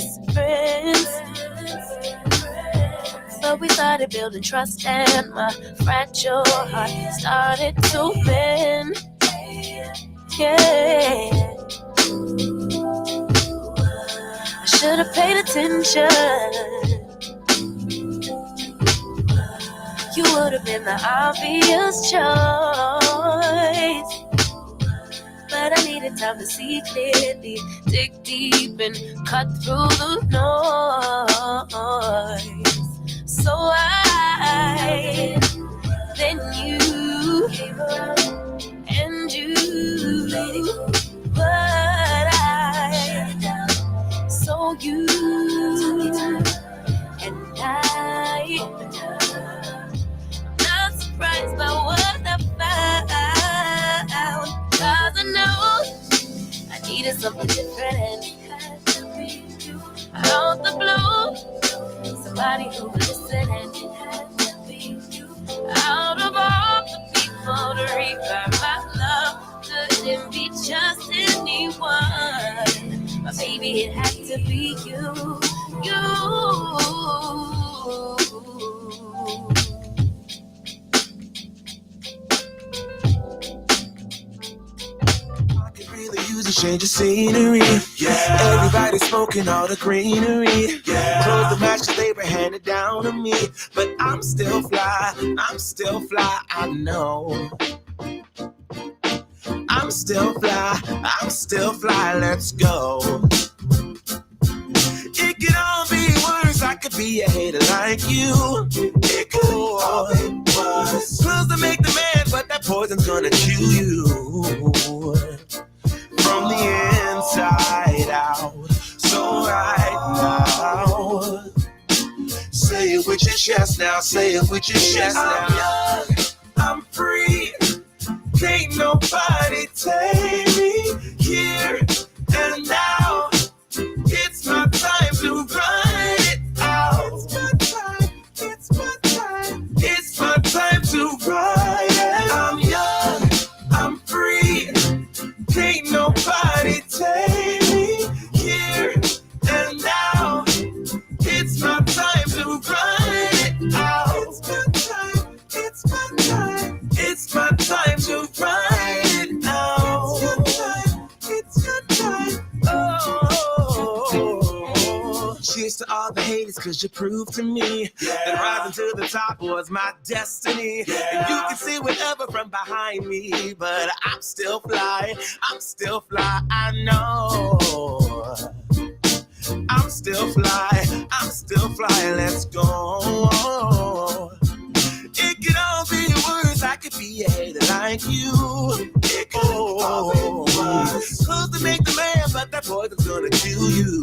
best friends. But we started building trust and my fragile heart started to bend. Yeah, I should have paid attention. You would have been the obvious choice. But I needed time to see clearly, dig deep and cut through the noise. So then you gave up and you but so you and I'm not surprised by what I found, 'cause I know I needed something different and it had to be you. Out the blue, somebody who would listen and it had to be you. Out of all the people to revive my love, couldn't be just anyone. But baby, it had to be you, you. Use a change of scenery. Yeah. Everybody smoking all the greenery. Yeah. Close the match they were handed down to me. But I'm still fly, I know. I'm still fly, let's go. It could all be worse, I could be a hater like you. It could all be worse. Pills to make the man, but that poison's gonna chew you from the inside out. So right now, say it with your chest now, say it with your chest now. I'm young, I'm free, can't nobody take me here and now. It's my time to run it out. It's my time to ride it. I'm young, I'm free, can't nobody take me here and now. It's my time to run it out. It's my time to run it out. It's your time. Oh, cheers to all the haters, 'cause you proved to me that rising to the top was my destiny. And you can see whatever from behind me, but I'm still fly, I know. I'm still fly, let's go. It could all be worse, I could be a hater like you. It could all be worse. Close to make the man, but that poison's gonna kill you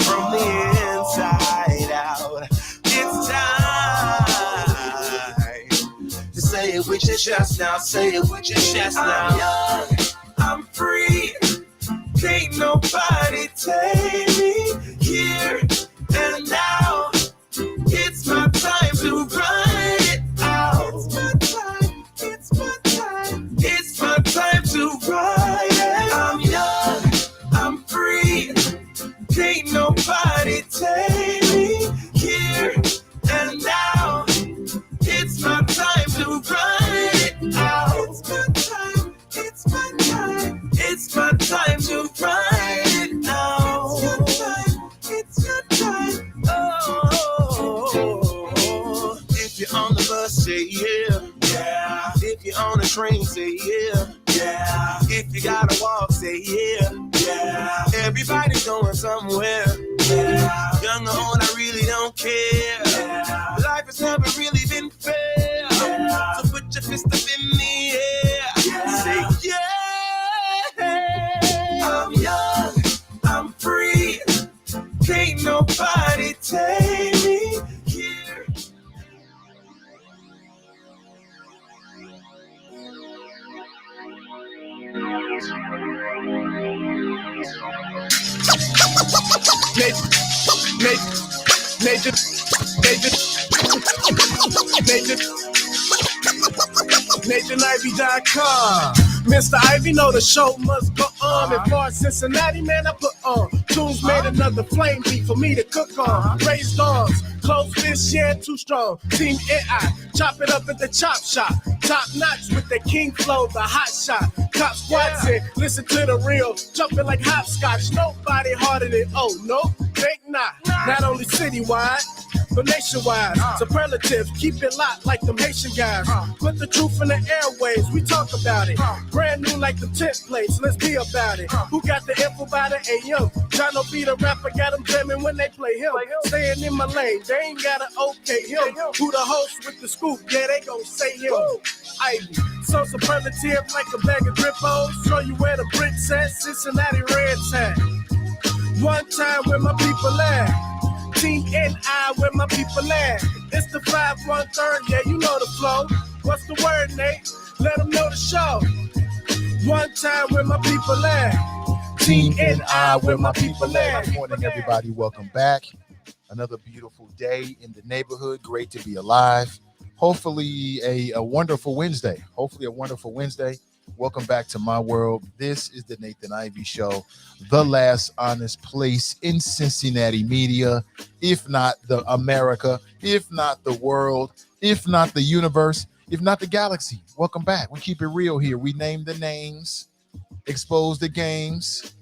from the inside out. It's time to say it with your chest now, say it with your chest now. I'm young, I'm free, can't nobody take me here and now. It's my time to run it out. It's my time to ride it. I'm young, I'm free, can't nobody take me here and now. It's my time to run it out. It's my time to ride it out. It's your time. Oh, if you're on the bus, say yeah. Yeah. If you're on the train, say yeah. Yeah. If you gotta walk, say yeah. Yeah. Everybody's going somewhere. Yeah. Young or old, I really don't care. Yeah. Life has never really been fair. Yeah. So put your fist up in the air. Yeah. Say yeah. I'm young, I'm free, can't nobody take me here. NAACP.com. Mr. Ivy know the show must go on. If far as Cincinnati, man, I put on Tunes made another flame beat for me to cook on. Raised arms, close fist, yeah, too strong. Team AI, chop it up at the chop shop. Top notch with the king flow, the hot shot. Cop squats in, listen to the real. Jumping like hopscotch, nobody harder than, oh, no, think not. Not only citywide, but nationwide. Superlative, keep it locked like them Haitian guys. Put the truth in the airwaves, we talk about it. Brand new like the tent plates, let's be about it. Who got the info by the AM? Tryna be the rapper, got them jamming when they play him. Staying in my lane, they ain't gotta okay him. Who the host with the scoop? Yeah, they gon' say him. Ivy, so superlative like a bag of drippos. Show you where the bricks at, Cincinnati Reds at. One time where my people at. Team NI where my people at. It's the 513, yeah, you know the flow. What's the word, Nate? Let them know the show. One time where my people at. Team NI where my people at. Good morning, everybody. Welcome back. Another beautiful day in the neighborhood. Great to be alive. Hopefully a wonderful Wednesday. Welcome back to my world. This is the Nathan Ivy Show, the last honest place in Cincinnati media, if not the America, if not the world, if not the universe, if not the galaxy. Welcome back. We keep it real here. We name the names, expose the games,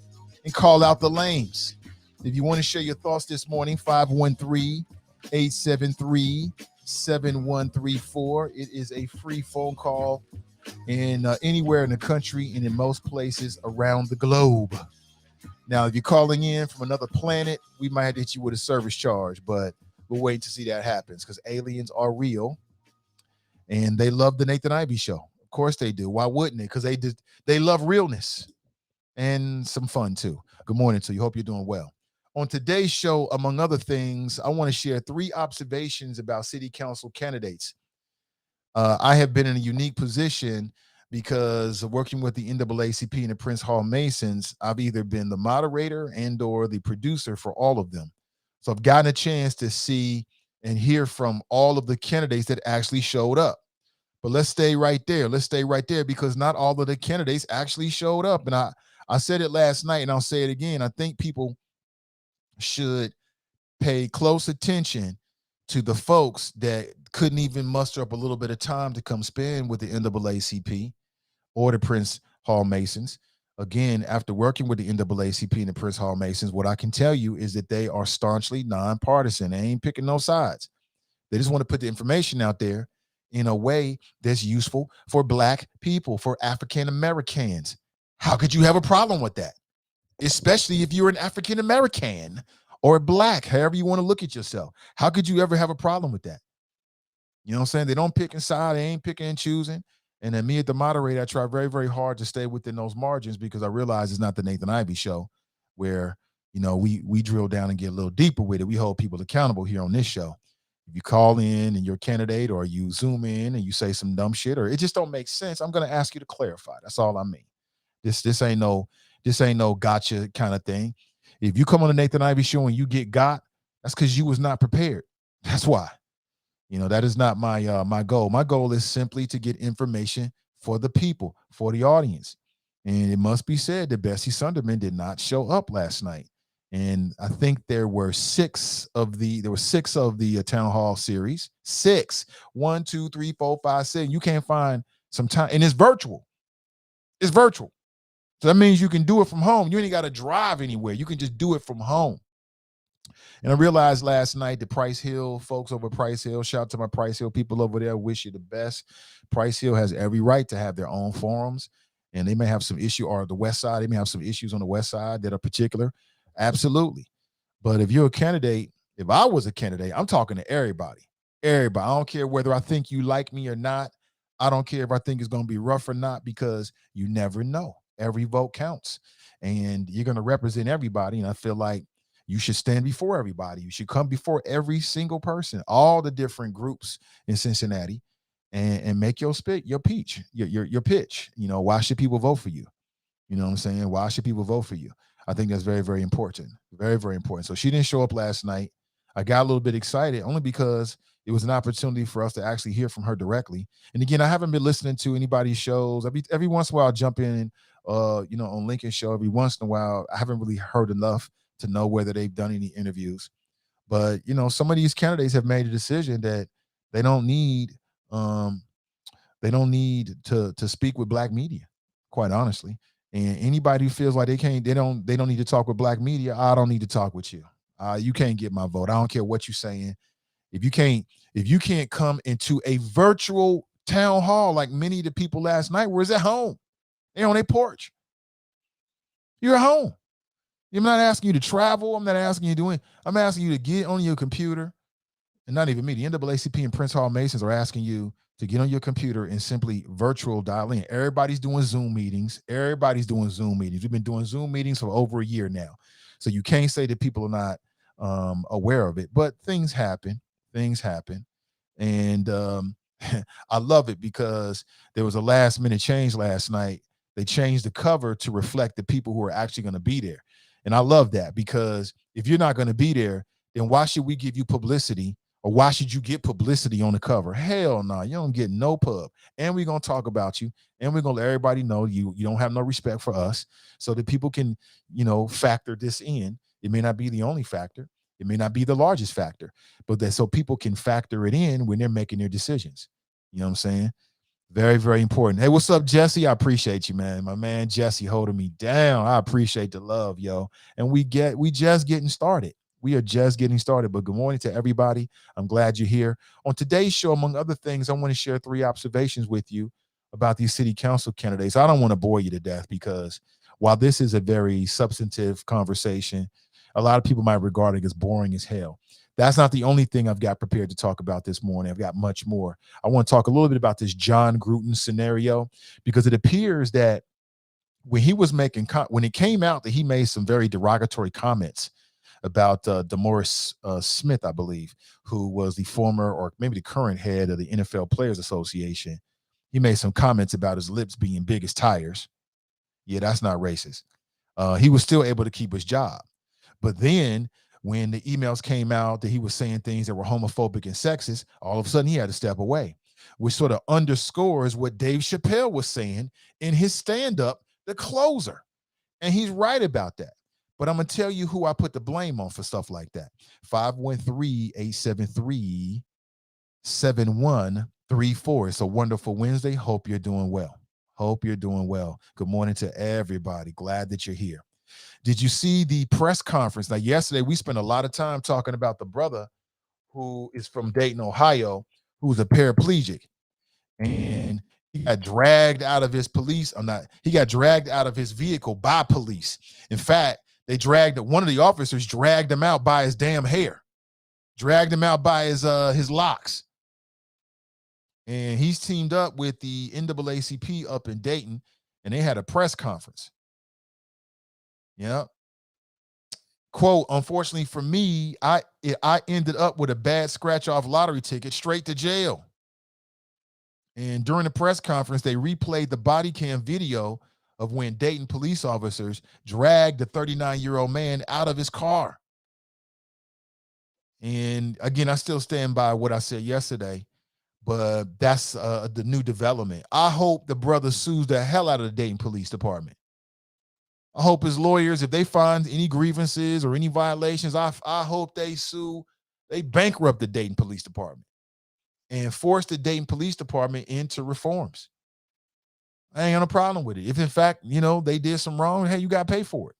and call out the lames. If you want to share your thoughts this morning, 513-873-7134. It is a free phone call. And anywhere in the country and in most places around the globe. Now, if you're calling in from another planet, we might have to hit you with a service charge, but we're waiting to see that happens because aliens are real and they love the Nathan Ivy Show. Of course they do. Why wouldn't they? Because they love realness and some fun too. Good morning to you. Hope you're doing well. On today's show, among other things, I want to share 3 observations about city council candidates. I have been in a unique position because working with the NAACP and the Prince Hall Masons, I've either been the moderator and or the producer for all of them. So I've gotten a chance to see and hear from all of the candidates that actually showed up. But let's stay right there. Because not all of the candidates actually showed up. And I said it last night and I'll say it again. I think people should pay close attention to the folks that couldn't even muster up a little bit of time to come spend with the NAACP or the Prince Hall Masons. Again, after working with the NAACP and the Prince Hall Masons, what I can tell you is that they are staunchly nonpartisan. They ain't picking no sides. They just want to put the information out there in a way that's useful for Black people, for African Americans. How could you have a problem with that? Especially if you're an African American or Black, however you want to look at yourself. How could you ever have a problem with that? You know what I'm saying? They don't pick and side. They ain't picking and choosing. And then me as the moderator, I try very, very hard to stay within those margins because I realize it's not the Nathan Ivy Show where, you know, we drill down and get a little deeper with it. We hold people accountable here on this show. If you call in and you're a candidate or you zoom in and you say some dumb shit or it just don't make sense, I'm going to ask you to clarify. That's all I mean. This ain't no gotcha kind of thing. If you come on the Nathan Ivy Show and you get got, that's because you was not prepared. That's why. You know, that is not my goal. My goal is simply to get information for the people, for the audience. And it must be said that Bessie Sunderman did not show up last night. And I think there were six of the town hall series. 6. 1, 2, 3, 4, 5, 6. You can't find some time. And it's virtual. It's virtual. So that means you can do it from home. You ain't got to drive anywhere. You can just do it from home. And I realized last night the Price Hill folks over Price Hill, shout out to my Price Hill people over there, wish you the best. Price Hill has every right to have their own forums, and they may have some issue, or the West Side, they may have some issues on the West Side that are particular. Absolutely. But if you're a candidate, if I was a candidate, I'm talking to everybody. Everybody. I don't care whether I think you like me or not. I don't care if I think it's going to be rough or not, because you never know. Every vote counts, and you're going to represent everybody. And I feel like you should stand before everybody. You should come before every single person, all the different groups in Cincinnati, and make your pitch. You know, why should people vote for you? You know what I'm saying? Why should people vote for you? I think that's very, very important. Very, very important. So she didn't show up last night. I got a little bit excited only because it was an opportunity for us to actually hear from her directly. And again, I haven't been listening to anybody's shows. Every once in a while, I'll jump in, on Lincoln's show. Every once in a while, I haven't really heard enough to know whether they've done any interviews. But some of these candidates have made a decision that they don't need um, to speak with black media, quite honestly. And anybody who feels like they don't need to talk with black media, I don't need to talk with you. You can't get my vote. I don't care what you're saying. If you can't come into a virtual town hall like many of the people last night was at home, they're on their porch. You're at home. I'm not asking you to travel. I'm not asking you to do it. I'm asking you to get on your computer, and not even me. The NAACP and Prince Hall Masons are asking you to get on your computer and simply virtual dial in. Everybody's doing Zoom meetings. We've been doing Zoom meetings for over a year now. So you can't say that people are not aware of it, but things happen. And I love it because there was a last minute change last night. They changed the cover to reflect the people who are actually going to be there. And I love that, because if you're not going to be there, then why should we give you publicity, or why should you get publicity on the cover? Hell no, you don't get no pub. And we're going to talk about you, and we're going to let everybody know you don't have no respect for us, so that people can, factor this in. It may not be the only factor. It may not be the largest factor, but that so people can factor it in when they're making their decisions. You know what I'm saying? Very, very important. Hey, what's up, Jesse? I appreciate you, man. My man Jesse holding me down. I appreciate the love, yo. And we just getting started. We are just getting started. But good morning to everybody. I'm glad you're here. On today's show, among other things, I want to share 3 observations with you about these city council candidates. I don't want to bore you to death, because while this is a very substantive conversation, a lot of people might regard it as boring as hell. That's not the only thing I've got prepared to talk about this morning. I've got much more. I want to talk a little bit about this John Gruden scenario, because it appears that when it came out that he made some very derogatory comments about DeMaurice Smith, I believe, who was the former, or maybe the current head of the NFL Players Association. He made some comments about his lips being big as tires. Yeah, that's not racist. He was still able to keep his job. But then when the emails came out that he was saying things that were homophobic and sexist, all of a sudden he had to step away, which sort of underscores what Dave Chappelle was saying in his stand-up, The Closer. And he's right about that. But I'm going to tell you who I put the blame on for stuff like that. 513-873-7134. It's a wonderful Wednesday. Hope you're doing well. Good morning to everybody. Glad that you're here. Did you see the press conference? Now, yesterday we spent a lot of time talking about the brother who is from Dayton, Ohio, who's a paraplegic, and he got dragged out of his he got dragged out of his vehicle by police. In fact, one of the officers dragged him out by his damn hair, dragged him out by his locks. And he's teamed up with the NAACP up in Dayton, and they had a press conference. Yeah. Quote, unfortunately for me, I ended up with a bad scratch-off lottery ticket straight to jail. And during the press conference, they replayed the body cam video of when Dayton police officers dragged the 39-year-old man out of his car. And again, I still stand by what I said yesterday, but that's the new development. I hope the brother sues the hell out of the Dayton Police Department. I hope his lawyers, if they find any grievances or any violations, I hope they bankrupt the Dayton Police Department and force the Dayton Police Department into reforms. I ain't got no problem with it. If in fact, they did some wrong, hey, you got to pay for it.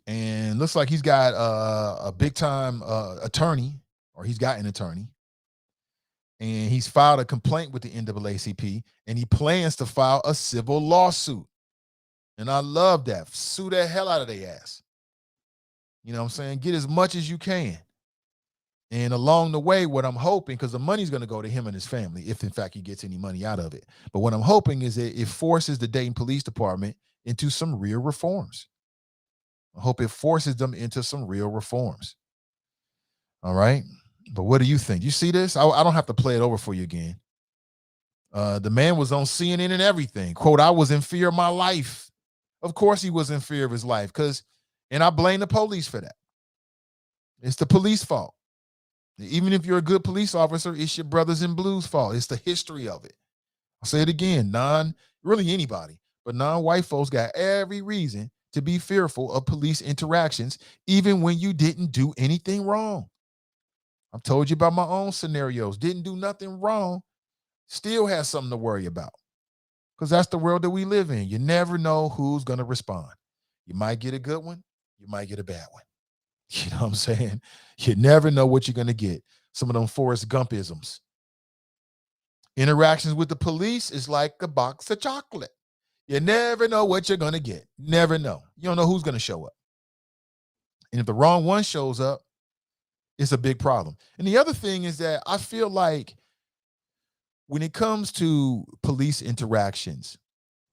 And looks like he's got a big time attorney, or he's got an attorney. And he's filed a complaint with the NAACP, and he plans to file a civil lawsuit. And I love that. Sue the hell out of their ass. You know what I'm saying? Get as much as you can. And along the way, what I'm hoping, because the money's going to go to him and his family, if in fact he gets any money out of it. But what I'm hoping is that it forces the Dayton Police Department into some real reforms. I hope it forces them into some real reforms. All right. But what do you think? You see this? I don't have to play it over for you again. The man was on CNN and everything. Quote, I was in fear of my life. Of course he was in fear of his life, and I blame the police for that. It's the police fault. Even if you're a good police officer, it's your brothers in blue's fault. It's the history of it. I'll say it again, really anybody, but non-white folks got every reason to be fearful of police interactions, even when you didn't do anything wrong. I've told you about my own scenarios. Didn't do nothing wrong, still has something to worry about, because that's the world that we live in. You never know who's going to respond. You might get a good one, you might get a bad one. You know what I'm saying? You never know what you're going to get. Some of them Forrest Gumpisms. Interactions with the police is like a box of chocolate. You never know what you're going to get. Never know. You don't know who's going to show up. And if the wrong one shows up, it's a big problem. And the other thing is that I feel like when it comes to police interactions,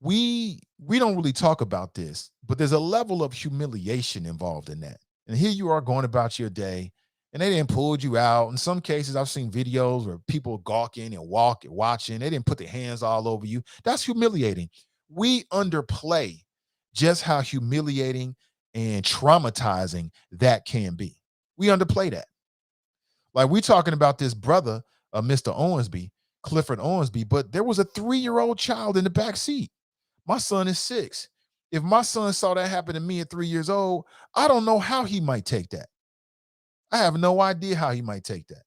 we don't really talk about this, but there's a level of humiliation involved in that. And here you are going about your day, and they didn't pull you out. In some cases, I've seen videos where people gawking and watching. They didn't put their hands all over you. That's humiliating. We underplay just how humiliating and traumatizing that can be. We underplay that. Like, we talking about this brother, Mr. Owensby, Clifford Owensby, but there was a 3-year-old child in the back seat. My son is 6. If my son saw that happen to me at 3 years old, I don't know how he might take that. I have no idea how he might take that.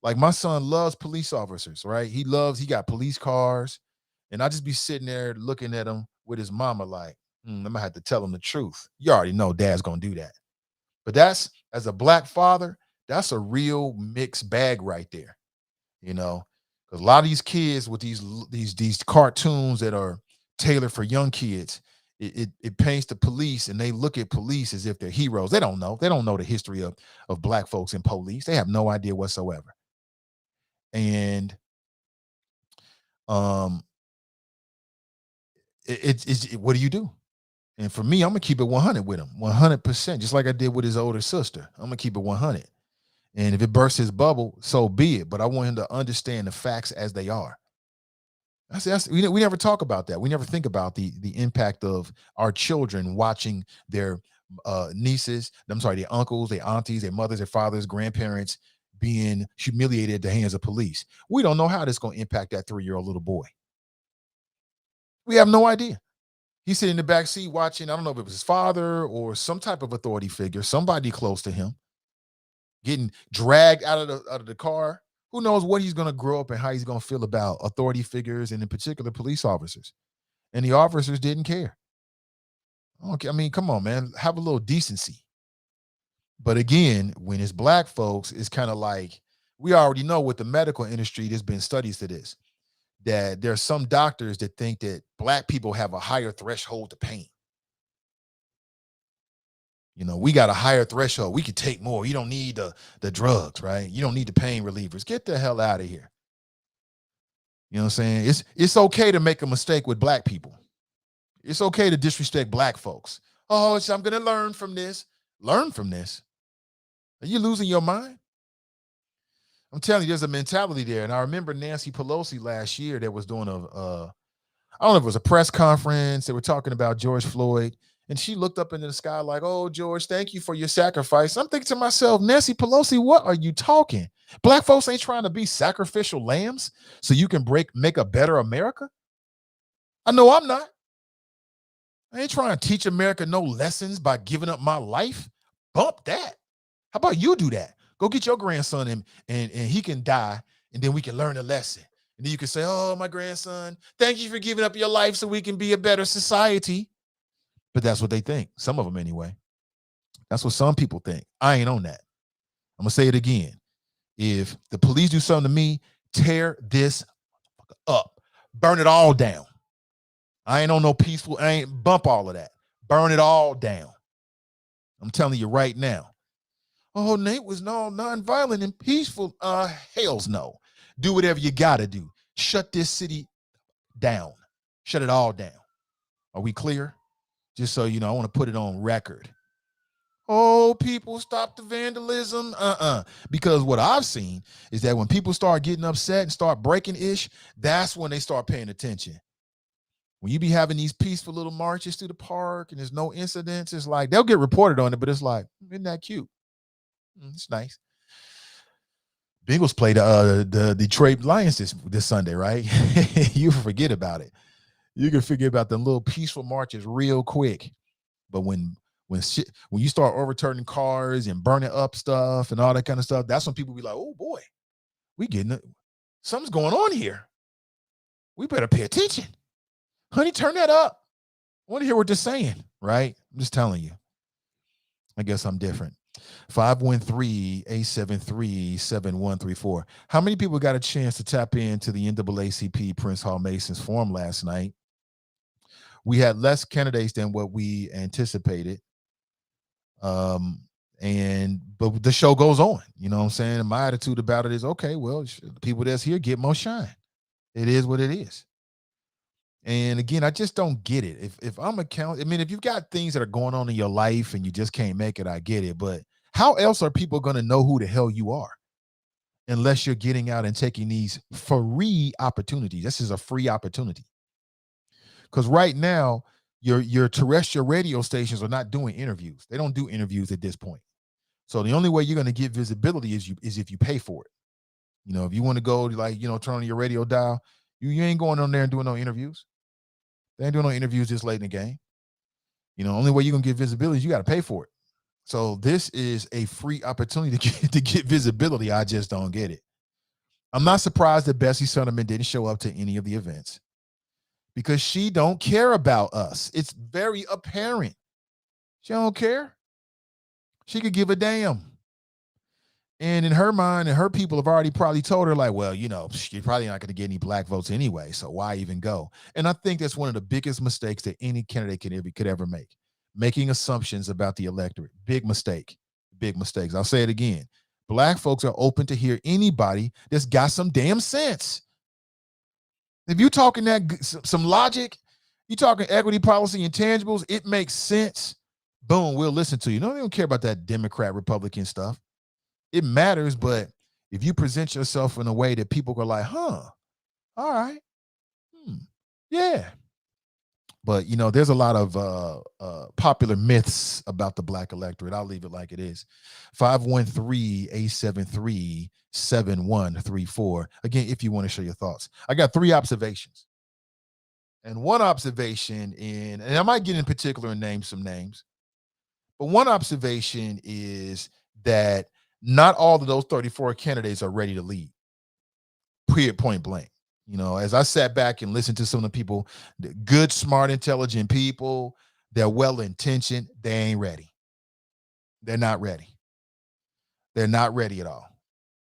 Like, my son loves police officers, right? He got police cars. And I just be sitting there looking at him with his mama like, I'm gonna have to tell him the truth. You already know dad's gonna do that. But that's, as a black father, that's a real mixed bag right there. You know, because a lot of these kids with these cartoons that are tailored for young kids, it paints the police, and they look at police as if they're heroes. They don't know the history of black folks in police. They have no idea whatsoever. And it's what do you do? And for me, I'm gonna keep it 100 with him, 100%, just like I did with his older sister. I'm gonna keep it 100. And if it bursts his bubble, so be it. But I want him to understand the facts as they are. We never talk about that. We never think about the impact of our children watching their nieces, their uncles, their aunties, their mothers, their fathers, grandparents being humiliated at the hands of police. We don't know how this is going to impact that 3-year-old little boy. We have no idea. He's sitting in the back seat watching, I don't know if it was his father or some type of authority figure, somebody close to him, getting dragged out of the car. Who knows what he's going to grow up and how he's going to feel about authority figures, and in particular police officers. And the officers didn't care. Okay, I mean, come on, man, have a little decency. But again, when it's black folks, it's kind of like, we already know with the medical industry, there's been studies to this, that there are some doctors that think that black people have a higher threshold to pain. You know, we got a higher threshold. We could take more. You don't need the drugs, right? You don't need the pain relievers. Get the hell out of here. You know what I'm saying? It's okay to make a mistake with black people. It's okay to disrespect black folks. Oh, I'm going to learn from this. Learn from this? Are you losing your mind? I'm telling you, there's a mentality there. And I remember Nancy Pelosi last year that was doing I don't know if it was a press conference. They were talking about George Floyd. And she looked up into the sky like, oh, George, thank you for your sacrifice. I'm thinking to myself, Nancy Pelosi, what are you talking? Black folks ain't trying to be sacrificial lambs so you can make a better America. I know I'm not. I ain't trying to teach America no lessons by giving up my life. Bump that. How about you do that? Go get your grandson and he can die, and then we can learn a lesson. And then you can say, oh, my grandson, thank you for giving up your life so we can be a better society. But that's what they think. Some of them anyway. That's what some people think. I ain't on that. I'm going to say it again. If the police do something to me, tear this up. Burn it all down. I ain't on no peaceful. I ain't bump all of that. Burn it all down. I'm telling you right now. Oh, Nate was non-violent and peaceful. Hells no. Do whatever you got to do. Shut this city down. Shut it all down. Are we clear? Just so you know, I want to put it on record. Oh, people, stop the vandalism. Because what I've seen is that when people start getting upset and start breaking ish, that's when they start paying attention. When you be having these peaceful little marches through the park and there's no incidents, it's like they'll get reported on it, but it's like, isn't that cute? It's nice. Bengals play the Detroit Lions this Sunday, right? You forget about it. You can forget about the little peaceful marches real quick. But when you start overturning cars and burning up stuff and all that kind of stuff, that's when people be like, oh boy, we getting it. Something's going on here. We better pay attention. Honey, turn that up. I want to hear what they're saying, right? I'm just telling you. I guess I'm different. 513-873-7134. How many people got a chance to tap into the NAACP Prince Hall Masons forum last night? We had less candidates than what we anticipated. But the show goes on. You know what I'm saying? And my attitude about it is, okay, well, the people that's here get more shine. It is what it is. And again, I just don't get it. If I'm if you've got things that are going on in your life and you just can't make it, I get it. But how else are people going to know who the hell you are? Unless you're getting out and taking these free opportunities. This is a free opportunity. Because right now, your terrestrial radio stations are not doing interviews. They don't do interviews at this point. So the only way you're going to get visibility is if you pay for it. You know, if you want to go turn on your radio dial, you ain't going on there and doing no interviews. They ain't doing no interviews this late in the game. You know, only way you're going to get visibility is you got to pay for it. So this is a free opportunity to get visibility. I just don't get it. I'm not surprised that Bessie Sunderman didn't show up to any of the events because she don't care about us. It's very apparent. She don't care. She could give a damn. And in her mind, and her people have already probably told her, like, well, you know, you're probably not going to get any black votes anyway, so why even go? And I think that's one of the biggest mistakes that any candidate could ever make, making assumptions about the electorate. Big mistake. Big mistakes. I'll say it again. Black folks are open to hear anybody that's got some damn sense. If you're talking some logic, you're talking equity policy, intangibles, it makes sense. Boom, we'll listen to you. No, they don't care about that Democrat, Republican stuff. It matters, but if you present yourself in a way that people go like, all right, yeah. But, you know, there's a lot of popular myths about the black electorate. I'll leave it like it is. 513-873-7134. Again, if you want to share your thoughts. I got 3 observations. And one observation and I might get in particular and name some names, but one observation is that not all of those 34 candidates are ready to lead. Period, point blank. You know, as I sat back and listened to some of the people, the good, smart, intelligent people, they're well-intentioned, they ain't ready. They're not ready. They're not ready at all.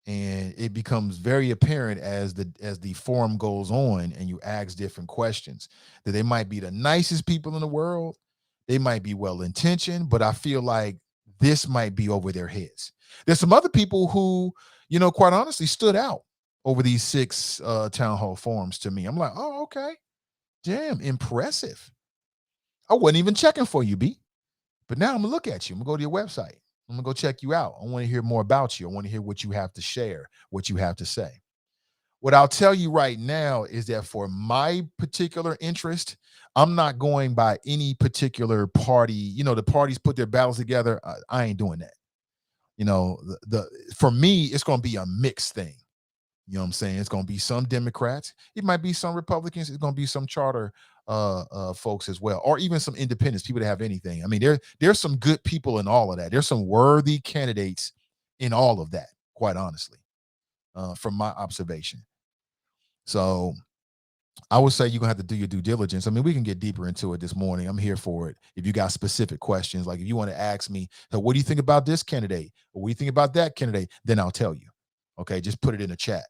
And it becomes very apparent as the forum goes on and you ask different questions that they might be the nicest people in the world. They might be well-intentioned, but I feel like this might be over their heads. There's some other people who, you know, quite honestly stood out over these 6 town hall forums to me. I'm like, oh, okay. Damn, impressive. I wasn't even checking for you, B. But now I'm going to look at you. I'm going to go to your website. I'm going to go check you out. I want to hear more about you. I want to hear what you have to share, what you have to say. What I'll tell you right now is that for my particular interest, I'm not going by any particular party. You know, the parties put their battles together. I ain't doing that. You know, for me, it's going to be a mixed thing. You know what I'm saying? It's going to be some Democrats. It might be some Republicans. It's going to be some charter folks as well, or even some independents, people that have anything. I mean, there's some good people in all of that. There's some worthy candidates in all of that, quite honestly, from my observation. So I would say you're going to have to do your due diligence. I mean, we can get deeper into it this morning. I'm here for it. If you got specific questions, like if you want to ask me, so what do you think about this candidate? Or what do you think about that candidate? Then I'll tell you. Okay, just put it in the chat.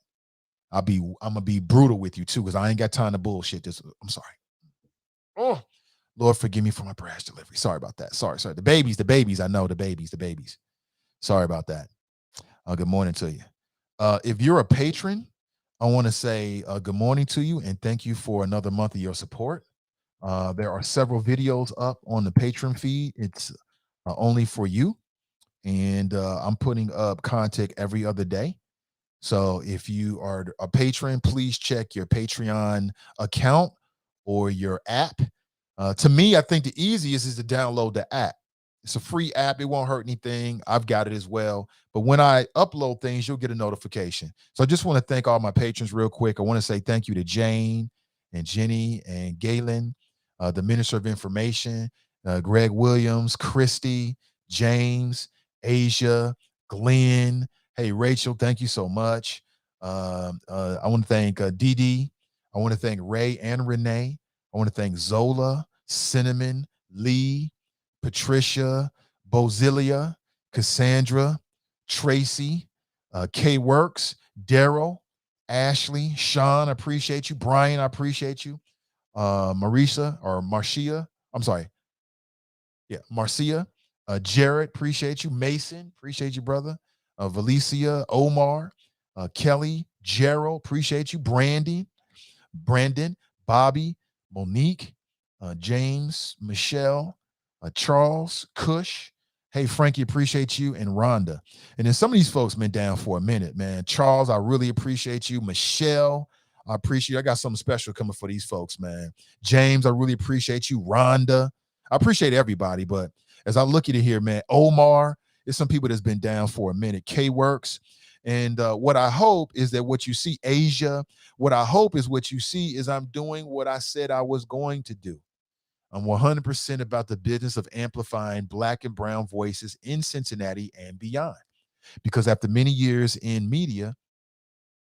I'm going to be brutal with you too, because I ain't got time to bullshit this. I'm sorry. Oh, Lord, forgive me for my brash delivery. Sorry about that. Sorry. The babies. I know the babies. Sorry about that. Good morning to you. If you're a patron, I want to say good morning to you and thank you for another month of your support. There are several videos up on the patron feed. It's only for you. And I'm putting up content every other day. So if you are a patron, please check your Patreon account or your app. To me, I think the easiest is to download the app. It's a free app. It won't hurt anything. I've got it as well. But when I upload things, you'll get a notification. So I just want to thank all my patrons real quick. I want to say thank you to Jane and Jenny and Galen, the Minister of Information, Greg Williams, Christy, James, Asia, Glenn. Hey, Rachel, thank you so much. I want to thank Dee Dee. I want to thank Ray and Renee. I want to thank Zola, Cinnamon, Lee, Patricia, Bozilia, Cassandra, Tracy, K Works, Daryl, Ashley, Sean, I appreciate you. Brian, I appreciate you. Marisa or Marcia, I'm sorry. Yeah, Marcia, Jared, appreciate you. Mason, appreciate you, brother. Valicia, Omar, Kelly, Gerald, appreciate you. Brandon, Bobby, Monique, James, Michelle, Charles, Cush. Hey, Frankie, appreciate you. And Rhonda. And then some of these folks been down for a minute, man. Charles, I really appreciate you. Michelle, I appreciate you. I got something special coming for these folks, man. James, I really appreciate you. Rhonda, I appreciate everybody. But as I look at it here, man, Omar, there's some people that's been down for a minute. K Works. And what I hope is that what you see, Asia, what I hope is what you see is I'm doing what I said I was going to do. I'm 100% about the business of amplifying Black and brown voices in Cincinnati and beyond. Because after many years in media,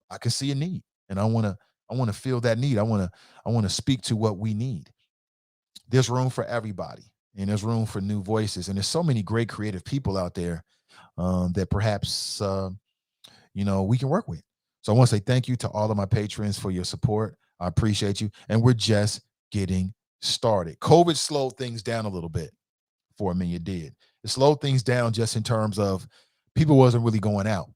I can see a need, and I want to fill that need. I want to speak to what we need. There's room for everybody, and there's room for new voices, and there's so many great creative people out there that perhaps we can work with. So I want to say thank you to all of my patrons for your support. I appreciate you. And we're just getting started. COVID slowed things down a little bit for me. It did. It slowed things down just in terms of people wasn't really going out.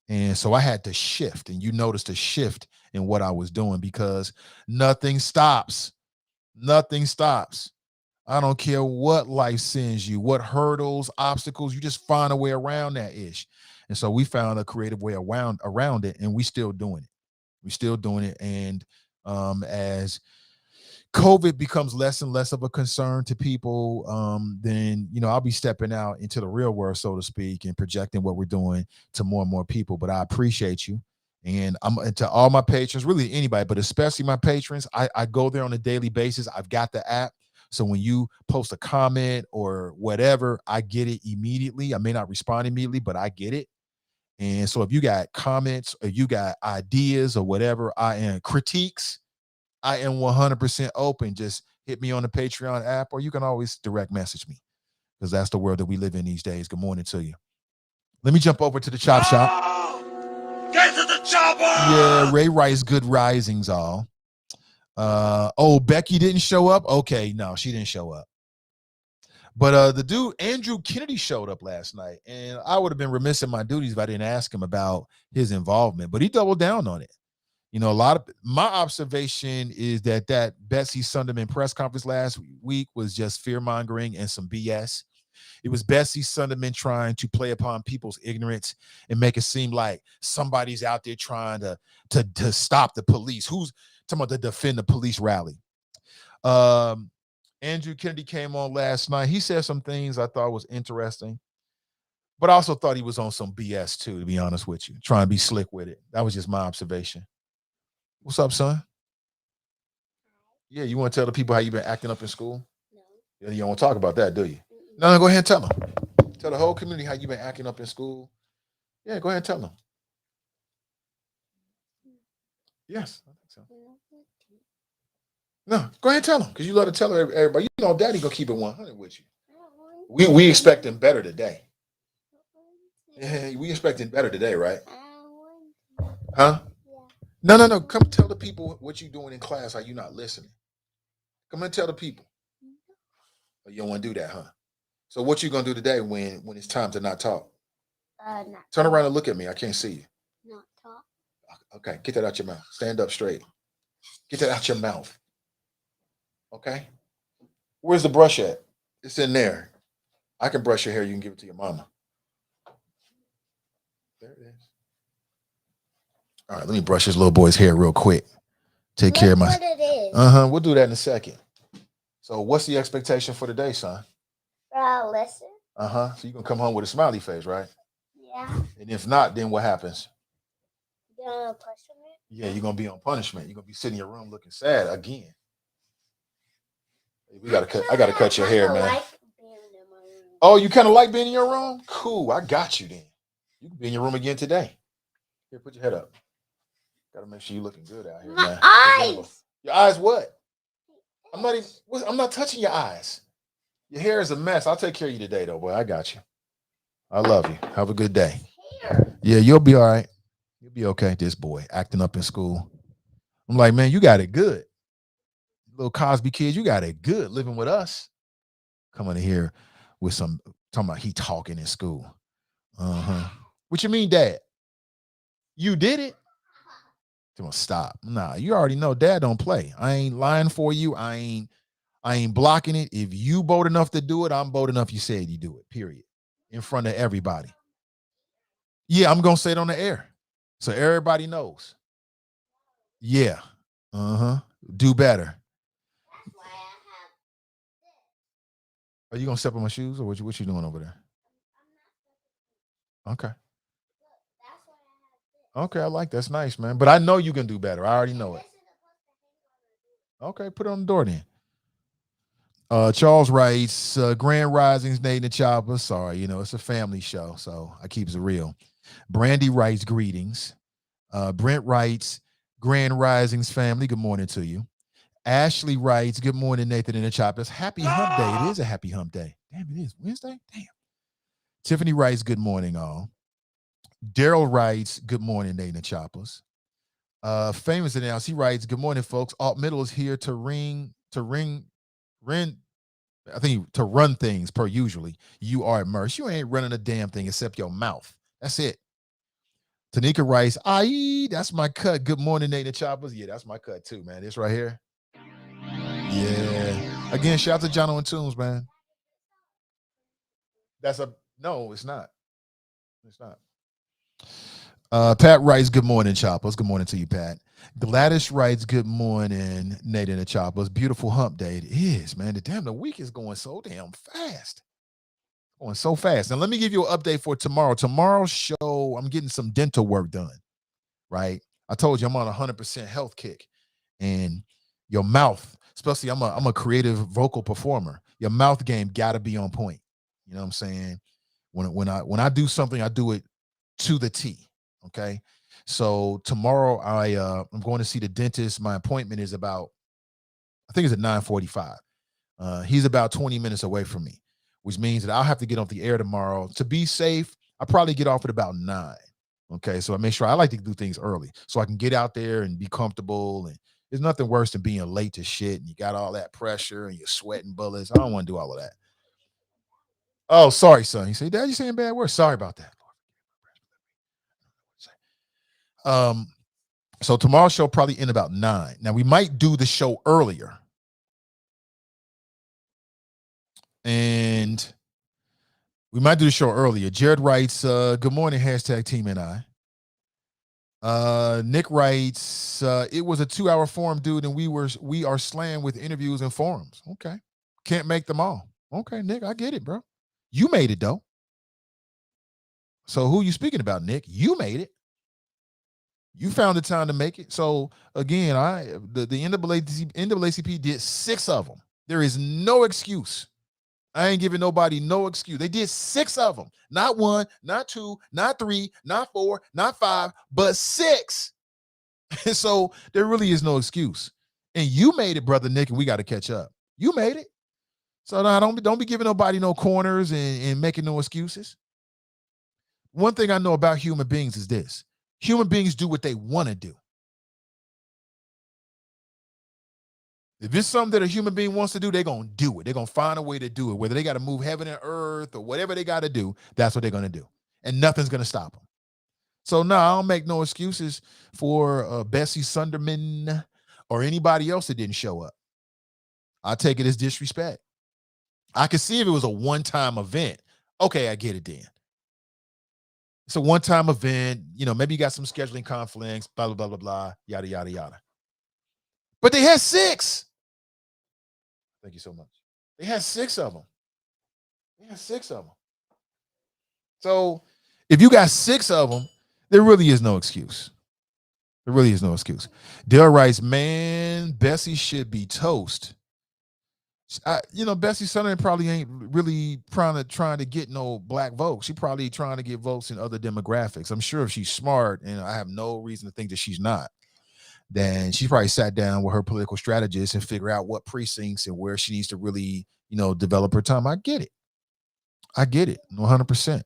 And so I had to shift. And you noticed a shift in what I was doing because nothing stops. Nothing stops. I don't care what life sends you, what hurdles, obstacles, you just find a way around that ish. And so we found a creative way around it, and we still doing it. We still doing it. And as COVID becomes less and less of a concern to people, then I'll be stepping out into the real world, so to speak, and projecting what we're doing to more and more people. But I appreciate you. And I'm to all my patrons, really anybody, but especially my patrons. I go there on a daily basis. I've got the app. So when you post a comment or whatever, I get it immediately. I may not respond immediately, but I get it. And so if you got comments or you got ideas or whatever, critiques, I am 100% open. Just hit me on the Patreon app, or you can always direct message me because that's the world that we live in these days. Good morning to you. Let me jump over to the chop shop. Get to the chopper! Yeah, Ray writes good risings all. Becky didn't show up? Okay, no, she didn't show up. But the dude, Andrew Kennedy, showed up last night, and I would have been remiss in my duties if I didn't ask him about his involvement, but he doubled down on it. A lot of my observation is that Betsy Sunderman press conference last week was just fear-mongering and some BS. It was Betsy Sunderman trying to play upon people's ignorance and make it seem like somebody's out there trying to stop the police. Who's talking about to defend the police rally? Andrew Kennedy came on last night. He said some things I thought was interesting, but I also thought he was on some BS too, to be honest with you, trying to be slick with it. That was just my observation. What's up, son? Yeah, you want to tell the people how you've been acting up in school? No. Yeah, you don't want to talk about that, do you? No, go ahead and tell them. Tell the whole community how you've been acting up in school. Yeah, go ahead and tell them. Yes, I think so. No, go ahead and tell them because you love to tell everybody. Daddy gonna keep it 100 with you. We expecting better today. Yeah, we expecting better today, right? Huh? No. Come tell the people what you doing in class. How you not listening? Come and tell the people. Oh, you don't want to do that, huh? So what you gonna do today when it's time to not talk? Turn around and look at me. I can't see you. Not talk. Okay, get that out your mouth. Stand up straight. Get that out your mouth. Okay? Where's the brush at? It's in there. I can brush your hair. You can give it to your mama. There it is. All right, let me brush this little boy's hair real quick. Take care of my. What it is. We'll do that in a second. So, what's the expectation for today, son? Listen. So you can come home with a smiley face, right? Yeah. And if not, then what happens? Punishment? Yeah, you're gonna be on punishment. You're gonna be sitting in your room looking sad again. I gotta cut your hair, man. Oh, you kind of like being in your room? Cool. I got you then. You can be in your room again today. Here, put your head up. Gotta make sure you're looking good out here, man. Eyes. Your eyes what? I'm not touching your eyes. Your hair is a mess. I'll take care of you today, though, boy. I got you. I love you. Have a good day. Yeah, you'll be all right. You'll be okay. This boy acting up in school. I'm like, man, you got it good. Little Cosby kids, you got it good living with us. Coming in here with some talking about he talking in school. What you mean, Dad? You did it? Come on, stop. Nah, you already know Dad don't play. I ain't lying for you. I ain't blocking it. If you bold enough to do it, I'm bold enough you said you do it, period. In front of everybody. Yeah, I'm gonna say it on the air. So everybody knows. Yeah. Do better. Are you gonna step on my shoes or what you doing over there? Okay. Okay, I like that's nice, man. But I know you can do better. I already know it. Okay, put it on the door then. Charles writes, Grand Risings, Nate and the Chopper. Sorry, it's a family show, so I keep it real. Brandy writes, greetings. Brent writes, Grand Risings family, good morning to you. Ashley writes, good morning, Nathan and the Choppers. Happy hump day. It is a happy hump day. Damn, it is Wednesday? Damn. Tiffany writes, good morning, all. Daryl writes, good morning, Nate and the Choppers. Famous announce, he writes, good morning, folks. Alt Middle is here to run things per usually. You are immersed. You ain't running a damn thing except your mouth. That's it. Tanika writes, that's my cut. Good morning, Nate and the Choppers. Yeah, that's my cut too, man. This right here. Yeah. Again, shout out to Jono and Tunes, man. No, it's not. It's not. Pat writes, good morning, Choppers. Good morning to you, Pat. Gladys writes, good morning, Nate and the Choppers. Beautiful hump day. It is, man. The week is going so damn fast. Going so fast. Now, let me give you an update for tomorrow. Tomorrow's show, I'm getting some dental work done, right? I told you I'm on a 100% health kick. And your mouth, especially I'm a creative vocal performer. Your mouth game got to be on point. You know what I'm saying? When I do something, I do it to the T. Okay. So tomorrow I'm going to see the dentist. My appointment is about, I think it's at 9:45. He's about 20 minutes away from me, which means that I'll have to get off the air tomorrow. To be safe, I'll probably get off at about 9. Okay. So I make sure I like to do things early so I can get out there and be comfortable. And there's nothing worse than being late to shit and you got all that pressure and you're sweating bullets. I don't want to do all of that. Oh, sorry, son. You say, Dad, you saying bad words. Sorry about that. So tomorrow's show probably end about 9. Now we might do the show earlier. And we might do the show earlier. Jared writes, good morning, hashtag team and I. Nick writes, it was a 2-hour forum, dude, and we are slammed with interviews and forums. Okay. Can't make them all. Okay, Nick, I get it, bro. You made it, though. So who you speaking about, Nick? You made it. You found the time to make it. So again, the NAACP did 6 of them. There is no excuse. I ain't giving nobody no excuse. They did 6 of them. Not 1, not 2, not 3, not 4, not 5, but 6. So there really is no excuse. And you made it, brother Nick, and we got to catch up. You made it. So now don't be giving nobody no corners and making no excuses. One thing I know about human beings is this. Human beings do what they want to do. If it's something that a human being wants to do, they're going to do it. They're going to find a way to do it. Whether they got to move heaven and earth or whatever they got to do, that's what they're going to do. And nothing's going to stop them. So no, I don't make no excuses for Bessie Sunderman or anybody else that didn't show up. I take it as disrespect. I could see if it was a one-time event. Okay, I get it then. It's a one-time event. Maybe you got some scheduling conflicts, blah, blah, blah, blah, blah, yada, yada, yada. But they had 6. Thank you so much. They had 6 of them. So if you got 6 of them, there really is no excuse. Dale writes, man, Bessie should be toast. Bessie Sutherland probably ain't really trying to get no black votes. She probably trying to get votes in other demographics. I'm sure if she's smart, and I have no reason to think that she's not, then she probably sat down with her political strategist and figure out what precincts and where she needs to really, develop her time. I get it. 100%.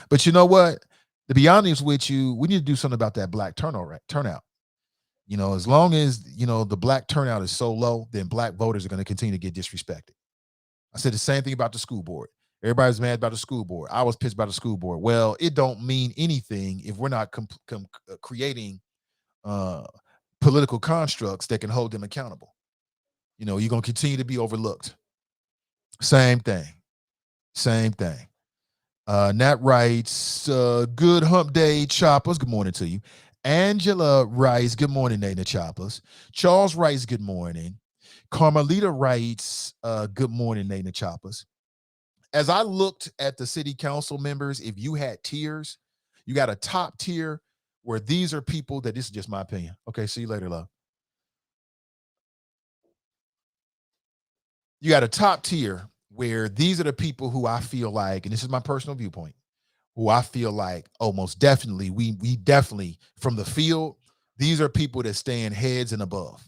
But you know what? To be honest with you, we need to do something about that black turnout. As long as, the black turnout is so low, then black voters are going to continue to get disrespected. I said the same thing about the school board. Everybody's mad about the school board. I was pissed about the school board. Well, it don't mean anything if we're not creating political constructs that can hold them accountable. You're going to continue to be overlooked. Same thing. Nat writes, good hump day, Choppers. Good morning to you. Angela writes, good morning, Nana Choppers. Charles writes, good morning. Carmelita writes, good morning, Nana Choppers. As I looked at the city council members, if you had tiers, you got a top tier where these are people that, this is just my opinion. Okay, see you later, love. You got a top tier where these are the people who I feel like, and this is my personal viewpoint, who I feel like, oh, most definitely, we definitely, from the field, these are people that stand heads and above.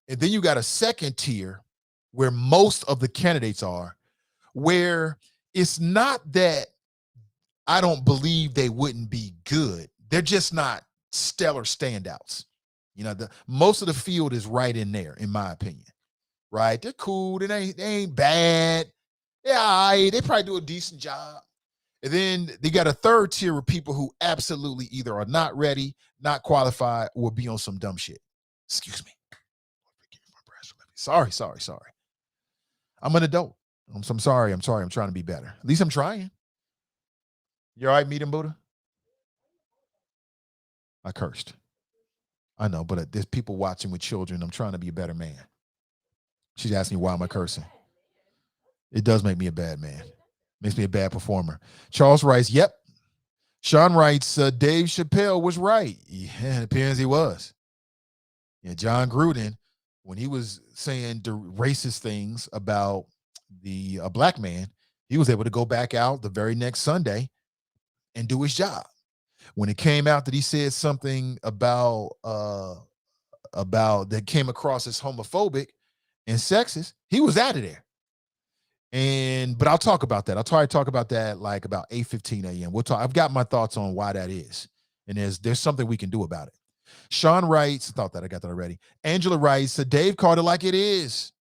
And then you got a second tier where most of the candidates are, where it's not that I don't believe they wouldn't be good. They're just not stellar standouts. Most of the field is right in there, in my opinion. Right? They're cool. They ain't bad. Yeah, they probably do a decent job. And then they got a third tier of people who absolutely either are not ready, not qualified, or be on some dumb shit. Excuse me. Sorry. I'm an adult. I'm sorry. I'm trying to be better. At least I'm trying. You all right, Meeting Buddha? I cursed. I know, but there's people watching with children. I'm trying to be a better man. She's asking me why am I cursing. It does make me a bad man. Makes me a bad performer. Charles writes, yep. Sean writes, Dave Chappelle was right. Yeah, it appears he was. Yeah, John Gruden, when he was saying the racist things about the black man, he was able to go back out the very next Sunday and do his job. When it came out that he said something about that came across as homophobic and sexist, he was out of there. But I'll talk about that. I'll try to talk about that like about 8:15 a.m. We'll talk. I've got my thoughts on why that is. And there's something we can do about it. Sean writes, I got that already. Angela writes, Dave called it like it is.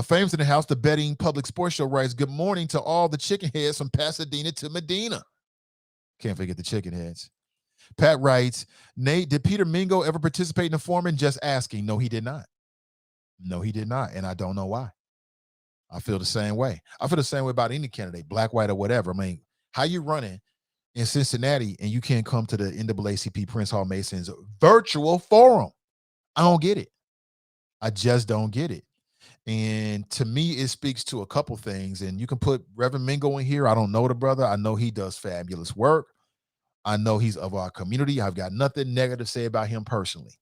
Famous in the House, the betting public sports show writes, good morning to all the chicken heads from Pasadena to Medina. Can't forget the chicken heads. Pat writes, Nate, did Peter Mingo ever participate in the foreman? Just asking. No, he did not. And I don't know why. I feel the same way. I feel the same way about any candidate, black, white, or whatever. I mean, how you running in Cincinnati and you can't come to the NAACP Prince Hall Masons virtual forum? I don't get it. I just don't get it. And to me, it speaks to a couple things. And you can put Reverend Mingo in here. I don't know the brother. I know he does fabulous work. I know he's of our community. I've got nothing negative to say about him personally.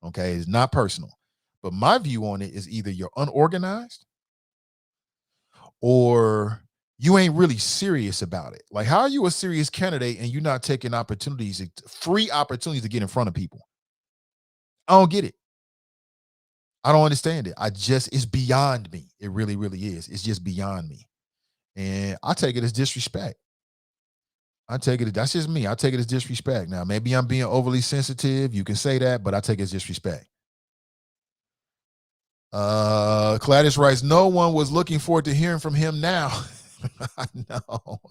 Okay, it's not personal. But my view on it is either you're unorganized or you ain't really serious about it. Like, how are you a serious candidate and you're not taking free opportunities to get in front of people? I don't get it. I don't understand it. It's beyond me. It really, really is. It's just beyond me. And I take it as disrespect. That's just me. I take it as disrespect. Now, maybe I'm being overly sensitive. You can say that, but I take it as disrespect. Gladys writes, no one was looking forward to hearing from him now. I know.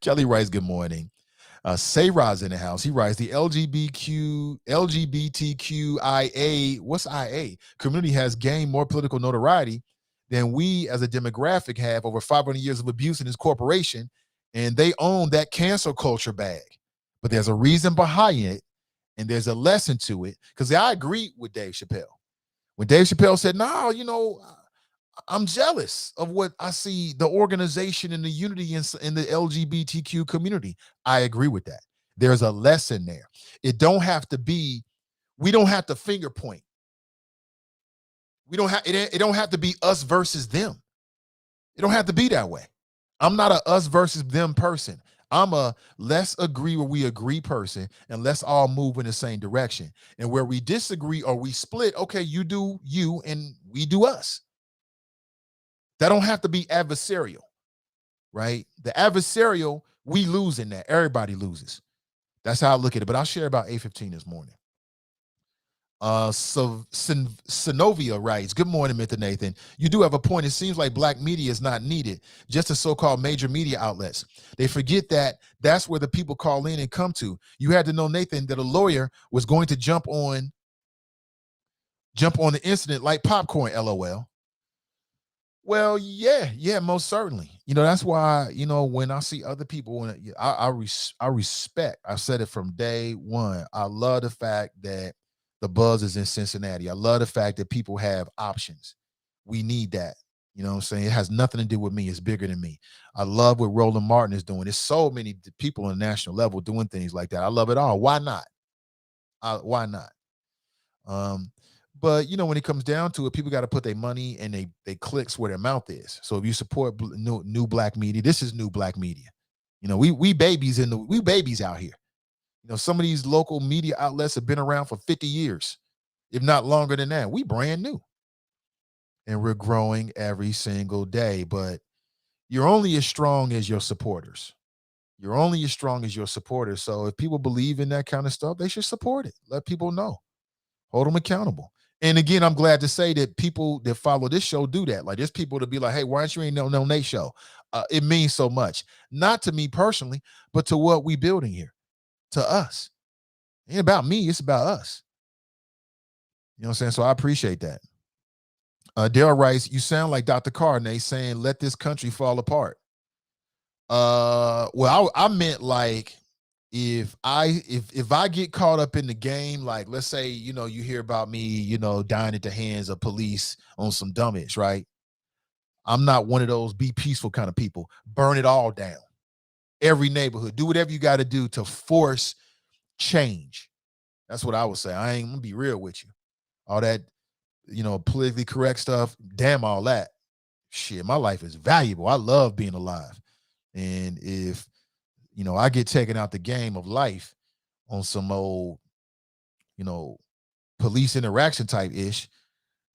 Kelly writes, good morning. Sayraz in the house. He writes, the LGBTQIA, what's IA? Community has gained more political notoriety than we as a demographic have over 500 years of abuse in this corporation, and they own that cancel culture bag. But there's a reason behind it, and there's a lesson to it, because I agree with Dave Chappelle. When Dave Chappelle said, no, I'm jealous of what I see, the organization and the unity in the LGBTQ community. I agree with that. There's a lesson there. We don't have to finger point. We don't have it don't have to be us versus them. It don't have to be that way. I'm not a us versus them person. I'm a let's agree where we agree person, and let's all move in the same direction. And where we disagree or we split, okay, you do you and we do us. That don't have to be adversarial, right? The adversarial, we lose in that. Everybody loses. That's how I look at it. But I'll share about 8:15 this morning. So Synovia writes, good morning, Mr. Nathan. You do have a point. It seems like black media is not needed, just the so-called major media outlets. They forget that that's where the people call in and come to. You had to know, Nathan, that a lawyer was going to jump on the incident like popcorn, LOL. Well, yeah, most certainly. That's why, when I see other people, when I respect, I said it from day one. I love the fact that the buzz is in Cincinnati. I love the fact that people have options. We need that. You know what I'm saying? It has nothing to do with me. It's bigger than me. I love what Roland Martin is doing. There's so many people on the national level doing things like that. I love it all. Why not? Why not? But when it comes down to it, people got to put their money and they clicks where their mouth is. So if you support new black media, this is new black media. We babies we babies out here. Some of these local media outlets have been around for 50 years, if not longer than that. We brand new. And we're growing every single day. But you're only as strong as your supporters. You're only as strong as your supporters. So if people believe in that kind of stuff, they should support it. Let people know. Hold them accountable. And again, I'm glad to say that people that follow this show do that. Like there's people to be like, hey, why aren't you ain't no Nate show? It means so much. Not to me personally, but to what we building here. To us. It ain't about me, it's about us. You know what I'm saying? So I appreciate that. Dale writes, you sound like Dr. Carney saying, let this country fall apart. Well, I meant like if I get caught up in the game, like let's say, you hear about me, dying at the hands of police on some dumbish, right? I'm not one of those be peaceful kind of people. Burn it all down. Every neighborhood. Do whatever you got to do to force change. That's what I would say. I ain't gonna be real with you. All that, politically correct stuff, damn all that. Shit, my life is valuable. I love being alive. And if, I get taken out the game of life on some old, police interaction type ish,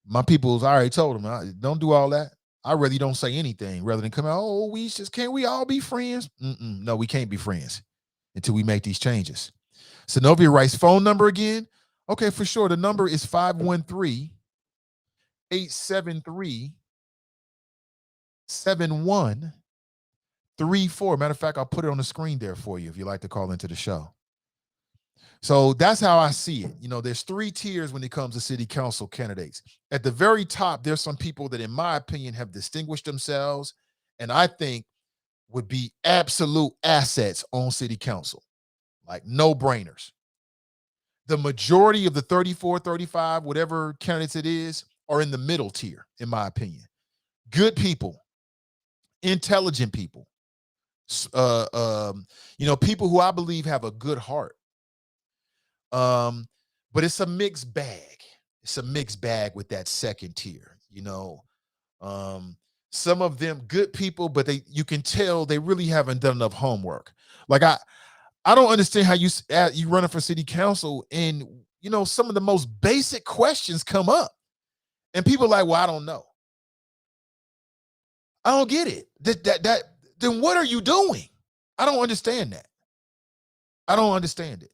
my people's already told them, don't do all that. I really don't say anything rather than come out, oh, can't we all be friends? No, we can't be friends until we make these changes. Synovia writes, phone number again? Okay, for sure. The number is 513-873-7134. Matter of fact, I'll put it on the screen there for you if you'd like to call into the show. So that's how I see it. There's 3 tiers when it comes to city council candidates. At the very top, there's some people that, in my opinion, have distinguished themselves and I think would be absolute assets on city council. Like no-brainers. The majority of the 34, 35, whatever candidates it is, are in the middle tier, in my opinion. Good people, intelligent people, people who I believe have a good heart. But it's a mixed bag. It's a mixed bag with that second tier, some of them good people, but you can tell they really haven't done enough homework. Like I don't understand how you running for city council and some of the most basic questions come up and people are like, well, I don't know. I don't get it. Then what are you doing? I don't understand that. I don't understand it.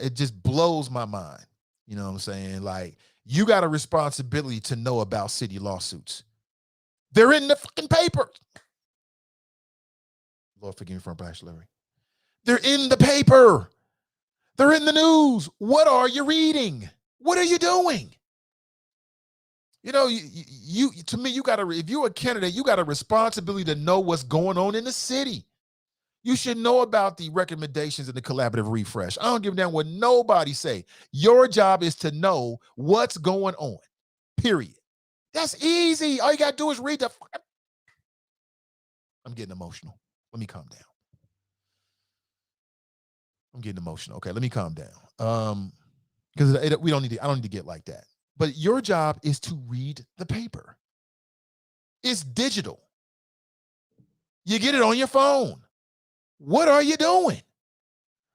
It just blows my mind. You know what I'm saying? Like you got a responsibility to know about city lawsuits. They're in the fucking paper. Lord forgive me for Black Larry. They're in the paper. They're in the news. What are you reading? What are you doing? You to me, if you're a candidate, you got a responsibility to know what's going on in the city. You should know about the recommendations in the collaborative refresh. I don't give a damn what nobody say. Your job is to know what's going on, period. That's easy. All you got to do is read the... I'm getting emotional. Let me calm down. I'm getting emotional. Okay, let me calm down. Because I don't need to get like that. But your job is to read the paper. It's digital. You get it on your phone. What are you doing?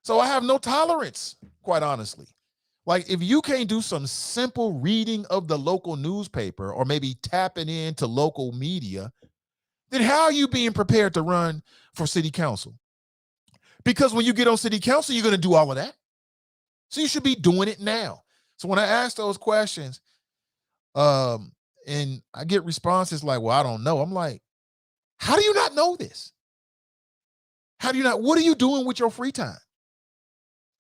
So I have no tolerance, quite honestly. Like, if you can't do some simple reading of the local newspaper or maybe tapping into local media, then how are you being prepared to run for city council? Because when you get on city council, you're going to do all of that. So you should be doing it now. So when I ask those questions, and I get responses like, well, I don't know. I'm like, how do you not know this? How do you not? What are you doing with your free time?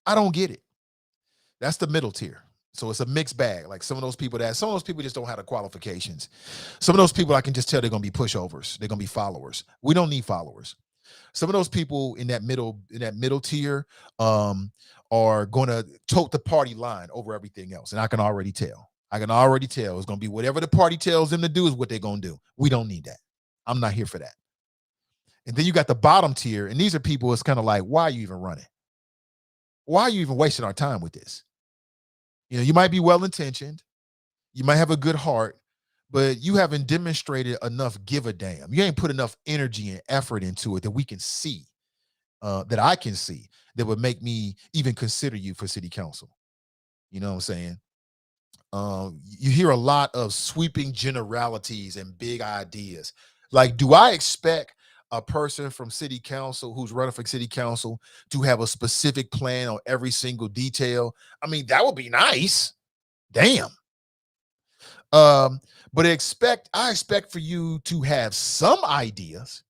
I don't get it. That's the middle tier. So it's a mixed bag. Like some of those people just don't have the qualifications. Some of those people I can just tell they're going to be pushovers. They're going to be followers. We don't need followers. Some of those people in that middle tier are going to tote the party line over everything else. And I can already tell. It's going to be whatever the party tells them to do is what they're going to do. We don't need that. I'm not here for that. And then you got the bottom tier. And these are people, it's kind of like, why are you even running? Why are you even wasting our time with this? You know, you might be well-intentioned. You might have a good heart, but you haven't demonstrated enough give a damn. You ain't put enough energy and effort into it that we can see, that I can see, that would make me even consider you for city council. You know what I'm saying? You hear a lot of sweeping generalities and big ideas. Like, do I expect a person from city council who's running for city council to have a specific plan on every single detail? I mean, that would be nice. Damn. But I expect for you to have some ideas.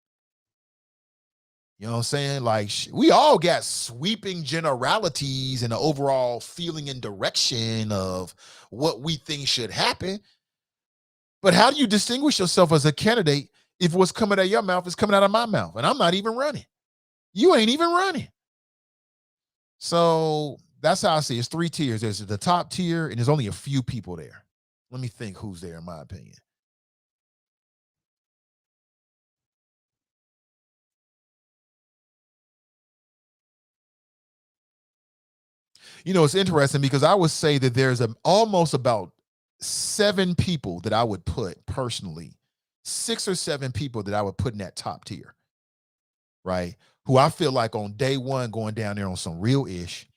You know what I'm saying? Like, we all got sweeping generalities and the overall feeling and direction of what we think should happen. But how do you distinguish yourself as a candidate if what's coming out of your mouth is coming out of my mouth? And I'm not even running. You ain't even running. So that's how I see it. It's 3 tiers. There's the top tier, and there's only a few people there. Let me think who's there, in my opinion. You know, it's interesting because I would say that there's almost about 7 people that I would put personally, 6 or 7 people that I would put in that top tier, right? Who I feel like on day one going down there on some real ish.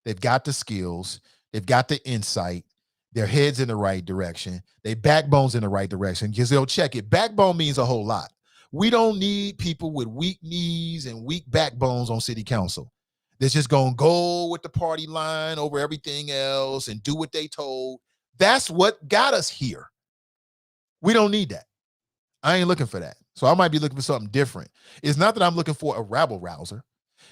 They've got the skills, they've got the insight, their head's in the right direction, their backbone's in the right direction, because they'll check it. Backbone means a whole lot. We don't need people with weak knees and weak backbones on city council. They're just going to go with the party line over everything else and do what they told. That's what got us here. We don't need that. I ain't looking for that. So I might be looking for something different. It's not that I'm looking for a rabble rouser.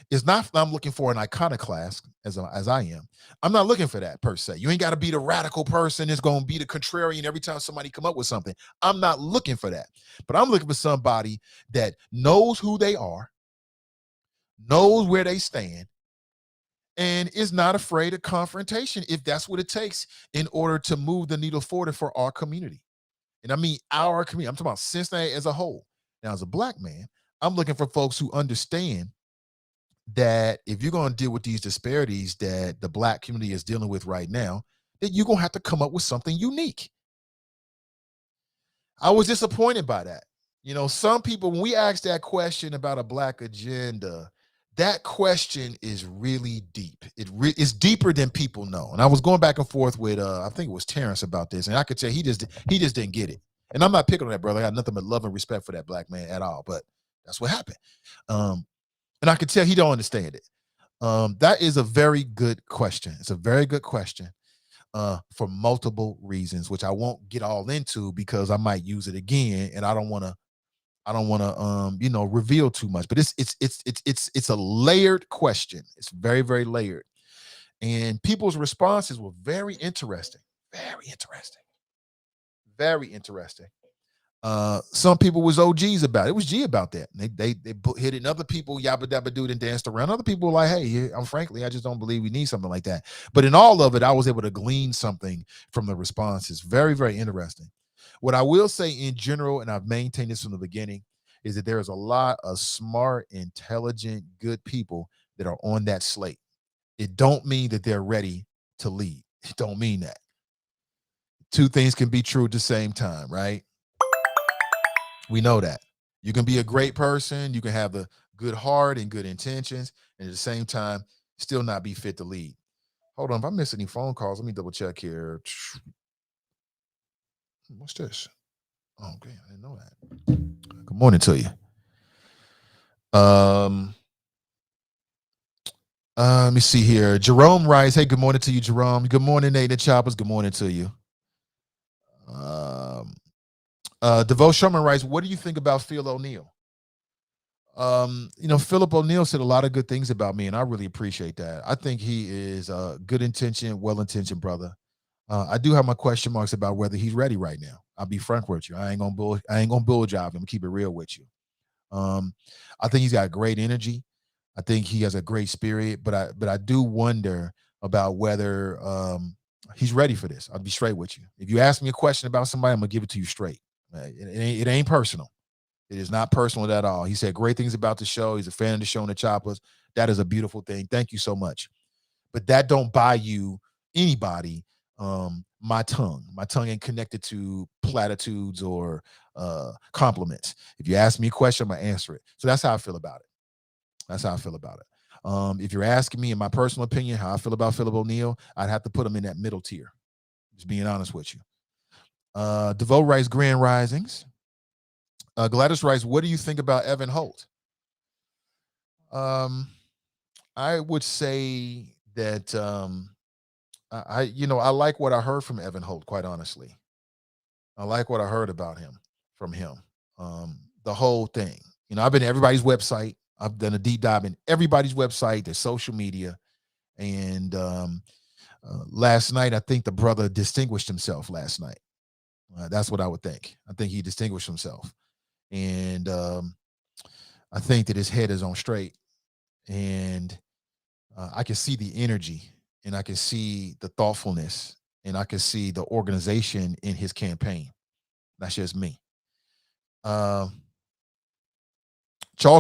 It's not that I'm looking for an iconoclast as I am. I'm not looking for that per se. You ain't got to be the radical person that's going to be the contrarian every time somebody come up with something. I'm not looking for that. But I'm looking for somebody that knows who they are, knows where they stand, and is not afraid of confrontation if that's what it takes in order to move the needle forward for our community. And I mean our community. I'm talking about Cincinnati as a whole. Now, as a black man, I'm looking for folks who understand that if you're going to deal with these disparities that the black community is dealing with right now, that you're going to have to come up with something unique. I was disappointed by that. You know, some people, when we ask that question about a black agenda, that question is really deep. It's deeper than people know. And I was going back and forth with, I think it was Terrence about this, and I could tell he just didn't get it. And I'm not picking on that brother. I got nothing but love and respect for that black man at all. But that's what happened. And I could tell he don't understand it. That is a very good question. It's a very good question for multiple reasons, which I won't get all into because I might use it again, and I don't want to reveal too much. But it's a layered question. It's very, very layered, and people's responses were very interesting. Very interesting. Very interesting. Some people was OGs about it. It was G about that. They hit it, and other people yabba dabba dude and danced around. Other people were like, hey, frankly, I just don't believe we need something like that. But in all of it, I was able to glean something from the responses. Very, very interesting. What I will say in general, and I've maintained this from the beginning, is that there is a lot of smart, intelligent, good people that are on that slate. It don't mean that they're ready to lead. It don't mean that. Two things can be true at the same time, right? We know that. You can be a great person, you can have a good heart and good intentions, and at the same time, still not be fit to lead. Hold on, if I miss any phone calls, let me double check here. What's this? Oh, okay, I didn't know that. Good morning to you. Let me see here. Jerome writes, hey, good morning to you, Jerome. Good morning, Nate and Choppers. Good morning to you. DeVoe Sherman writes, what do you think about Phil O'Neill? Philip O'Neill said a lot of good things about me, and I really appreciate that. I think he is a good intentioned, well-intentioned brother. I do have my question marks about whether he's ready right now. I'll be frank with you. I ain't gonna bull job him. Keep it real with you. I think he's got great energy. I think he has a great spirit, but I do wonder about whether he's ready for this. I'll be straight with you. If you ask me a question about somebody, I'm gonna give it to you straight. It ain't personal. It is not personal at all. He said great things about the show. He's a fan of the show and the Choppers. That is a beautiful thing. Thank you so much. But that don't buy you anybody my tongue. My tongue ain't connected to platitudes or compliments. If you ask me a question, I'm gonna answer it. So that's how I feel about it. That's how I feel about it. If you're asking me, in my personal opinion, how I feel about Philip O'Neill, I'd have to put him in that middle tier. Just being honest with you. DeVoe writes Grand Risings. Gladys writes, what do you think about Evan Holt? I would say that I like what I heard from Evan Holt, quite honestly. I like what I heard about him from him. The whole thing. I've been to everybody's website. I've done a deep dive in everybody's website, their social media. And last night, I think the brother distinguished himself last night. That's what I would think. I think he distinguished himself. And I think that his head is on straight. And I can see the energy, and I can see the thoughtfulness, and I can see the organization in his campaign. That's just me. Charles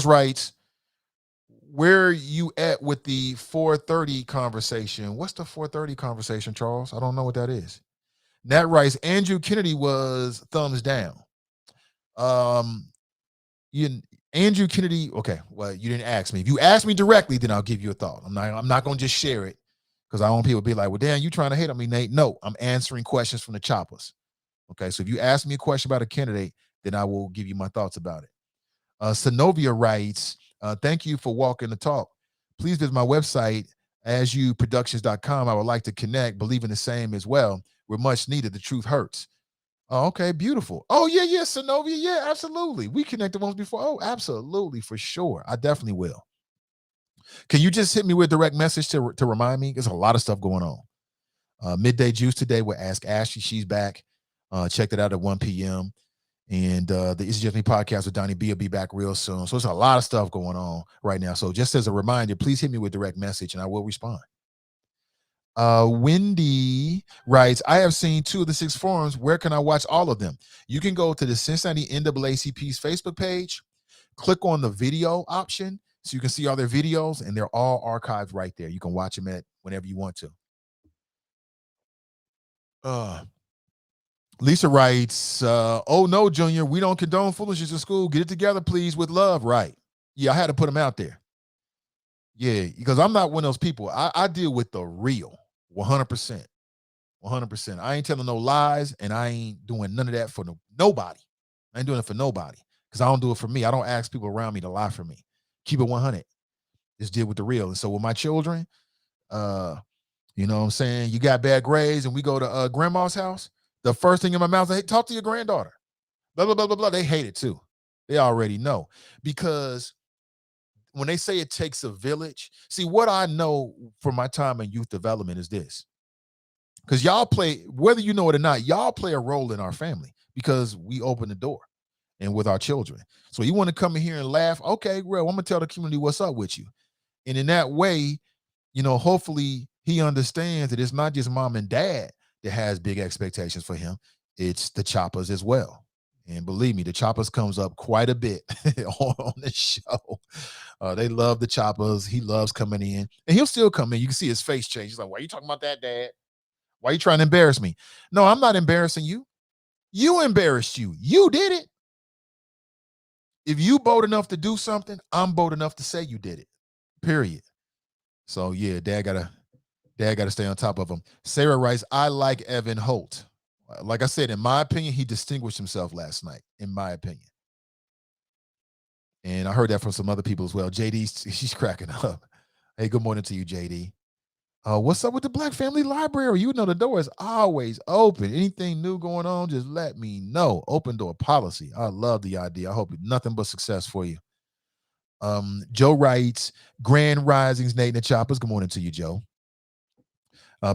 writes, where are you at with the 4:30 conversation? What's the 4:30 conversation, Charles? I don't know what that is. Nat writes, Andrew Kennedy was thumbs down. Andrew Kennedy, okay, well, you didn't ask me. If you ask me directly, then I'll give you a thought. I'm not going to just share it because I want people to be like, well, damn, you trying to hate on me, Nate? No, I'm answering questions from the Choppers. Okay, so if you ask me a question about a candidate, then I will give you my thoughts about it. Synovia writes, thank you for walking the talk. Please visit my website, asuproductions.com. I would like to connect, believe in the same as well. We're much needed. The truth hurts. Oh, okay, beautiful. Oh, yeah, Synovia. Yeah, absolutely. We connected once before. Oh, absolutely, for sure. I definitely will. Can you just hit me with a direct message to remind me? There's a lot of stuff going on. Midday Juice today with Ask Ashley. She's back. Check that out at 1 p.m. And the Easy Just Me podcast with Donnie B will be back real soon. So there's a lot of stuff going on right now. So just as a reminder, please hit me with direct message and I will respond. Wendy writes, I have seen 2 of the 6 forums. Where can I watch all of them? You can go to the Cincinnati NAACP's Facebook page, click on the video option so you can see all their videos, and they're all archived right there. You can watch them at whenever you want to. Lisa writes, oh no, Junior, we don't condone foolishness in school. Get it together, please, with love. Right. Yeah, I had to put them out there. Yeah, because I'm not one of those people. I deal with the real 100%. 100%. I ain't telling no lies, and I ain't doing none of that for nobody. I ain't doing it for nobody because I don't do it for me. I don't ask people around me to lie for me. Keep it 100. Just deal with the real. And so with my children, you know what I'm saying? You got bad grades, and we go to grandma's house. The first thing in my mouth is, hey, talk to your granddaughter. Blah, blah, blah, blah, blah. They hate it too. They already know. Because when they say it takes a village, see, what I know from my time in youth development is this. Because y'all play, whether you know it or not, y'all play a role in our family because we open the door and with our children. So you want to come in here and laugh? Okay, well, I'm going to tell the community what's up with you. And in that way, hopefully he understands that it's not just mom and dad that has big expectations for him. It's the Choppers as well. And believe me, the Choppers comes up quite a bit on the show. They love the Choppers. He loves coming in. And he'll still come in. You can see his face change. He's like, why are you talking about that, Dad? Why you trying to embarrass me? No, I'm not embarrassing you. You embarrassed you. You did it. If you bold enough to do something, I'm bold enough to say you did it. Period. So yeah, dad gotta stay on top of him. Sarah writes, I like Evan Holt. Like I said, in my opinion, he distinguished himself last night, in my opinion. And I heard that from some other people as well. JD, she's cracking up. Hey, good morning to you, JD. What's up with the Black Family Library? You know the door is always open. Anything new going on, just let me know. Open door policy. I love the idea. I hope nothing but success for you. Joe writes, Grand Risings, Nate and the Choppers. Good morning to you, Joe.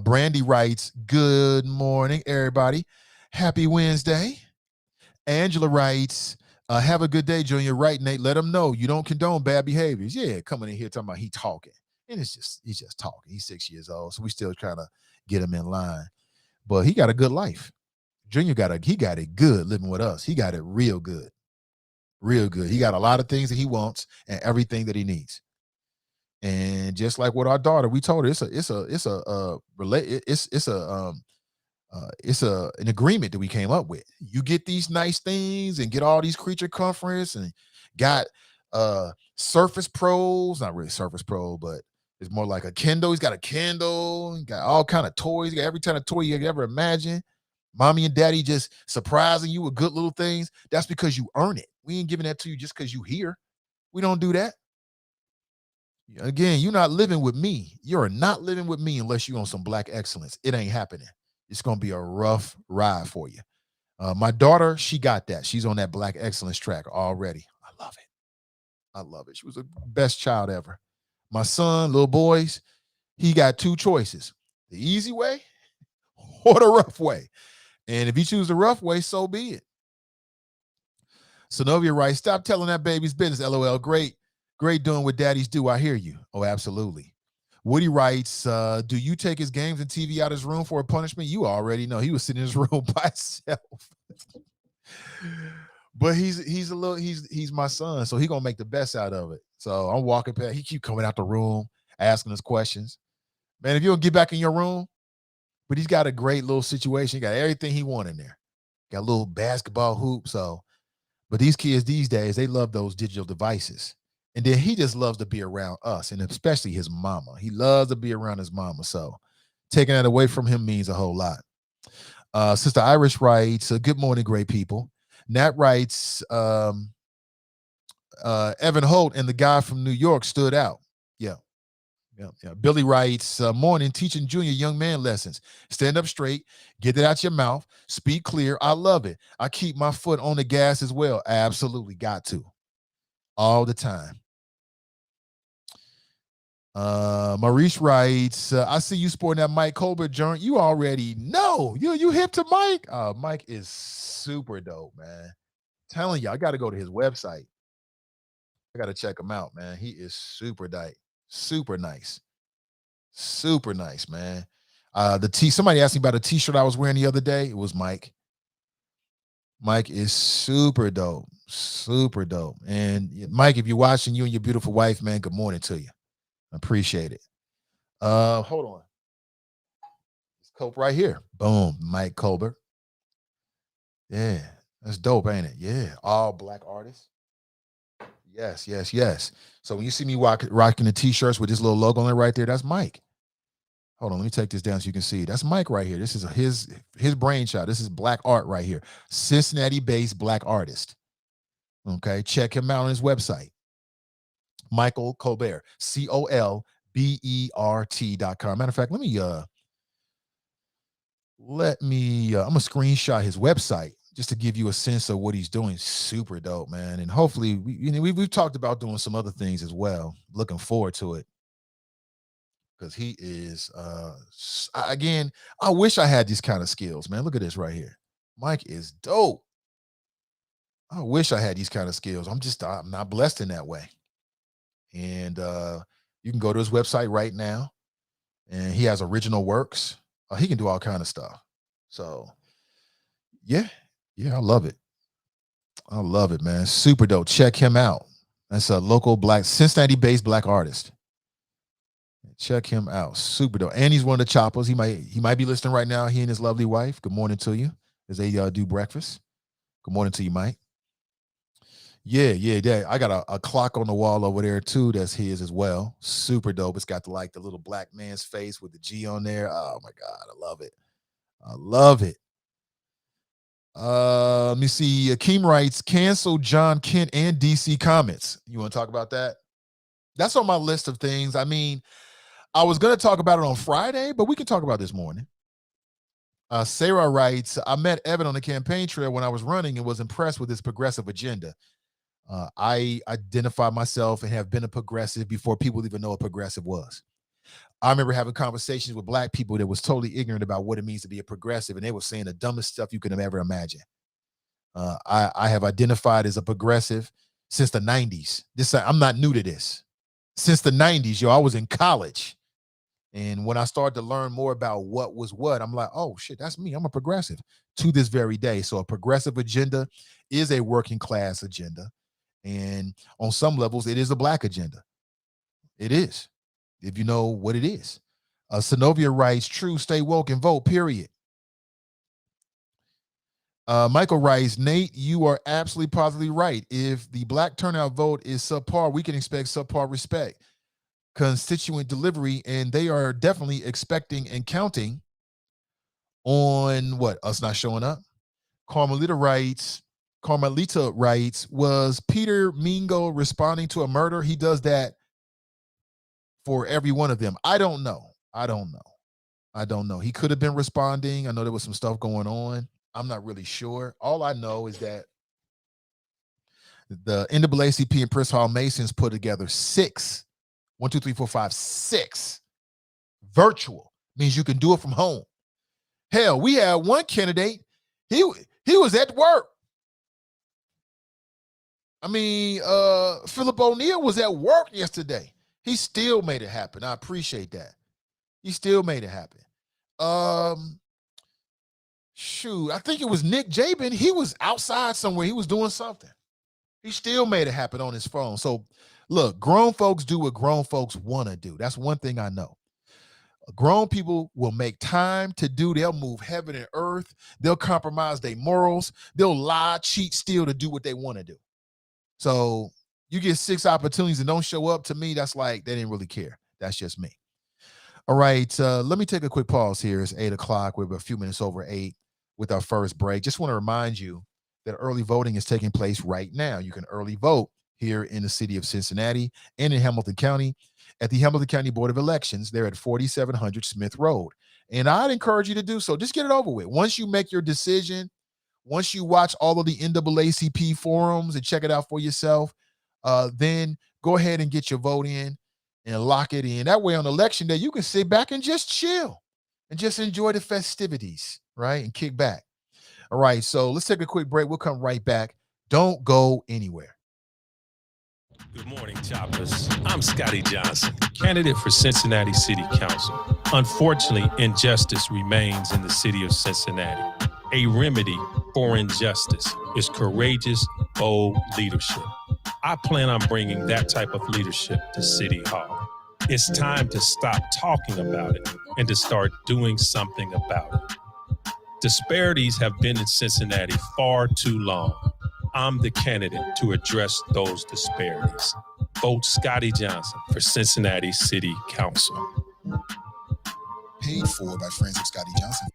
Brandy writes, good morning, everybody. Happy Wednesday. Angela writes, have a good day, Junior. Right, Nate. Let him know you don't condone bad behaviors. Yeah, coming in here talking about he talking. And he's just talking. He's 6 years old. So we still trying to get him in line. But he got a good life. Junior he got it good living with us. He got it real good. Real good. He got a lot of things that he wants and everything that he needs. And just like with our daughter, we told her it's an agreement that we came up with. You get these nice things and get all these creature comforts and got Surface Pros, not really Surface Pro, but it's more like a Kindle. He's got a Kindle, got all kind of toys, he got every kind of toy you could ever imagine. Mommy and daddy just surprising you with good little things. That's because you earn it. We ain't giving that to you just because you here. We don't do that. Again, you're not living with me. You're not living with me unless you're on some Black excellence. It ain't happening. It's going to be a rough ride for you. My daughter, she got that. She's on that Black excellence track already. I love it. I love it. She was the best child ever. My son, little boys, he got two choices: the easy way or the rough way. And if you choose the rough way, so be it. Sonovia writes, stop telling that baby's business. LOL. Great doing what daddies do. I hear you. Oh, absolutely. Woody writes, do you take his games and TV out of his room for a punishment? You already know he was sitting in his room by himself. But he's my son, so he gonna make the best out of it. So I'm walking past, he keep coming out the room, asking us questions. Man, if you don't get back in your room, but he's got a great little situation. He got everything he want in there. Got a little basketball hoop. So, but these kids these days, they love those digital devices. And then he just loves to be around us, and especially his mama. He loves to be around his mama. So taking that away from him means a whole lot. Sister Irish writes, good morning, great people. Nat writes, Evan Holt and the guy from New York stood out. Yeah. Billy writes, morning, teaching Junior young man lessons. Stand up straight, get it out your mouth, speak clear. I love it. I keep my foot on the gas as well. Absolutely got to. All the time. Maurice writes, I see you sporting that Mike Colbert joint. You already know. You hip to Mike? Mike is super dope, man. Telling you, I got to go to his website. I got to check him out, man. He is super nice. Super nice. Super nice, man. Somebody asked me about a t-shirt I was wearing the other day. It was Mike. Mike is super dope. Super dope. And Mike, if you're watching, you and your beautiful wife, man, good morning to you. I appreciate it. Hold on. This coat right here. Boom. Mike Colbert. Yeah. That's dope, ain't it? Yeah. All Black artists. Yes. So when you see me rocking the t-shirts with this little logo on it right there, that's Mike. Hold on, let me take this down so you can see. That's Mike right here. This is his brainchild. This is Black art right here. Cincinnati-based Black artist. Okay, check him out on his website. Michael Colbert, COLBERT.com. Matter of fact, I'm gonna screenshot his website just to give you a sense of what he's doing. Super dope, man. And hopefully, we've talked about doing some other things as well. Looking forward to it. Because he is, again, I wish I had these kind of skills, man. Look at this right here. Mike is dope. I wish I had these kind of skills. I'm not blessed in that way. And you can go to his website right now, and he has original works. He can do all kind of stuff. So, yeah, I love it. I love it, man. Super dope. Check him out. That's a local Cincinnati-based Black artist. Check him out. Super dope. And he's one of the choppers. He might be listening right now. He and his lovely wife. Good morning to you as they do breakfast. Good morning to you, Mike. Yeah. I got a clock on the wall over there too. That's his as well. Super dope. It's got the little black man's face with the G on there. Oh my God, I love it. Let me see. Akeem writes, cancel John Kent and DC comments. You want to talk about that? That's on my list of things. I mean, I was going to talk about it on Friday, but we can talk about this morning. Sarah writes, I met Evan on the campaign trail when I was running and was impressed with his progressive agenda. I identify myself and have been a progressive before people even know what progressive was. I remember having conversations with Black people that was totally ignorant about what it means to be a progressive, and they were saying the dumbest stuff you could have ever imagined. I have identified as a progressive since the 90s. I'm not new to this. Since the 90s, I was in college. And when I started to learn more about what was what, I'm like, oh, shit, that's me. I'm a progressive to this very day. So a progressive agenda is a working class agenda. And on some levels, it is a Black agenda. It is, if you know what it is. Synovia writes, true, stay woke and vote, period. Michael writes, Nate, you are absolutely positively right. If the Black turnout vote is subpar, we can expect subpar respect. Constituent delivery, and they are definitely expecting and counting on what? Us not showing up. Carmelita writes, was Peter Mingo responding to a murder? He does that for every one of them. I don't know. He could have been responding. I know there was some stuff going on. I'm not really sure. All I know is that the NAACP and Prince Hall Masons put together 6 virtual. Means you can do it from home. Hell, we had one candidate, he was at work. I mean, Philip O'Neill was at work yesterday. He still made it happen. I appreciate that. He still made it happen. Shoot, I think it was Nick Jabin. He was outside somewhere. He was doing something. He still made it happen on his phone. So look, grown folks do what grown folks want to do. That's one thing I know. Grown people will make time to do. They'll move heaven and earth. They'll compromise their morals. They'll lie, cheat, steal to do what they want to do. So you get 6 opportunities and don't show up, to me, that's like they didn't really care. That's just me. All right, let me take a quick pause here. It's 8 o'clock. We're a few minutes over 8 with our first break. Just want to remind you that early voting is taking place right now. You can early vote here in the city of Cincinnati and in Hamilton County at the Hamilton County Board of Elections. They're at 4700 Smith Road. And I'd encourage you to do so. Just get it over with. Once you make your decision, once you watch all of the NAACP forums and check it out for yourself, then go ahead and get your vote in and lock it in. That way on election day, you can sit back and just chill and just enjoy the festivities, right? And kick back. All right, so let's take a quick break. We'll come right back. Don't go anywhere. Good morning, Choppers. I'm Scotty Johnson, candidate for Cincinnati City Council. Unfortunately, injustice remains in the city of Cincinnati. A remedy for injustice is courageous, bold leadership. I plan on bringing that type of leadership to City Hall. It's time to stop talking about it and to start doing something about it. Disparities have been in Cincinnati far too long. I'm the candidate to address those disparities. Vote Scotty Johnson for Cincinnati City Council. Paid for by friends of Scotty Johnson.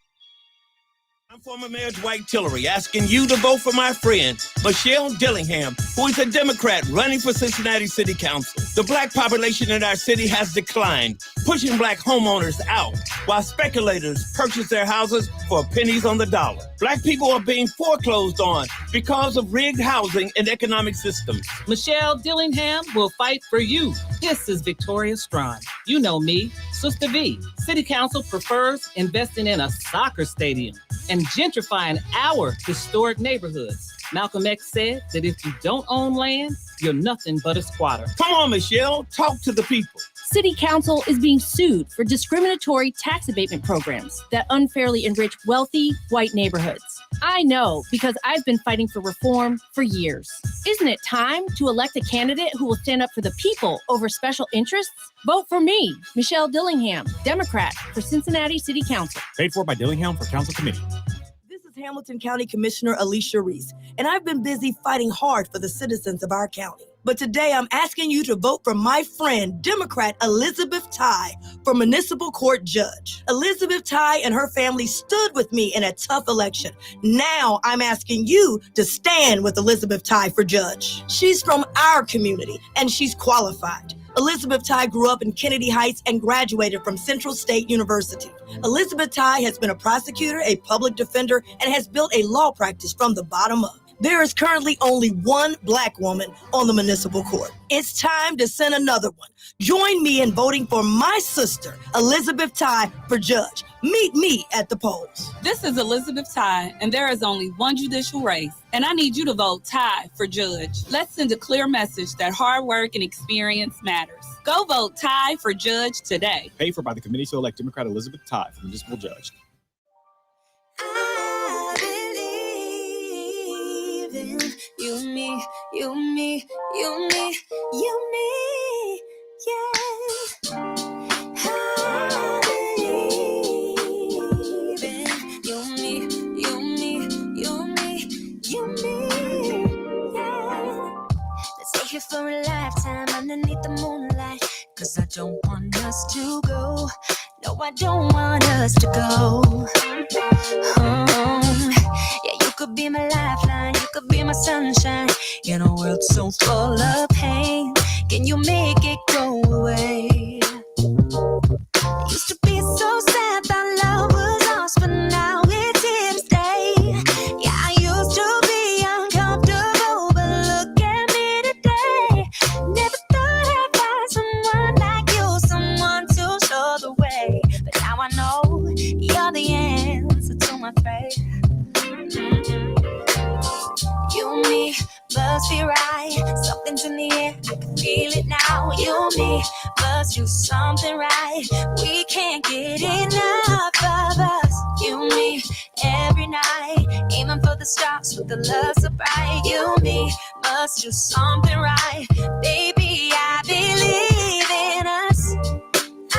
I'm former Mayor Dwight Tillery asking you to vote for my friend, Michelle Dillingham, who is a Democrat running for Cincinnati City Council. The Black population in our city has declined, pushing Black homeowners out, while speculators purchase their houses for pennies on the dollar. Black people are being foreclosed on because of rigged housing and economic systems. Michelle Dillingham will fight for you. This is Victoria Strong. You know me, Sister V. City Council prefers investing in a soccer stadium and gentrifying our historic neighborhoods. Malcolm X said that if you don't own land, you're nothing but a squatter. Come on, Michelle, talk to the people. City Council is being sued for discriminatory tax abatement programs that unfairly enrich wealthy white neighborhoods. I know, because I've been fighting for reform for years. Isn't it time to elect a candidate who will stand up for the people over special interests? Vote for me, Michelle Dillingham, Democrat for Cincinnati City Council. Paid for by Dillingham for Council Committee. This is Hamilton County Commissioner Alicia Reese, and I've been busy fighting hard for the citizens of our county. But today I'm asking you to vote for my friend, Democrat Elizabeth Tye, for municipal court judge. Elizabeth Tye and her family stood with me in a tough election. Now I'm asking you to stand with Elizabeth Tye for judge. She's from our community, and she's qualified. Elizabeth Tye grew up in Kennedy Heights and graduated from Central State University. Elizabeth Tye has been a prosecutor, a public defender, and has built a law practice from the bottom up. There is currently only one Black woman on the municipal court. It's time to send another one. Join me in voting for my sister, Elizabeth Tye, for judge. Meet me at the polls. This is Elizabeth Tye, and there is only one judicial race, and I need you to vote Tye for judge. Let's send a clear message that hard work and experience matters. Go vote Tye for judge today. Paid for by the committee to elect Democrat Elizabeth Tye for municipal judge. You, me, you, me, you, me, you, me, yeah. I believe in you, me, you, me, you, me, you, me, yeah. Let's stay here for a lifetime underneath the moonlight, 'cause I don't want us to go. No, I don't want us to go. Yeah, you could be my lifeline, you could be my sunshine. In a world so full of pain, can you make it go away? It used to be so sad that love was lost, but now it's here to stay. Yeah, I used to be uncomfortable, but look at me today. Never thought I'd find someone like you, someone to show the way. But now I know you're the answer to my prayer. You and me must be right. Something's in the air, I can feel it now. You and me must do something right. We can't get enough of us. You and me every night, aiming for the stars with the love so bright. You and me must do something right. Baby, I believe in us. I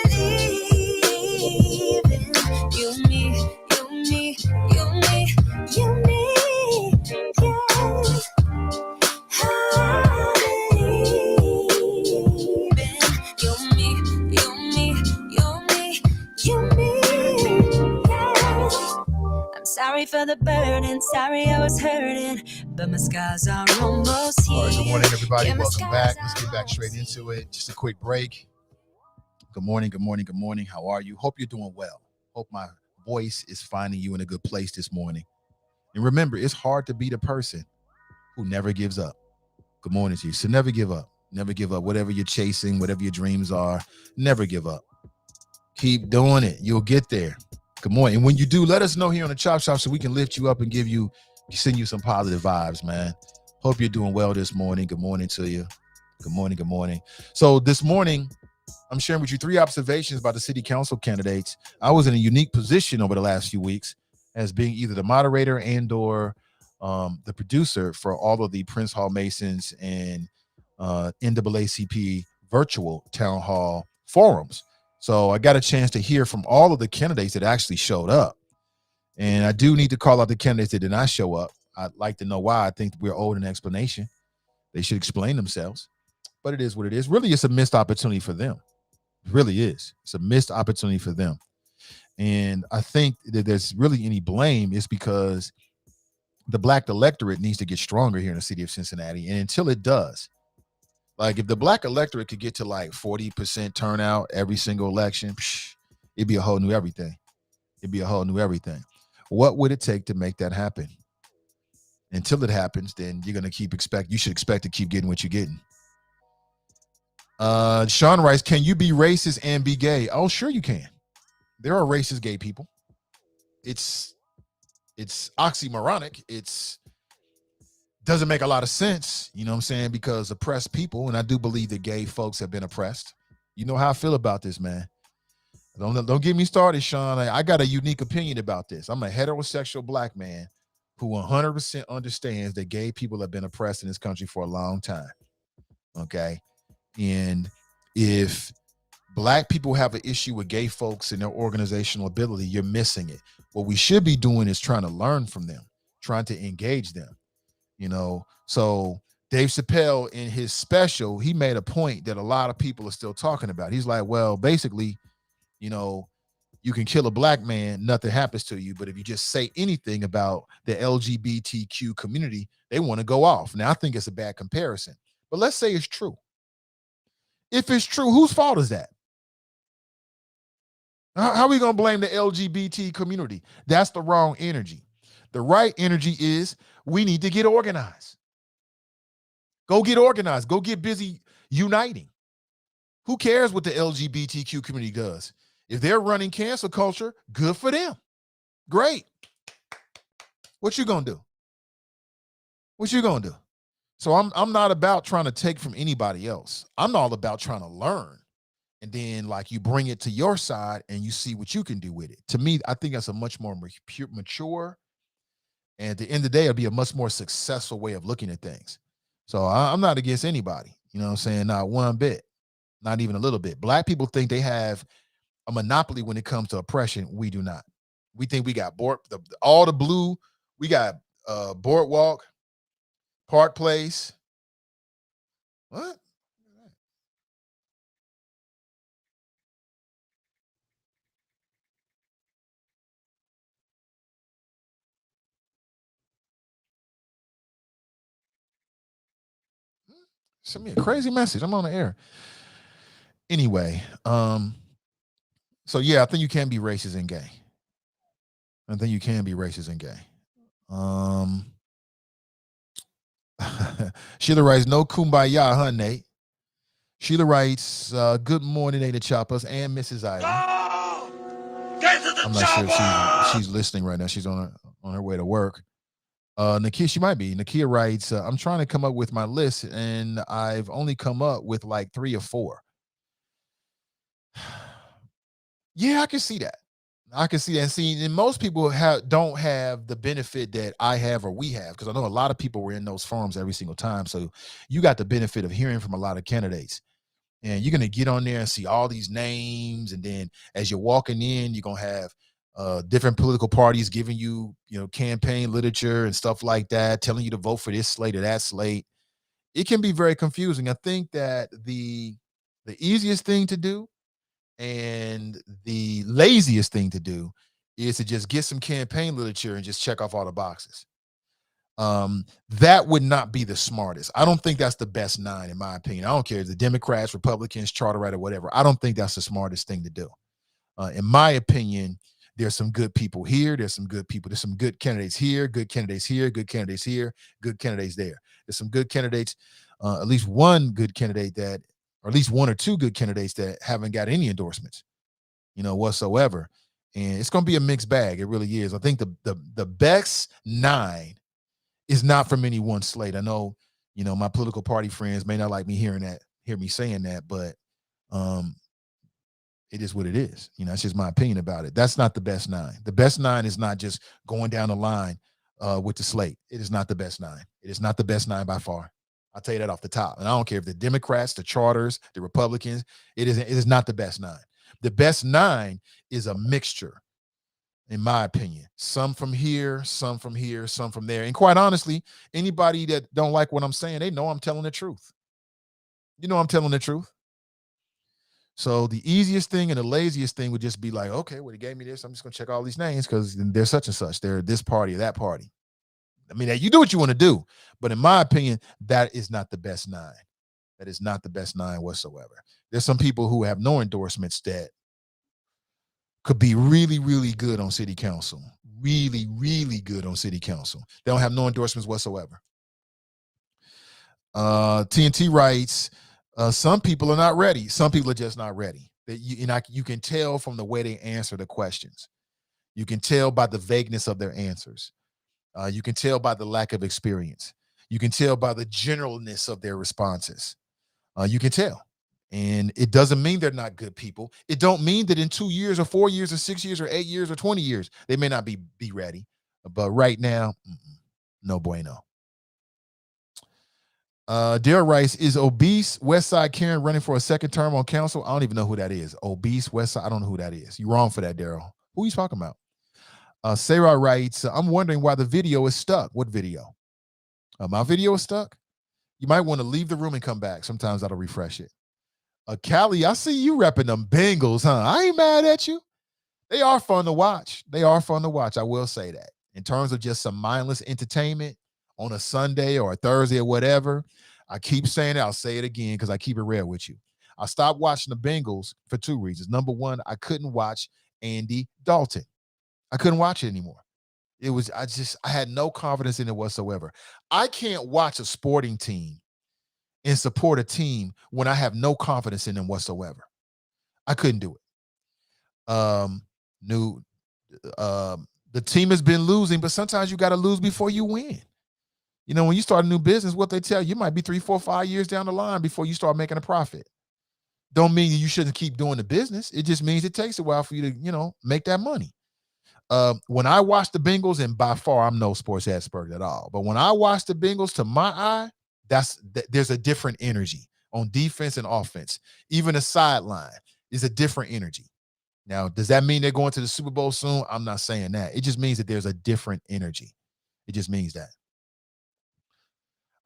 believe in you and me, you and me, you and me, you and me. Sorry for the burden, sorry I was hurting, but my scars are almost here. All right, good morning, everybody. Welcome back. Let's get back straight into it. Just a quick break. Good morning, good morning, good morning. How are you? Hope you're doing well. Hope my voice is finding you in a good place this morning. And remember, it's hard to be the person who never gives up. Good morning to you. So never give up. Never give up. Whatever you're chasing, whatever your dreams are, never give up. Keep doing it. You'll get there. Good morning. And when you do, let us know here on the Chop Shop so we can lift you up and send you some positive vibes, man. Hope you're doing well this morning. Good morning to you. Good morning. Good morning. So this morning, I'm sharing with you 3 observations about the city council candidates. I was in a unique position over the last few weeks as being either the moderator and or the producer for all of the Prince Hall Masons and NAACP virtual town hall forums. So I got a chance to hear from all of the candidates that actually showed up. And I do need to call out the candidates that did not show up. I'd like to know why. I think we're owed an explanation. They should explain themselves. But it is what it is. Really, it's a missed opportunity for them. It really is. It's a missed opportunity for them. And I think that there's really any blame is because the Black electorate needs to get stronger here in the city of Cincinnati. And until it does, like if the Black electorate could get to like 40% turnout every single election, it'd be a whole new everything. It'd be a whole new everything. What would it take to make that happen? Until it happens, then you're going to you should expect to keep getting what you're getting. Sean writes, can you be racist and be gay? Oh, sure you can. There are racist gay people. It's oxymoronic. Doesn't make a lot of sense, you know what I'm saying, because oppressed people, and I do believe that gay folks have been oppressed. You know how I feel about this, man. Don't get me started, Sean. I got a unique opinion about this. I'm a heterosexual black man who 100% understands that gay people have been oppressed in this country for a long time. Okay. And if black people have an issue with gay folks and their organizational ability, you're missing it. What we should be doing is trying to learn from them, trying to engage them, So Dave Chappelle in his special, he made a point that a lot of people are still talking about. He's like, well, basically, you can kill a black man, nothing happens to you. But if you just say anything about the LGBTQ community, they want to go off. Now, I think it's a bad comparison, but let's say it's true. If it's true, whose fault is that? How are we going to blame the LGBT community? That's the wrong energy. The right energy is we need to get organized. Go get organized. Go get busy uniting. Who cares what the LGBTQ community does? If they're running cancel culture, good for them. Great. What you gonna do? What you gonna do? So I'm not about trying to take from anybody else. I'm all about trying to learn. And then you bring it to your side and you see what you can do with it. To me, I think that's a much more mature, and at the end of the day, it'll be a much more successful way of looking at things. So I'm not against anybody, you know what I'm saying? Not one bit, not even a little bit. Black people think they have a monopoly when it comes to oppression. We do not. We think we got all the blue. We got Boardwalk, Park Place. What? Send me a crazy message. I'm on the air. Anyway, so yeah, I think you can be racist and gay. I think you can be racist and gay. Sheila writes, no kumbaya, huh, Nate? Sheila writes, good morning, Nate Choppers and Mrs. Ivy. I'm not sure if she's listening right now. She's on her way to work. Nakia, she might be. Nakia writes, I'm trying to come up with my list, and I've only come up with 3 or 4. Yeah, I can see that. And most people don't have the benefit that I have or we have, because I know a lot of people were in those forums every single time. So you got the benefit of hearing from a lot of candidates. And you're going to get on there and see all these names. And then as you're walking in, you're going to have different political parties giving you, campaign literature and stuff like that, telling you to vote for this slate or that slate. It can be very confusing. I think that the easiest thing to do and the laziest thing to do is to just get some campaign literature and just check off all the boxes. That would not be the smartest. I don't think that's the best 9, in my opinion. I don't care if the Democrats, Republicans, charter right, or whatever. I don't think that's the smartest thing to do. In my opinion, there's some good people here. There's some good people. There's some good candidates here, good candidates here, good candidates here, good candidates there. There's some good candidates, at least one good candidate or at least 1 or 2 good candidates that haven't got any endorsements, whatsoever. And it's going to be a mixed bag. It really is. I think the best 9 is not from any one slate. I know, my political party friends may not like me hear me saying that, but it is what it is. It's just my opinion about it. That's not the best 9. The best 9 is not just going down the line with the slate. It is not the best 9. It is not the best 9 by far. I'll tell you that off the top. And I don't care if the Democrats, the charters, the Republicans, it is not the best 9. The best 9 is a mixture, in my opinion. Some from here, some from here, some from there. And quite honestly, anybody that don't like what I'm saying, they know I'm telling the truth. I'm telling the truth. So the easiest thing and the laziest thing would just be okay, well, he gave me this. I'm just going to check all these names because they're such and such. They're this party or that party. I mean, you do what you want to do. But in my opinion, that is not the best 9. That is not the best 9 whatsoever. There's some people who have no endorsements that could be really, really good on city council. Really, really good on city council. They don't have no endorsements whatsoever. TNT writes, some people are not ready. Some people are just not ready. You can tell from the way they answer the questions. You can tell by the vagueness of their answers. You can tell by the lack of experience. You can tell by the generalness of their responses. You can tell. And it doesn't mean they're not good people. It don't mean that in 2 years or 4 years or 6 years or 8 years or 20 years, they may not be ready. But right now, no bueno. Dare Rice, is obese Westside Karen running for a second term on council? I don't even know who that is. Obese Westside, I don't know who that is. You're wrong for that, Daryl. Who are you talking about? Sarah writes, I'm wondering why the video is stuck. What video? My video is stuck? You might want to leave the room and come back. Sometimes that'll refresh it. Callie, I see you repping them Bengals, huh? I ain't mad at you. They are fun to watch. They are fun to watch. I will say that. In terms of just some mindless entertainment on a Sunday or a Thursday or whatever, I keep saying it. I'll say it again because I keep it real with you. I stopped watching the Bengals for 2 reasons. Number one, I couldn't watch Andy Dalton. I couldn't watch it anymore. I had no confidence in it whatsoever. I can't watch a sporting team and support a team when I have no confidence in them whatsoever. I couldn't do it. The team has been losing, but sometimes you got to lose before you win. You know, when you start a new business, what they tell you might be 3, 4, 5 years down the line before you start making a profit. Don't mean you shouldn't keep doing the business. It just means it takes a while for you to, make that money. When I watch the Bengals, and by far I'm no sports expert at all, but when I watch the Bengals, to my eye, there's a different energy on defense and offense. Even a sideline is a different energy. Now, does that mean they're going to the Super Bowl soon? I'm not saying that. It just means that there's a different energy. It just means that.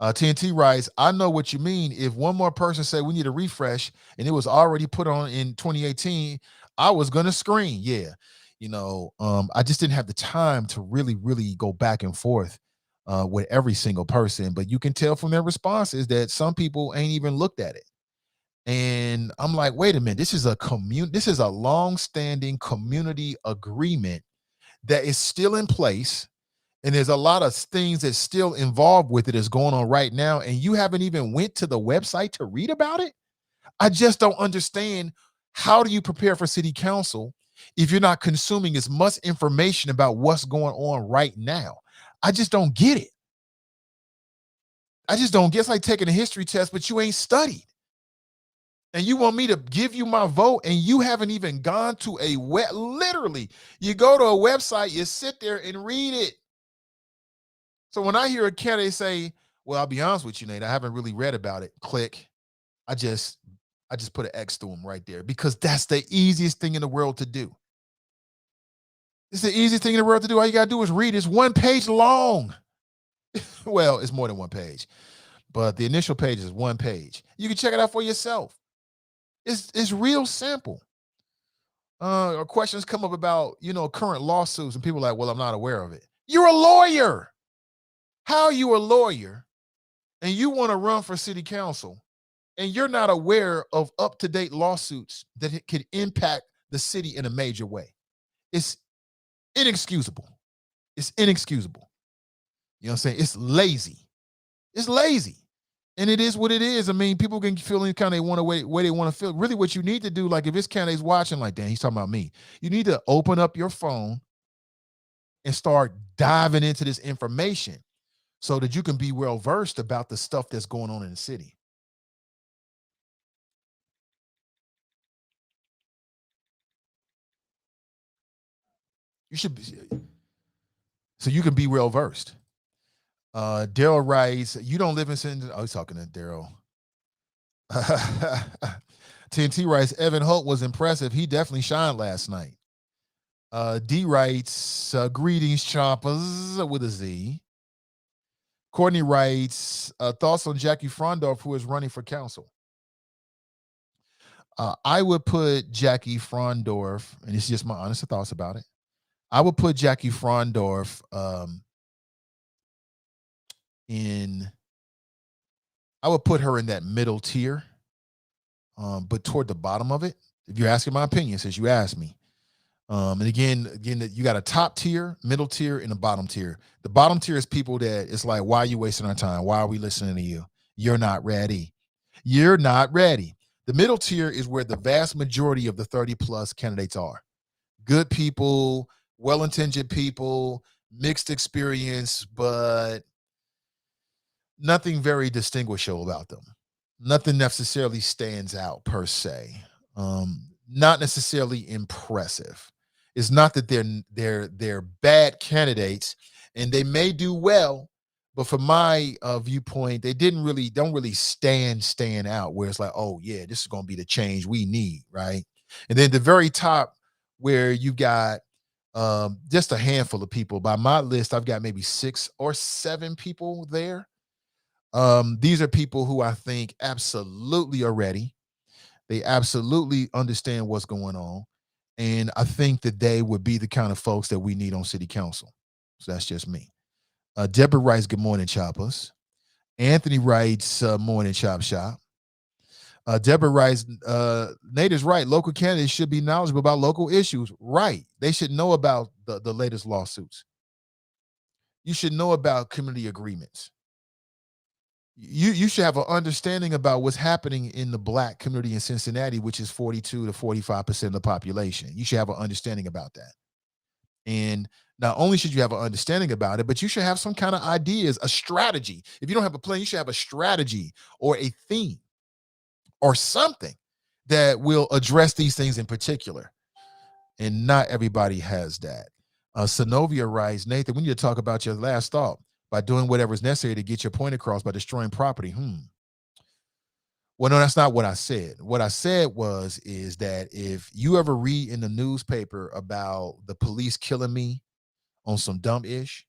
TNT writes, I know what you mean. If one more person said we need a refresh and it was already put on in 2018, I was going to scream. Yeah. I just didn't have the time to really, really go back and forth with every single person. But you can tell from their responses that some people ain't even looked at it. And I'm like, wait a minute, this is a long-standing community agreement that is still in place. And there's a lot of things that's still involved with it that's going on right now. And you haven't even went to the website to read about it. I just don't understand. How do you prepare for city council if you're not consuming as much information about what's going on right now? I just don't get it. It's like taking a history test, but you ain't studied. And you want me to give you my vote and you haven't even gone to literally, you go to a website, you sit there and read it. So when I hear a candidate say, well, I'll be honest with you, Nate, I haven't really read about it. Click. I just put an X through them right there because that's the easiest thing in the world to do. It's the easiest thing in the world to do. All you got to do is read. It's 1 page long. Well, it's more than 1 page, but the initial page is 1 page. You can check it out for yourself. It's real simple. Or questions come up about, current lawsuits and people are like, well, I'm not aware of it. You're a lawyer. How are you a lawyer and you want to run for city council and you're not aware of up-to-date lawsuits that it could impact the city in a major way? It's inexcusable. It's inexcusable. You know what I'm saying? It's lazy. It's lazy. And it is what it is. I mean, people can feel any kind of way they want to feel. Really what you need to do, like if this candidate's watching, like, damn, he's talking about me. You need to open up your phone and start diving into this information so that you can be well-versed about the stuff that's going on in the city. You should be, so you can be well-versed. Daryl writes, you don't live in Cincinnati. Oh, he's talking to Daryl. TNT writes, Evan Holt was impressive. He definitely shined last night. D writes, greetings, choppers, with a Z. Courtney writes, thoughts on Jackie Frondorf, who is running for council. I would put Jackie Frondorf, and it's just my honest thoughts about it. I would put Jackie Frondorf I would put her in that middle tier, but toward the bottom of it. If you're asking my opinion, since you asked me. And again, you got a top tier, middle tier, and a bottom tier. The bottom tier is people that it's like, why are you wasting our time? Why are we listening to you? You're not ready. You're not ready. The middle tier is where the vast majority of the 30-plus candidates are. Good people, well-intentioned people, mixed experience, but nothing very distinguishable about them. Nothing necessarily stands out per se. Not necessarily impressive. It's not that they're bad candidates, and they may do well, but from my viewpoint, they don't really stand out where it's like, oh yeah, this is going to be the change we need, right? And then the very top, where you got just a handful of people. By my list, I've got maybe 6 or 7 people there. These are people who I think absolutely are ready. They absolutely understand what's going on. And I think that they would be the kind of folks that we need on city council. So that's just me. Deborah writes, good morning, Choppers. Anthony writes, morning, Chop Shop. Deborah writes, Nate is right. Local candidates should be knowledgeable about local issues. Right. They should know about the latest lawsuits. You should know about community agreements. You should have an understanding about what's happening in the Black community in Cincinnati, which is 42 to 45% of the population. You should have an understanding about that. And not only should you have an understanding about it, but you should have some kind of ideas, a strategy. If you don't have a plan, you should have a strategy or a theme or something that will address these things in particular. And not everybody has that. Synovia writes, Nathan, we need to talk about your last thought. By doing whatever is necessary to get your point across by destroying property. Well, no, that's not what I said. What I said is that if you ever read in the newspaper about the police killing me on some dumb ish,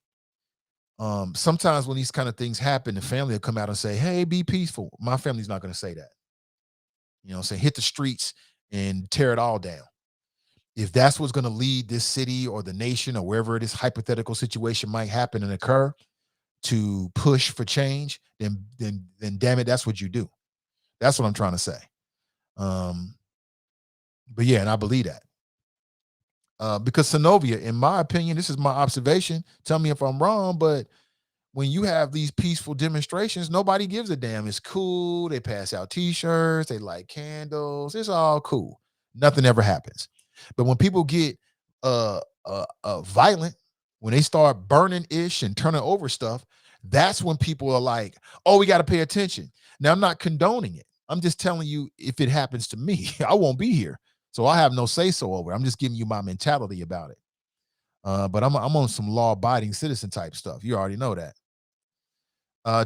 sometimes when these kind of things happen, the family will come out and say, hey, be peaceful. My family's not going to say that. You know, say hit the streets and tear it all down. If that's what's going to lead this city or the nation or wherever this hypothetical situation might happen and occur, to push for change, then damn it, that's what you do. That's what I'm trying to say. But yeah, and I believe that. Because Synovia, in my opinion, this is my observation. Tell me if I'm wrong, but when you have these peaceful demonstrations, nobody gives a damn. It's cool. They pass out t-shirts, they light candles. It's all cool. Nothing ever happens. But when people get violent, when they start burning ish and turning over stuff, that's when people are like, oh, we got to pay attention. Now, I'm not condoning it. I'm just telling you, if it happens to me, I won't be here. So I have no say-so over it. I'm just giving you my mentality about it. But I'm on some law-abiding citizen type stuff. You already know that.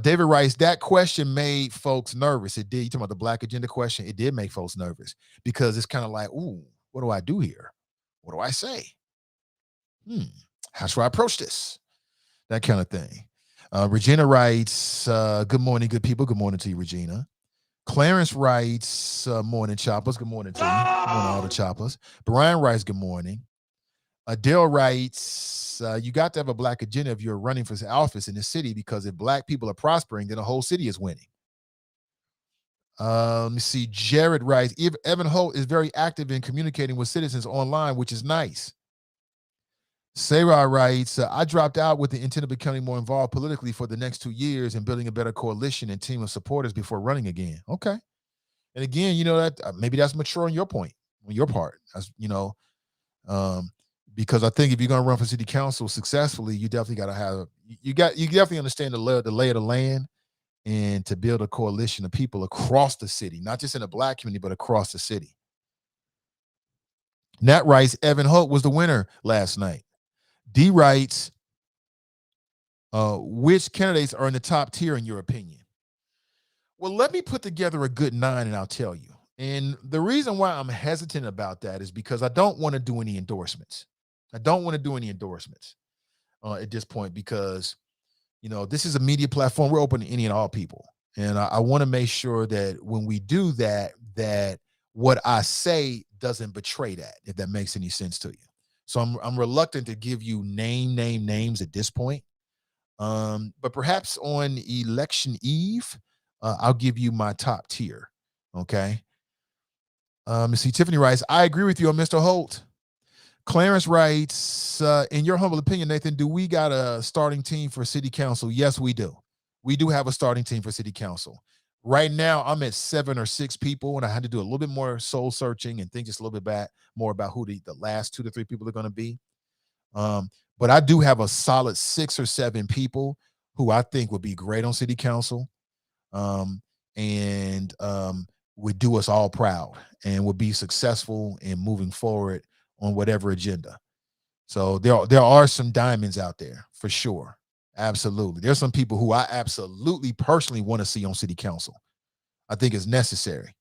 David writes, that question made folks nervous. It did. You talking about the Black agenda question? It did make folks nervous because it's kind of like, ooh, what do I do here? What do I say? How should I approach this? That kind of thing. Regina writes, good morning, good people. Good morning to you, Regina. Clarence writes, morning, Choppers. Good morning to you. Good morning, all the Choppers. Brian writes, good morning. Adele writes, you got to have a Black agenda if you're running for office in the city, because if Black people are prospering, then the whole city is winning. Let me see. Jared writes, Evan Holt is very active in communicating with citizens online, which is nice. Sarah writes, I dropped out with the intent of becoming more involved politically for the next 2 years and building a better coalition and team of supporters before running again. Okay. And again, you know, that maybe that's mature on your part. As you know, because I think if you're going to run for city council successfully, you definitely got to have, you definitely understand the lay of the land, and to build a coalition of people across the city, not just in the Black community, but across the city. Nat writes, Evan Holt was the winner last night. D writes, which candidates are in the top tier in your opinion? Well, let me put together a good 9 and I'll tell you. And the reason why I'm hesitant about that is because I don't want to do any endorsements. At this point, because, you know, this is a media platform. We're open to any and all people. And I want to make sure that when we do that, that what I say doesn't betray that, if that makes any sense to you. So I'm reluctant to give you names at this point. But perhaps on election eve, I'll give you my top tier. Okay. Let's see. Tiffany writes, I agree with you on Mr. Holt. Clarence writes, in your humble opinion, Nathan, do we got a starting team for city council? Yes, we do. We do have a starting team for city council. Right now, I'm at 7 or 6 people, and I had to do a little bit more soul searching and think just a little bit more about who the last 2 to 3 people are going to be. But I do have a solid 6 or 7 people who I think would be great on city council. and would do us all proud and would be successful in moving forward on whatever agenda. So there are some diamonds out there for sure. Absolutely. There's some people who I absolutely personally want to see on city council. I think it's necessary.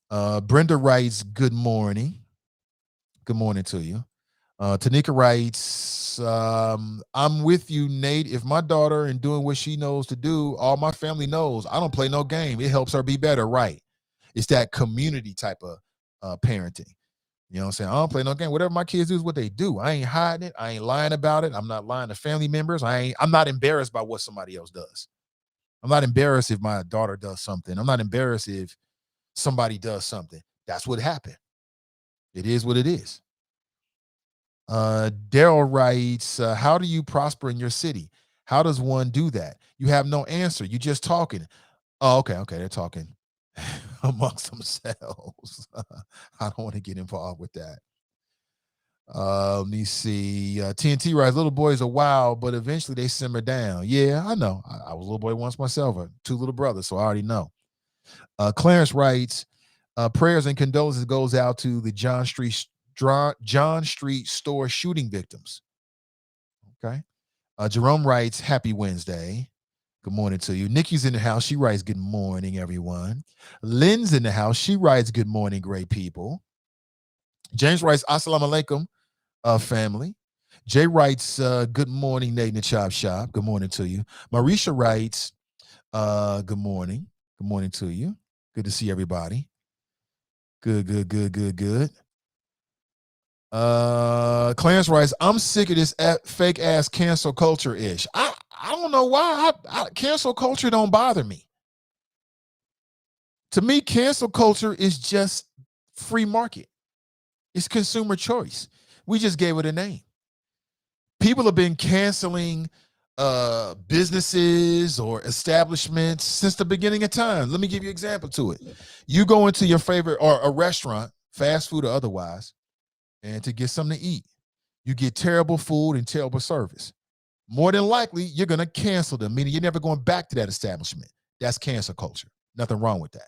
Brenda writes, good morning. Good morning to you. Tanika writes, I'm with you, Nate. If my daughter and doing what she knows to do, all my family knows I don't play no game. It helps her be better, right? It's that community type of parenting. You know what I'm saying? I don't play no game. Whatever my kids do is what they do. I ain't hiding it. I ain't lying about it. I'm not lying to family members. I'm not embarrassed by what somebody else does. I'm not embarrassed if my daughter does something. I'm not embarrassed if somebody does something. That's what happened. It is what it is. Daryl writes, how do you prosper in your city? How does one do that? You have no answer. You just talking. Oh, okay. They're talking amongst themselves. I don't want to get involved with that. Let me see. TNT writes, little boys are wild, but eventually they simmer down. Yeah, I know. I was a little boy once myself, 2 little brothers, so I already know. Clarence writes, prayers and condolences goes out to the John Street store shooting victims. Okay. Jerome writes, happy Wednesday. Good morning to you. Nikki's in the house. She writes, good morning, everyone. Lynn's in the house. She writes, good morning, great people. James writes, assalamu alaikum, family. Jay writes, good morning, Nate in the Chop Shop. Good morning to you. Marisha writes, good morning. Good morning to you. Good to see everybody. Good. Clarence writes, I'm sick of this fake ass cancel culture ish. I don't know why. Cancel culture don't bother me. To me, cancel culture is just free market. It's consumer choice. We just gave it a name. People have been canceling businesses or establishments since the beginning of time. Let me give you an example to it. You go into your favorite or a restaurant, fast food or otherwise, and to get something to eat, you get terrible food and terrible service. More than likely, you're going to cancel them, meaning you're never going back to that establishment. That's cancel culture. Nothing wrong with that.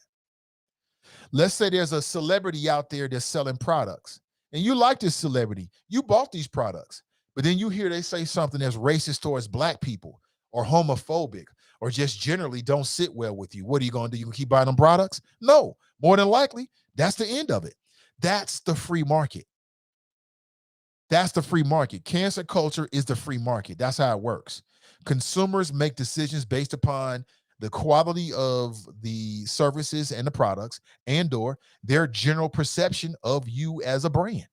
Let's say there's a celebrity out there that's selling products, and you like this celebrity. You bought these products, but then you hear they say something that's racist towards black people or homophobic or just generally don't sit well with you. What are you going to do? You can keep buying them products? No. More than likely, that's the end of it. That's the free market. That's the free market. Cancel culture is the free market. That's how it works. Consumers make decisions based upon the quality of the services and the products and or their general perception of you as a brand.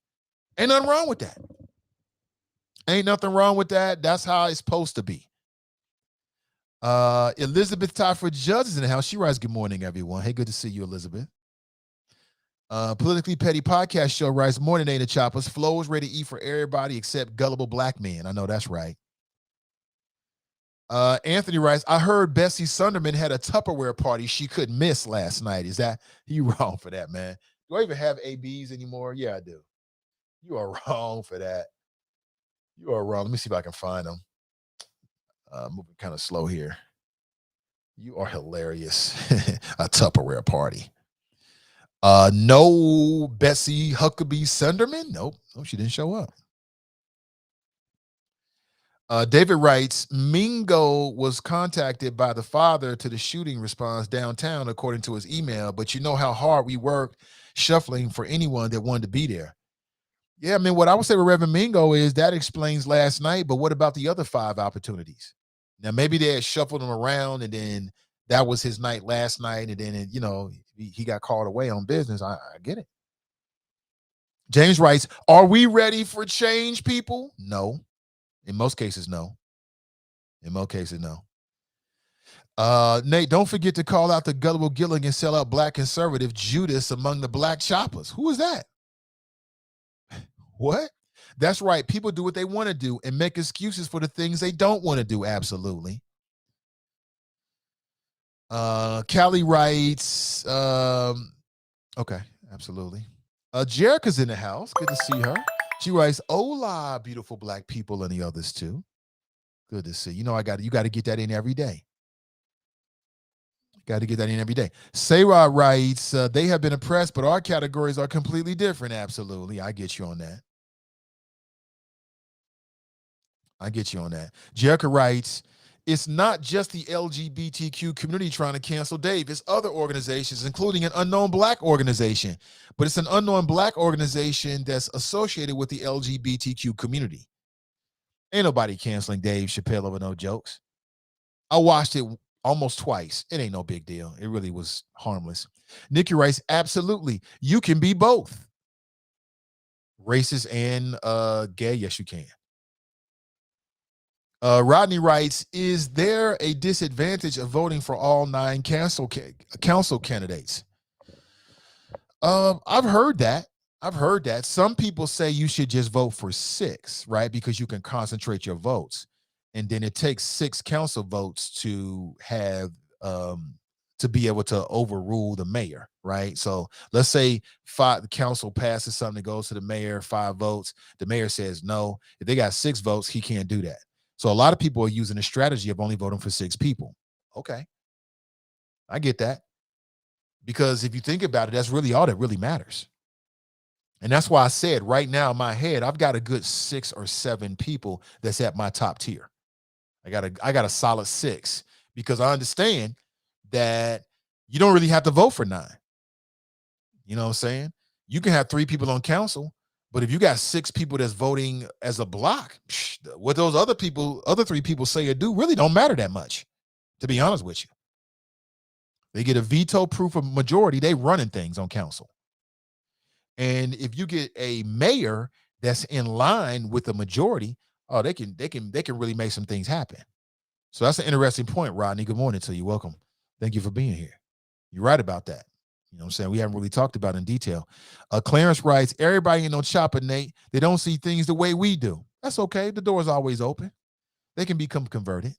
Ain't nothing wrong with that. Ain't nothing wrong with that. That's how it's supposed to be. Elizabeth Tyford Judge is in the house. She writes, good morning, everyone. Hey, good to see you, Elizabeth. Politically Petty Podcast Show writes, morning, Nate and Choppers. Flow is ready to eat for everybody except gullible black men. I know that's right. Anthony writes, I heard Bessie Sunderman had a Tupperware party she couldn't miss last night. Is that, you wrong for that, man? Do I even have ABs anymore? Yeah, I do. You are wrong for that. You are wrong. Let me see if I can find them. Moving kind of slow here. You are hilarious. A Tupperware party. No Bessie Huckabee Sunderman. Nope. Oh, she didn't show up. David writes, Mingo was contacted by the father to the shooting response downtown, according to his email. But you know how hard we worked shuffling for anyone that wanted to be there. Yeah, I mean, what I would say with Reverend Mingo is that explains last night. But what about the other 5 opportunities? Now, maybe they had shuffled them around and then that was his night last night. And then, you know, he got called away on business. I get it. James writes, are we ready for change, people? No. In most cases, no. In most cases, no. Nate, don't forget to call out the gullible Gilligan sellout black conservative Judas among the black choppers. Who is that? What? That's right. People do what they want to do and make excuses for the things they don't want to do. Absolutely. Callie writes, okay, absolutely. Jerica's in the house. Good to see her. She writes, hola, beautiful black people and the others too. Good to see. You know, you got to get that in every day. Got to get that in every day. Sarah writes, they have been oppressed, but our categories are completely different. Absolutely. I get you on that. Jerica writes, it's not just the LGBTQ community trying to cancel Dave. It's other organizations, including an unknown black organization. But it's an unknown black organization that's associated with the LGBTQ community. Ain't nobody canceling Dave Chappelle over no jokes. I watched it almost twice. It ain't no big deal. It really was harmless. Nikki writes, absolutely. You can be both. Racist and gay? Yes, you can. Rodney writes, is there a disadvantage of voting for all 9 council candidates? I've heard that. Some people say you should just vote for 6, right? Because you can concentrate your votes. And then it takes 6 council votes to have to be able to overrule the mayor, right? So let's say the council passes something that goes to the mayor, 5 votes. The mayor says no. If they got 6 votes, he can't do that. So a lot of people are using the strategy of only voting for 6 people. Okay. I get that. Because if you think about it, that's really all that really matters. And that's why I said right now in my head, I've got a good 6 or 7 people that's at my top tier. I got a solid 6 because I understand that you don't really have to vote for 9. You know what I'm saying? You can have 3 people on council, but if you got 6 people that's voting as a block, what those other 3 people say or do really don't matter that much, to be honest with you. They get a veto proof of majority, they running things on council. And if you get a mayor that's in line with the majority, oh, they can really make some things happen. So that's an interesting point, Rodney. Good morning to you. Welcome. Thank you for being here. You're right about that. You know what I'm saying? We haven't really talked about it in detail. Clarence writes, everybody ain't no chopper, Nate. They don't see things the way we do. That's okay. The door is always open. They can become converted.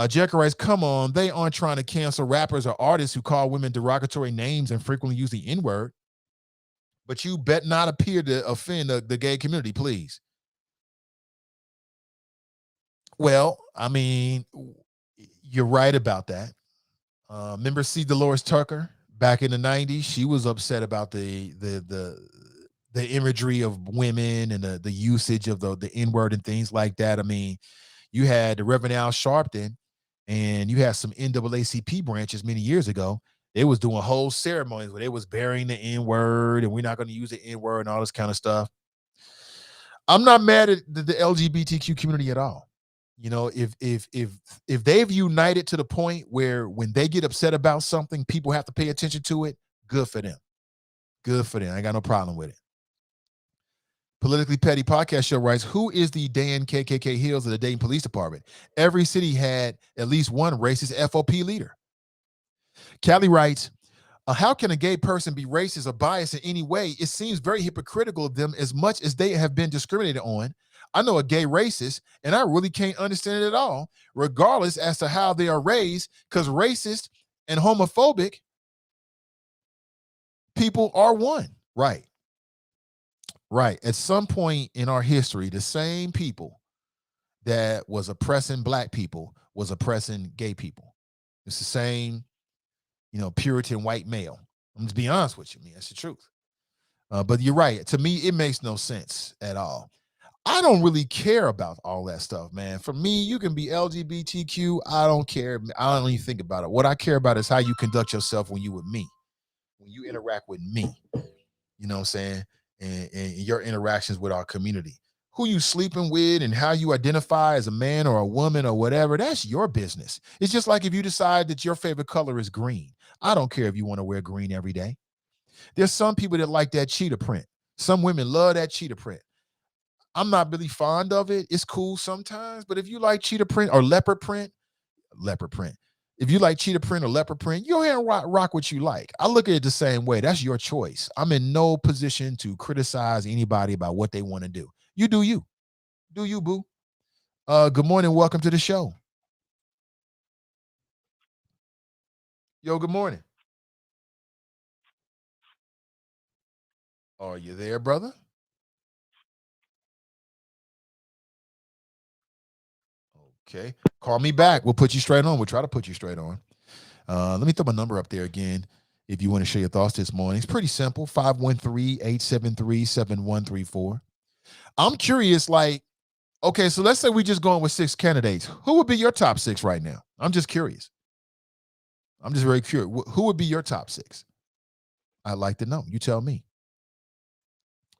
Jericho writes, come on. They aren't trying to cancel rappers or artists who call women derogatory names and frequently use the N-word. But you bet not appear to offend the gay community, please. Well, I mean, you're right about that. Remember C. Dolores Tucker back in the 90s? She was upset about the imagery of women and the usage of the N-word and things like that. I mean, you had the Reverend Al Sharpton, and you had some NAACP branches many years ago. They was doing whole ceremonies where they was burying the N-word and we're not going to use the N-word and all this kind of stuff. I'm not mad at the LGBTQ community at all. You know, if they've united to the point where when they get upset about something, people have to pay attention to it, good for them. Good for them. I got no problem with it. Politically Petty Podcast Show writes, who is the Dan KKK Hills of the Dayton Police Department? Every city had at least one racist FOP leader. Callie writes, how can a gay person be racist or biased in any way? It seems very hypocritical of them as much as they have been discriminated on. I know a gay racist, and I really can't understand it at all, regardless as to how they are raised, because racist and homophobic people are one. Right. Right. At some point in our history, the same people that was oppressing black people was oppressing gay people. It's the same, Puritan white male. I'm just being honest with you, man. That's the truth. But you're right. To me, it makes no sense at all. I don't really care about all that stuff, man. For me, you can be LGBTQ. I don't care. I don't even think about it. What I care about is how you conduct yourself when you with me, when you interact with me. You know what I'm saying? And your interactions with our community. Who you sleeping with and how you identify as a man or a woman or whatever, that's your business. It's just like if you decide that your favorite color is green. I don't care if you want to wear green every day. There's some people that like that cheetah print. Some women love that cheetah print. I'm not really fond of it. It's cool sometimes, but if you like cheetah print or leopard print. If you like cheetah print or leopard print, you go ahead and rock what you like. I look at it the same way. That's your choice. I'm in no position to criticize anybody about what they want to do. You do you. Do you, boo. Good morning. Welcome to the show. Yo, good morning. Are you there, brother? Okay. Call me back. We'll put you straight on. We'll try to put you straight on. Let me throw my number up there again if you want to share your thoughts this morning. It's pretty simple, 513-873-7134. I'm curious, like, okay, so let's say we just going with 6 candidates. Who would be your top 6 right now? I'm just curious. I'm just very curious. Who would be your top 6? I'd like to know. You tell me.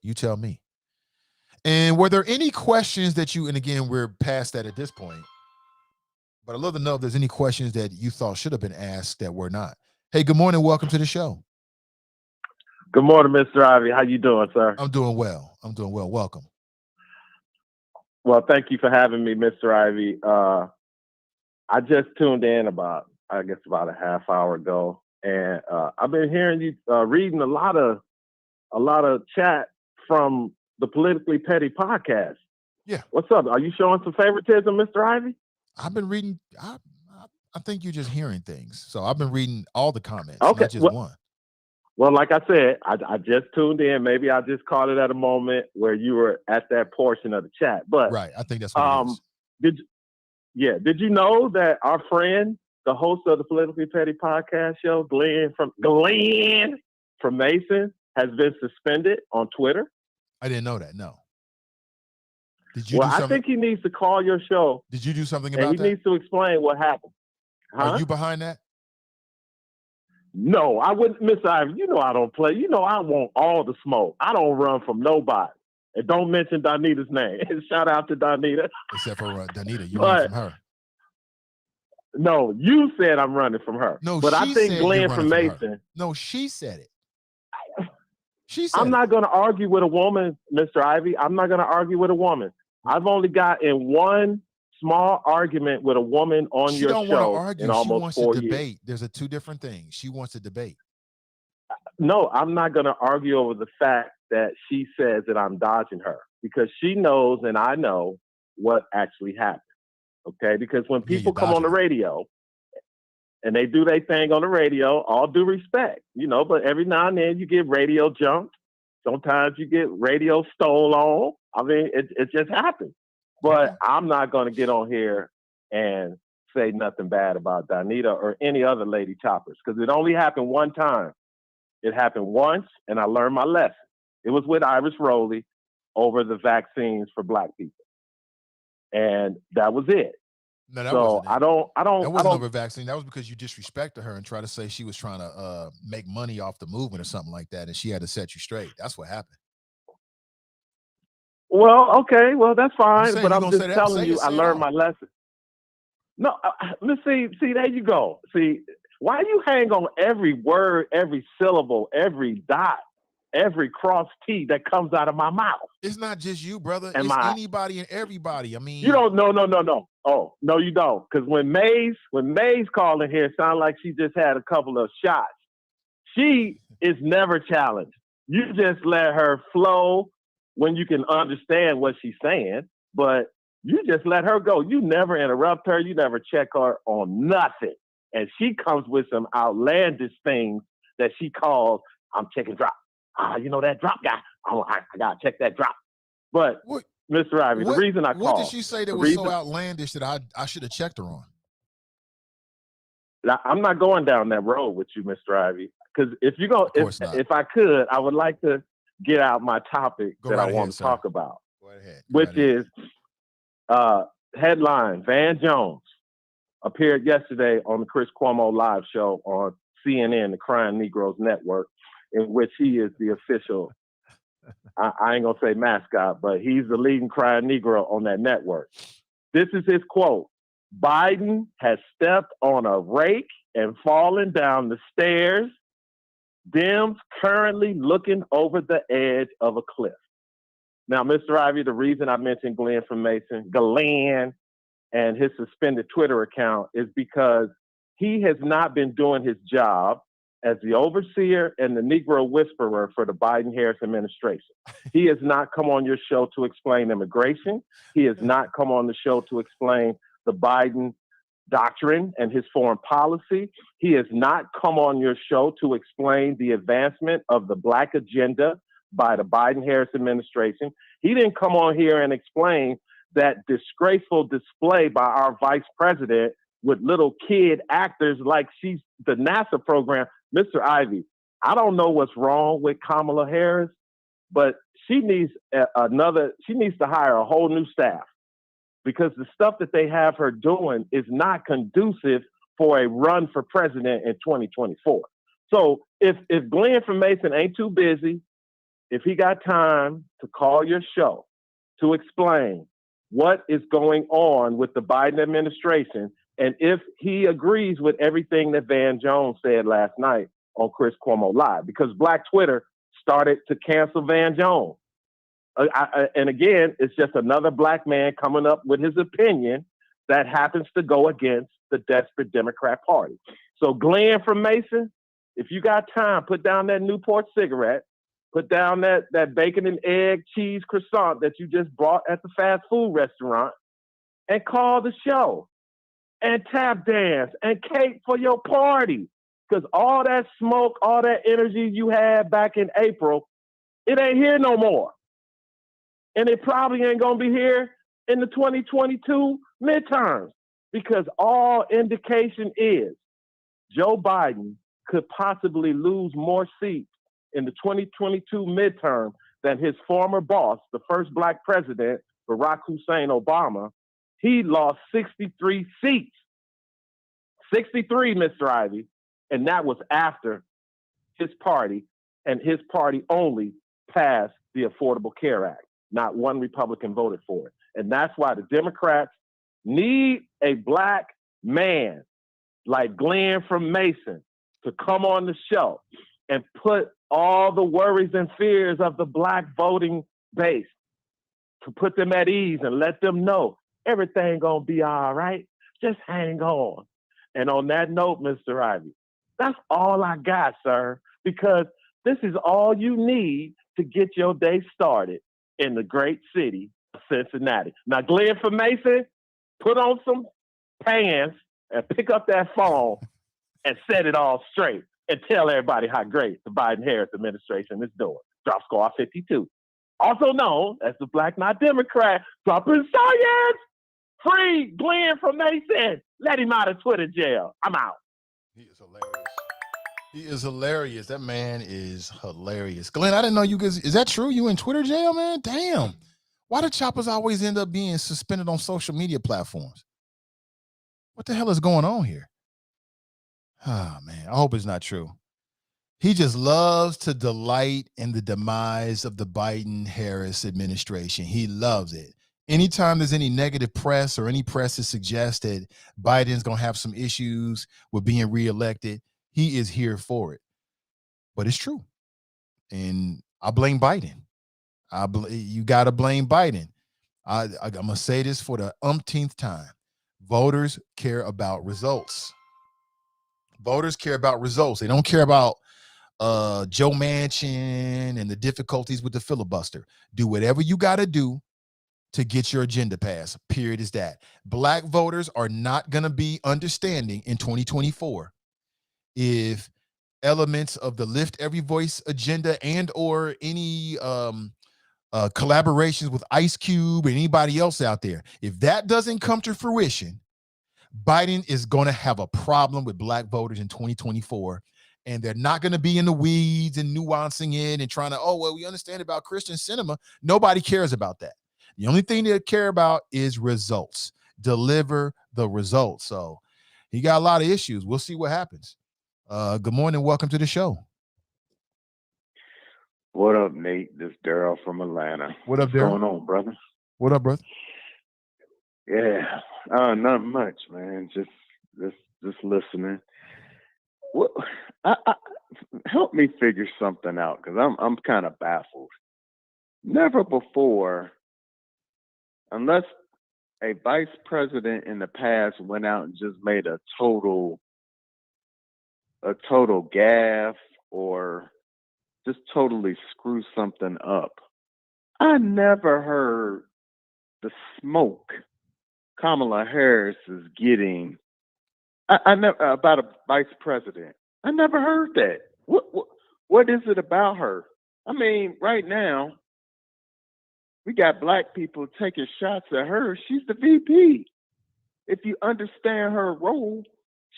You tell me. And were there any questions that you, and again, we're past that at this point, but I'd love to know if there's any questions that you thought should have been asked that were not. Hey, good morning. Welcome to the show. Good morning, Mr. Ivy. How you doing, sir? I'm doing well. Welcome. Well, thank you for having me, Mr. Ivy. I just tuned in about a half hour ago, and I've been hearing you reading a lot of chat from the Politically Petty podcast. Yeah. What's up? Are you showing some favoritism, Mr. Ivy? I've been reading. I think you're just hearing things. So I've been reading all the comments, okay. Not just one. Well, like I said, I just tuned in. Maybe I just caught it at a moment where you were at that portion of the chat. But right, I think that's what it is. Did you know that our friend, the host of the Politically Petty podcast show, Glenn from Mason, has been suspended on Twitter? I didn't know that. No. Did you? Well, I think he needs to call your show. Did you do something about that? He needs to explain what happened. Huh? Are you behind that? No, I wouldn't, Miss Ivy. You know I don't play. You know I want all the smoke. I don't run from nobody. And don't mention Donita's name. Shout out to Donita. Except for Donita, you run from her. No, you said I'm running from her. No, but I think Glenn from Mason. No, she said it. I'm not going to argue with a woman, Mr. Ivy. I'm not going to argue with a woman. I've only got in one small argument with a woman on your show. She don't want to argue. In almost she wants 4 to years. debate. There's two different things. She wants to debate. No, I'm not going to argue over the fact that she says that I'm dodging her, because she knows and I know what actually happened. Okay, because when people come on the radio and they do their thing on the radio, all due respect, but every now and then you get radio jumped. Sometimes you get radio stole on. I mean, it just happens. But I'm not going to get on here and say nothing bad about Donita or any other lady choppers, because it only happened one time. It happened once, and I learned my lesson. It was with Iris Rowley over the vaccines for Black people, and that was it. No, that so wasn't it. I don't. That wasn't over vaccine. That was because you disrespected her and try to say she was trying to make money off the movement or something like that, and she had to set you straight. That's what happened. Well, okay, well that's fine, but I'm just telling you, I learned my lesson. No, let's see, there you go. See, why you hang on every word, every syllable, every dot, every cross T that comes out of my mouth? It's not just you, brother. It's anybody and everybody. I mean, you don't. No. Oh, no, you don't. Because when Maze called in here, it sounded like she just had a couple of shots. She is never challenged. You just let her flow when you can understand what she's saying, but you just let her go. You never interrupt her. You never check her on nothing. And she comes with some outlandish things that she calls, I'm checking drop. That drop guy. I got to check that drop. But, Mr. Ivy, the reason I called. What did she say that was so outlandish that I should have checked her on? I'm not going down that road with you, Mr. Ivy. Because if I could, I would like to get out my topic I want to talk about, which is headline: Van Jones appeared yesterday on the Chris Cuomo live show on CNN, the Crying Negroes Network, in which he is the official, I ain't gonna say mascot, but he's the leading crying Negro on that network. This is his quote: Biden has stepped on a rake and fallen down the stairs. Dems currently looking over the edge of a cliff. Now, Mr. Ivy, the reason I mentioned Glenn from Mason, Glenn, and his suspended Twitter account is because he has not been doing his job as the overseer and the Negro whisperer for the Biden-Harris administration. He has not come on your show to explain immigration. He has not come on the show to explain the Biden doctrine and his foreign policy. He has not come on your show to explain the advancement of the Black agenda by the Biden-Harris administration. He didn't come on here and explain that disgraceful display by our vice president with little kid actors like she's the NASA program. Mr. Ivy, I don't know what's wrong with Kamala Harris, but she needs she needs to hire a whole new staff, because the stuff that they have her doing is not conducive for a run for president in 2024. So if Glenn from Mason ain't too busy, if he got time to call your show to explain what is going on with the Biden administration, and if he agrees with everything that Van Jones said last night on Chris Cuomo Live, because Black Twitter started to cancel Van Jones. And again, it's just another black man coming up with his opinion that happens to go against the desperate Democrat Party. So Glenn from Mason, if you got time, put down that Newport cigarette, put down that bacon and egg cheese croissant that you just bought at the fast food restaurant, and call the show and tap dance and cake for your party. Because all that smoke, all that energy you had back in April, it ain't here no more. And it probably ain't going to be here in the 2022 midterms, because all indication is Joe Biden could possibly lose more seats in the 2022 midterm than his former boss, the first black president, Barack Hussein Obama. He lost 63 seats. 63, Mr. Ivy. And that was after his party, and his party only, passed the Affordable Care Act. Not one Republican voted for it. And that's why the Democrats need a black man like Glenn from Mason to come on the show and put all the worries and fears of the black voting base, to put them at ease and let them know everything gonna be all right. Just hang on. And on that note, Mr. Ivy, that's all I got, sir, because this is all you need to get your day started in the great city of Cincinnati. Now, Glenn from Mason, put on some pants and pick up that phone and set it all straight and tell everybody how great the Biden-Harris administration is doing. Drop squad 52. Also known as the Black Not Democrat, dropping science. Free Glenn from Mason. Let him out of Twitter jail. I'm out. He is hilarious. He is hilarious. That man is hilarious. Glenn, I didn't know you guys. Is that true? You in Twitter jail, man? Damn. Why do choppers always end up being suspended on social media platforms? What the hell is going on here? Oh, man. I hope it's not true. He just loves to delight in the demise of the Biden-Harris administration. He loves it. Anytime there's any negative press or any press that suggests that Biden's going to have some issues with being reelected, he is here for it. But it's true. And I blame Biden. You got to blame Biden. I'm going to say this for the umpteenth time. Voters care about results. Voters care about results. They don't care about Joe Manchin and the difficulties with the filibuster. Do whatever you got to do to get your agenda passed. Period is that. Black voters are not going to be understanding in 2024 if elements of the Lift Every Voice agenda and or any collaborations with Ice Cube or anybody else out there, if that doesn't come to fruition, Biden is going to have a problem with black voters in 2024. And they're not going to be in the weeds and nuancing it and trying to, oh, well, we understand about Christian cinema. Nobody cares about that. The only thing they care about is results. Deliver the results. So he got a lot of issues. We'll see what happens. Good morning. Welcome to the show. What up, Nate? This is Daryl from Atlanta. What up, Daryl? What's going on, brother? What up, brother? Yeah, not much, man. Just listening. What? Help me figure something out, because I'm kind of baffled. Never before, unless a vice president in the past went out and just made a total gaffe or just totally screw something up, I never heard the smoke Kamala Harris is getting. I never about a vice president. I never heard that. What is it about her? I mean, right now, we got black people taking shots at her. She's the VP. if you understand her role,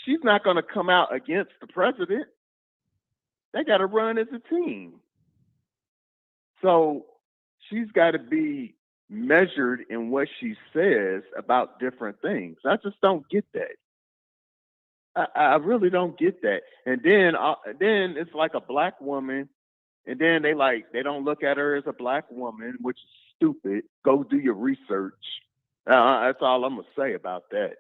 she's not going to come out against the president. They got to run as a team. So she's got to be measured in what she says about different things. I just don't get that. I really don't get that. And then it's like a black woman, and then they don't look at her as a black woman, which is stupid. Go do your research. That's all I'm gonna say about that.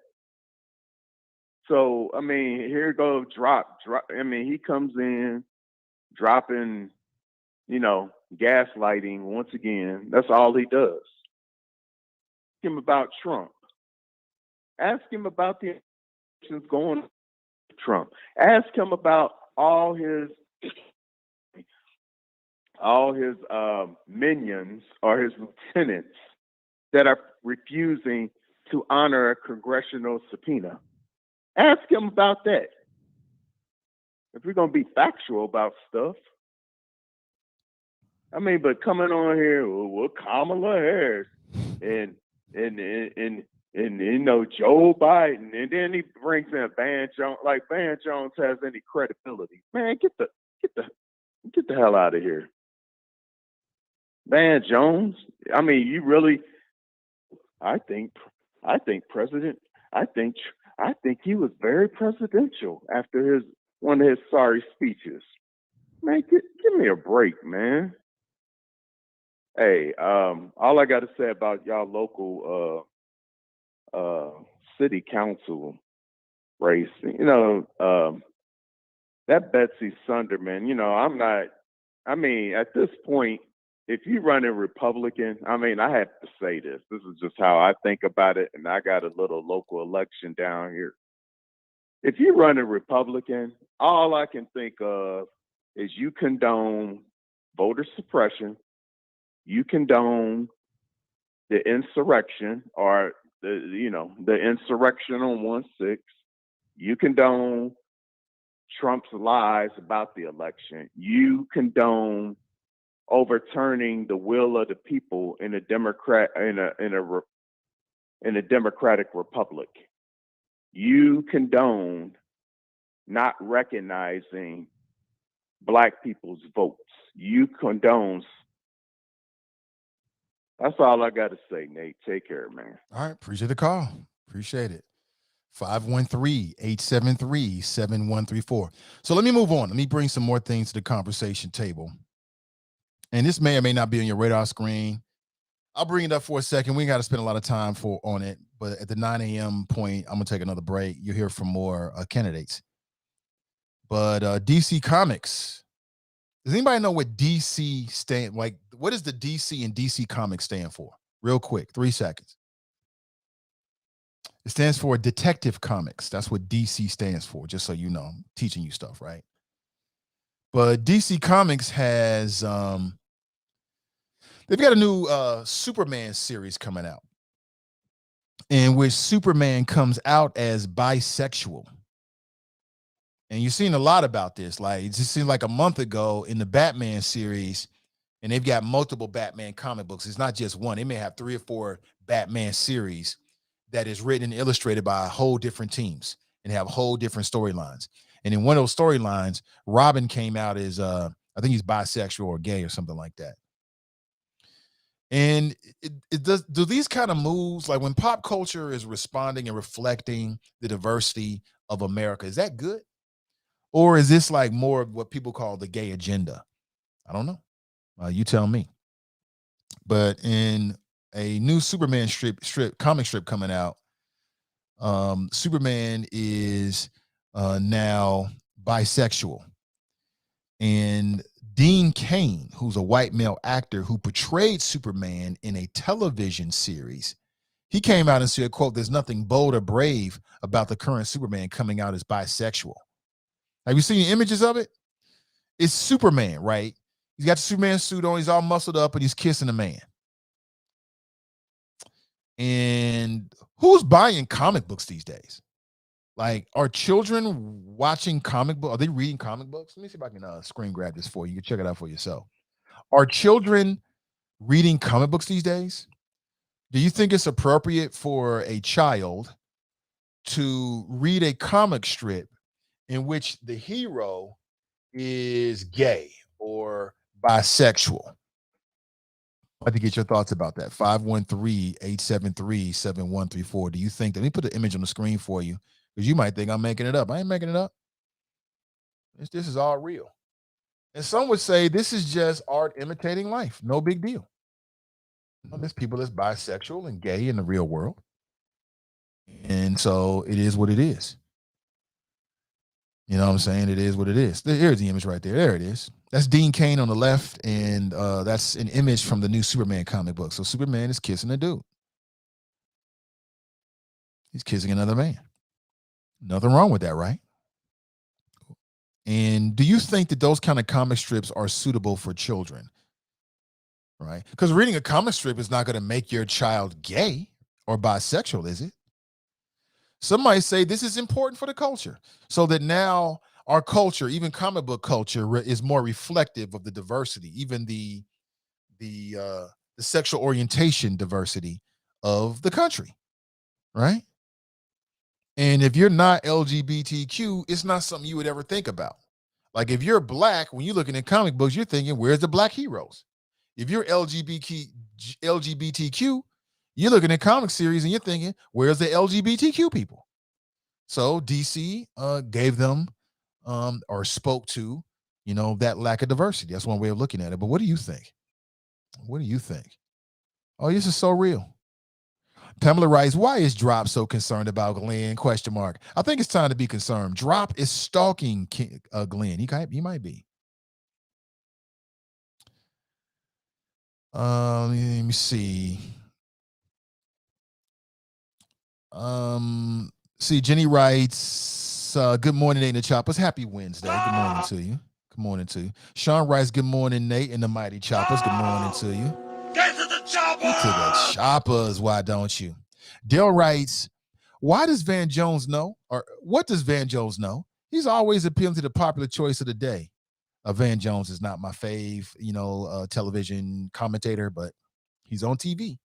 So I mean, here go drop. I mean, he comes in dropping, gaslighting once again. That's all he does. Ask him about Trump. Ask him about the elections going on with Trump. Ask him about all his minions or his lieutenants that are refusing to honor a congressional subpoena. Ask him about that. If we're going to be factual about stuff. I mean, but coming on here with Kamala Harris and Joe Biden, and then he brings in Van Jones, like Van Jones has any credibility. Man, get the hell out of here. Van Jones, I mean, you really, I think he was very presidential after one of his sorry speeches. Man, give me a break, man. Hey, all I got to say about y'all local city council race, that Betsy Sunderman, at this point, if you run a Republican, I have to say this. This is just how I think about it, and I got a little local election down here. If you run a Republican, all I can think of is you condone voter suppression, you condone the insurrection or the insurrection on 1/6, you condone Trump's lies about the election, you condone overturning the will of the people in a democratic republic. You condone not recognizing Black people's votes. You condone. That's all I got to say, Nate. Take care, man. All right. Appreciate the call. Appreciate it. 513-873-7134. So let me move on. Let me bring some more things to the conversation table. And this may or may not be on your radar screen. I'll bring it up for a second. We ain't got to spend a lot of time on it. But at the 9 a.m. point, I'm going to take another break. You'll hear from more candidates. But DC Comics. Does anybody know what DC stand like? What does the DC and DC Comics stand for? Real quick, 3 seconds. It stands for Detective Comics. That's what DC stands for, just so you know. I'm teaching you stuff, right? But DC Comics has they've got a new Superman series coming out, in which Superman comes out as bisexual. And you've seen a lot about this. Like, it just seemed like a month ago in the Batman series, and they've got multiple Batman comic books. It's not just one. They may have 3 or 4 Batman series that is written and illustrated by whole different teams and have whole different storylines. And in one of those storylines, Robin came out as, I think he's bisexual or gay or something like that. And do these kind of moves, like when pop culture is responding and reflecting the diversity of America, is that good? Or is this like more of what people call the gay agenda? I don't know. You tell me. But in a new Superman comic strip coming out, Superman is now bisexual. And Dean Cain, who's a white male actor who portrayed Superman in a television series, he came out and said, quote, "There's nothing bold or brave about the current Superman coming out as bisexual." Have you seen images of it? It's Superman, right? He's got the Superman suit on. He's all muscled up and he's kissing a man. And who's buying comic books these days? Like, are children watching comic books? Are they reading comic books? Let me see if I can screen grab this for you. You can check it out for yourself. Are children reading comic books these days? Do you think it's appropriate for a child to read a comic strip in which the hero is gay or bisexual? I'd like to get your thoughts about that. 513-873-7134. Do you think that, let me put the image on the screen for you, because you might think I'm making it up. I ain't making it up. This is all real. And some would say this is just art imitating life. No big deal. There's people that's bisexual and gay in the real world. And so it is what it is. You know what I'm saying? It is what it is. Here's the image right there. There it is. That's Dean Cain on the left, and that's an image from the new Superman comic book. So Superman is kissing a dude. He's kissing another man. Nothing wrong with that, right? And do you think that those kind of comic strips are suitable for children? Right? Because reading a comic strip is not going to make your child gay or bisexual, is it? Some might say this is important for the culture, so that now our culture, even comic book culture, is more reflective of the diversity, even the sexual orientation diversity of the country, right? And if you're not LGBTQ, it's not something you would ever think about. Like if you're black, when you're looking at comic books, you're thinking, where's the black heroes? If you're LGBTQ, you're looking at comic series and you're thinking, where's the LGBTQ people? So DC gave them or spoke to, that lack of diversity. That's one way of looking at it. But what do you think? What do you think? Oh, this is so real. Pamela writes, why is Drop so concerned about Glenn? ? I think it's time to be concerned. Drop is stalking Glenn. He might be. Let me see. See, Jenny writes, good morning, Nate and the Choppers. Happy Wednesday. Good morning to you. Good morning to you. Sean writes, good morning, Nate and the Mighty Choppers. Good morning to you. Get to the chopper! Get to the Choppers, why don't you? Dale writes, why does Van Jones know? Or what does Van Jones know? He's always appealing to the popular choice of the day. Van Jones is not my fave, television commentator, but he's on TV.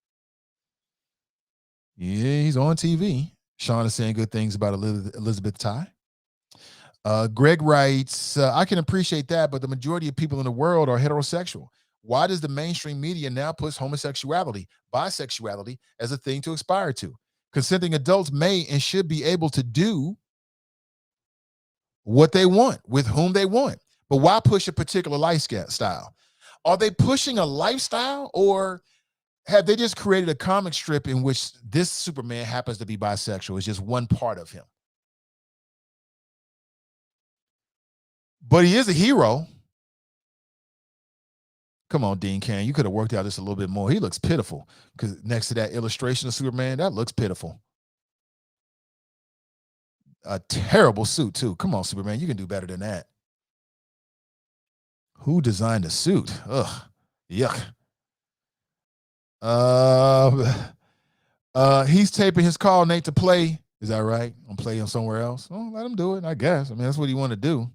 Yeah, he's on TV. Sean is saying good things about Elizabeth Ty. Greg writes, I can appreciate that, but the majority of people in the world are heterosexual. Why does the mainstream media now push homosexuality, bisexuality as a thing to aspire to? Consenting adults may and should be able to do what they want with whom they want. But why push a particular lifestyle? Are they pushing a lifestyle, or have they just created a comic strip in which this Superman happens to be bisexual? It's just one part of him. But he is a hero. Come on, Dean Cain. You could have worked out this a little bit more. He looks pitiful, because next to that illustration of Superman, that looks pitiful. A terrible suit, too. Come on, Superman. You can do better than that. Who designed the suit? Ugh. Yuck. He's taping his call, Nate, to play. Is that right? I'm playing somewhere else. Oh, let him do it, I guess. I mean, that's what he want to do.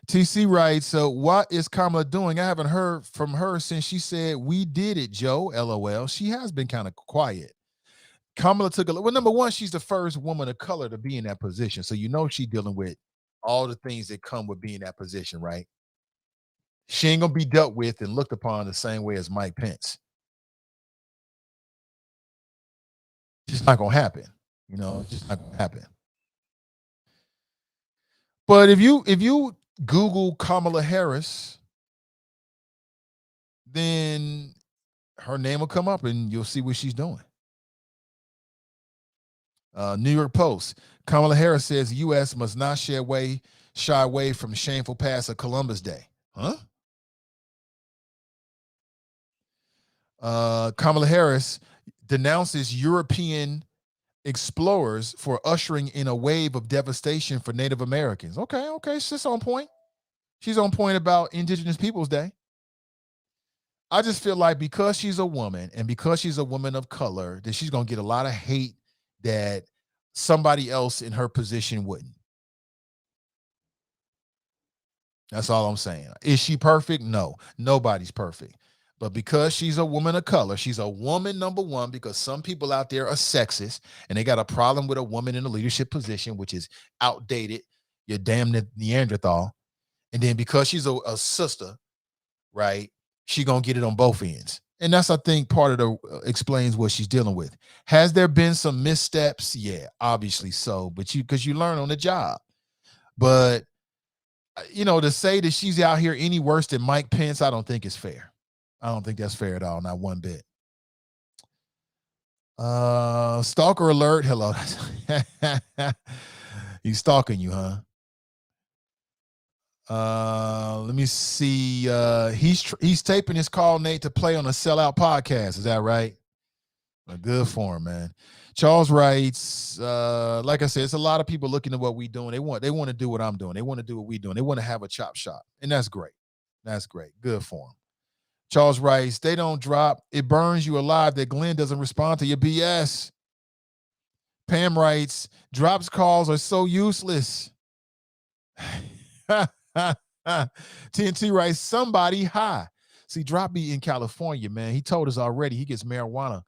TC writes, so what is Kamala doing? I haven't heard from her since she said, we did it, Joe, LOL. She has been kind of quiet. Kamala took well, number one, she's the first woman of color to be in that position. So she's dealing with all the things that come with being in that position, right? She ain't gonna be dealt with and looked upon the same way as Mike Pence. It's just not gonna happen. It's just not gonna happen. But if you Google Kamala Harris, then her name will come up and you'll see what she's doing. New York Post, Kamala Harris says U.S. must not shy away from the shameful past of Columbus Day. Huh? Kamala Harris denounces European explorers for ushering in a wave of devastation for Native Americans. Okay, she's on point. She's on point about Indigenous Peoples Day. I just feel like because she's a woman and because she's a woman of color, that she's going to get a lot of hate that somebody else in her position wouldn't. That's all I'm saying. Is she perfect? No, nobody's perfect. But because she's a woman of color, she's a woman, number one, because some people out there are sexist and they got a problem with a woman in a leadership position, which is outdated. You're damn Neanderthal. And then because she's a sister, right, she going to get it on both ends. And that's, I think, part of the explains what she's dealing with. Has there been some missteps? Yeah, obviously so. But because you learn on the job. But, to say that she's out here any worse than Mike Pence, I don't think is fair. I don't think that's fair at all, not one bit. Stalker alert. Hello. He's stalking you, huh? Let me see. He's taping his call, Nate, to play on a Sellout podcast. Is that right? Good for him, man. Charles writes, like I said, it's a lot of people looking at what we're doing. They want to do what I'm doing. They want to do what we're doing. They want to have a chop shop. And that's great. That's great. Good for him. Charles writes, they don't drop. It burns you alive that Glenn doesn't respond to your BS. Pam writes, drops calls are so useless. TNT writes, somebody high. See, Drop be in California, man. He told us already he gets marijuana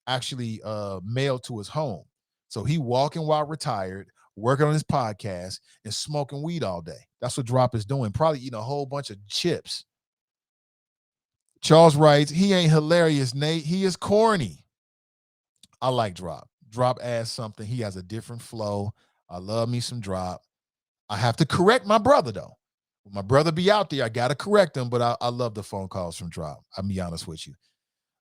actually mailed to his home. So he walking while retired, working on his podcast, and smoking weed all day. That's what Drop is doing. Probably eating a whole bunch of chips. Charles writes, he ain't hilarious, Nate. He is corny. I like Drop. Drop adds something. He has a different flow. I love me some Drop. I have to correct my brother, though. When my brother be out there, I got to correct him, but I love the phone calls from Drop. I'll be honest with you.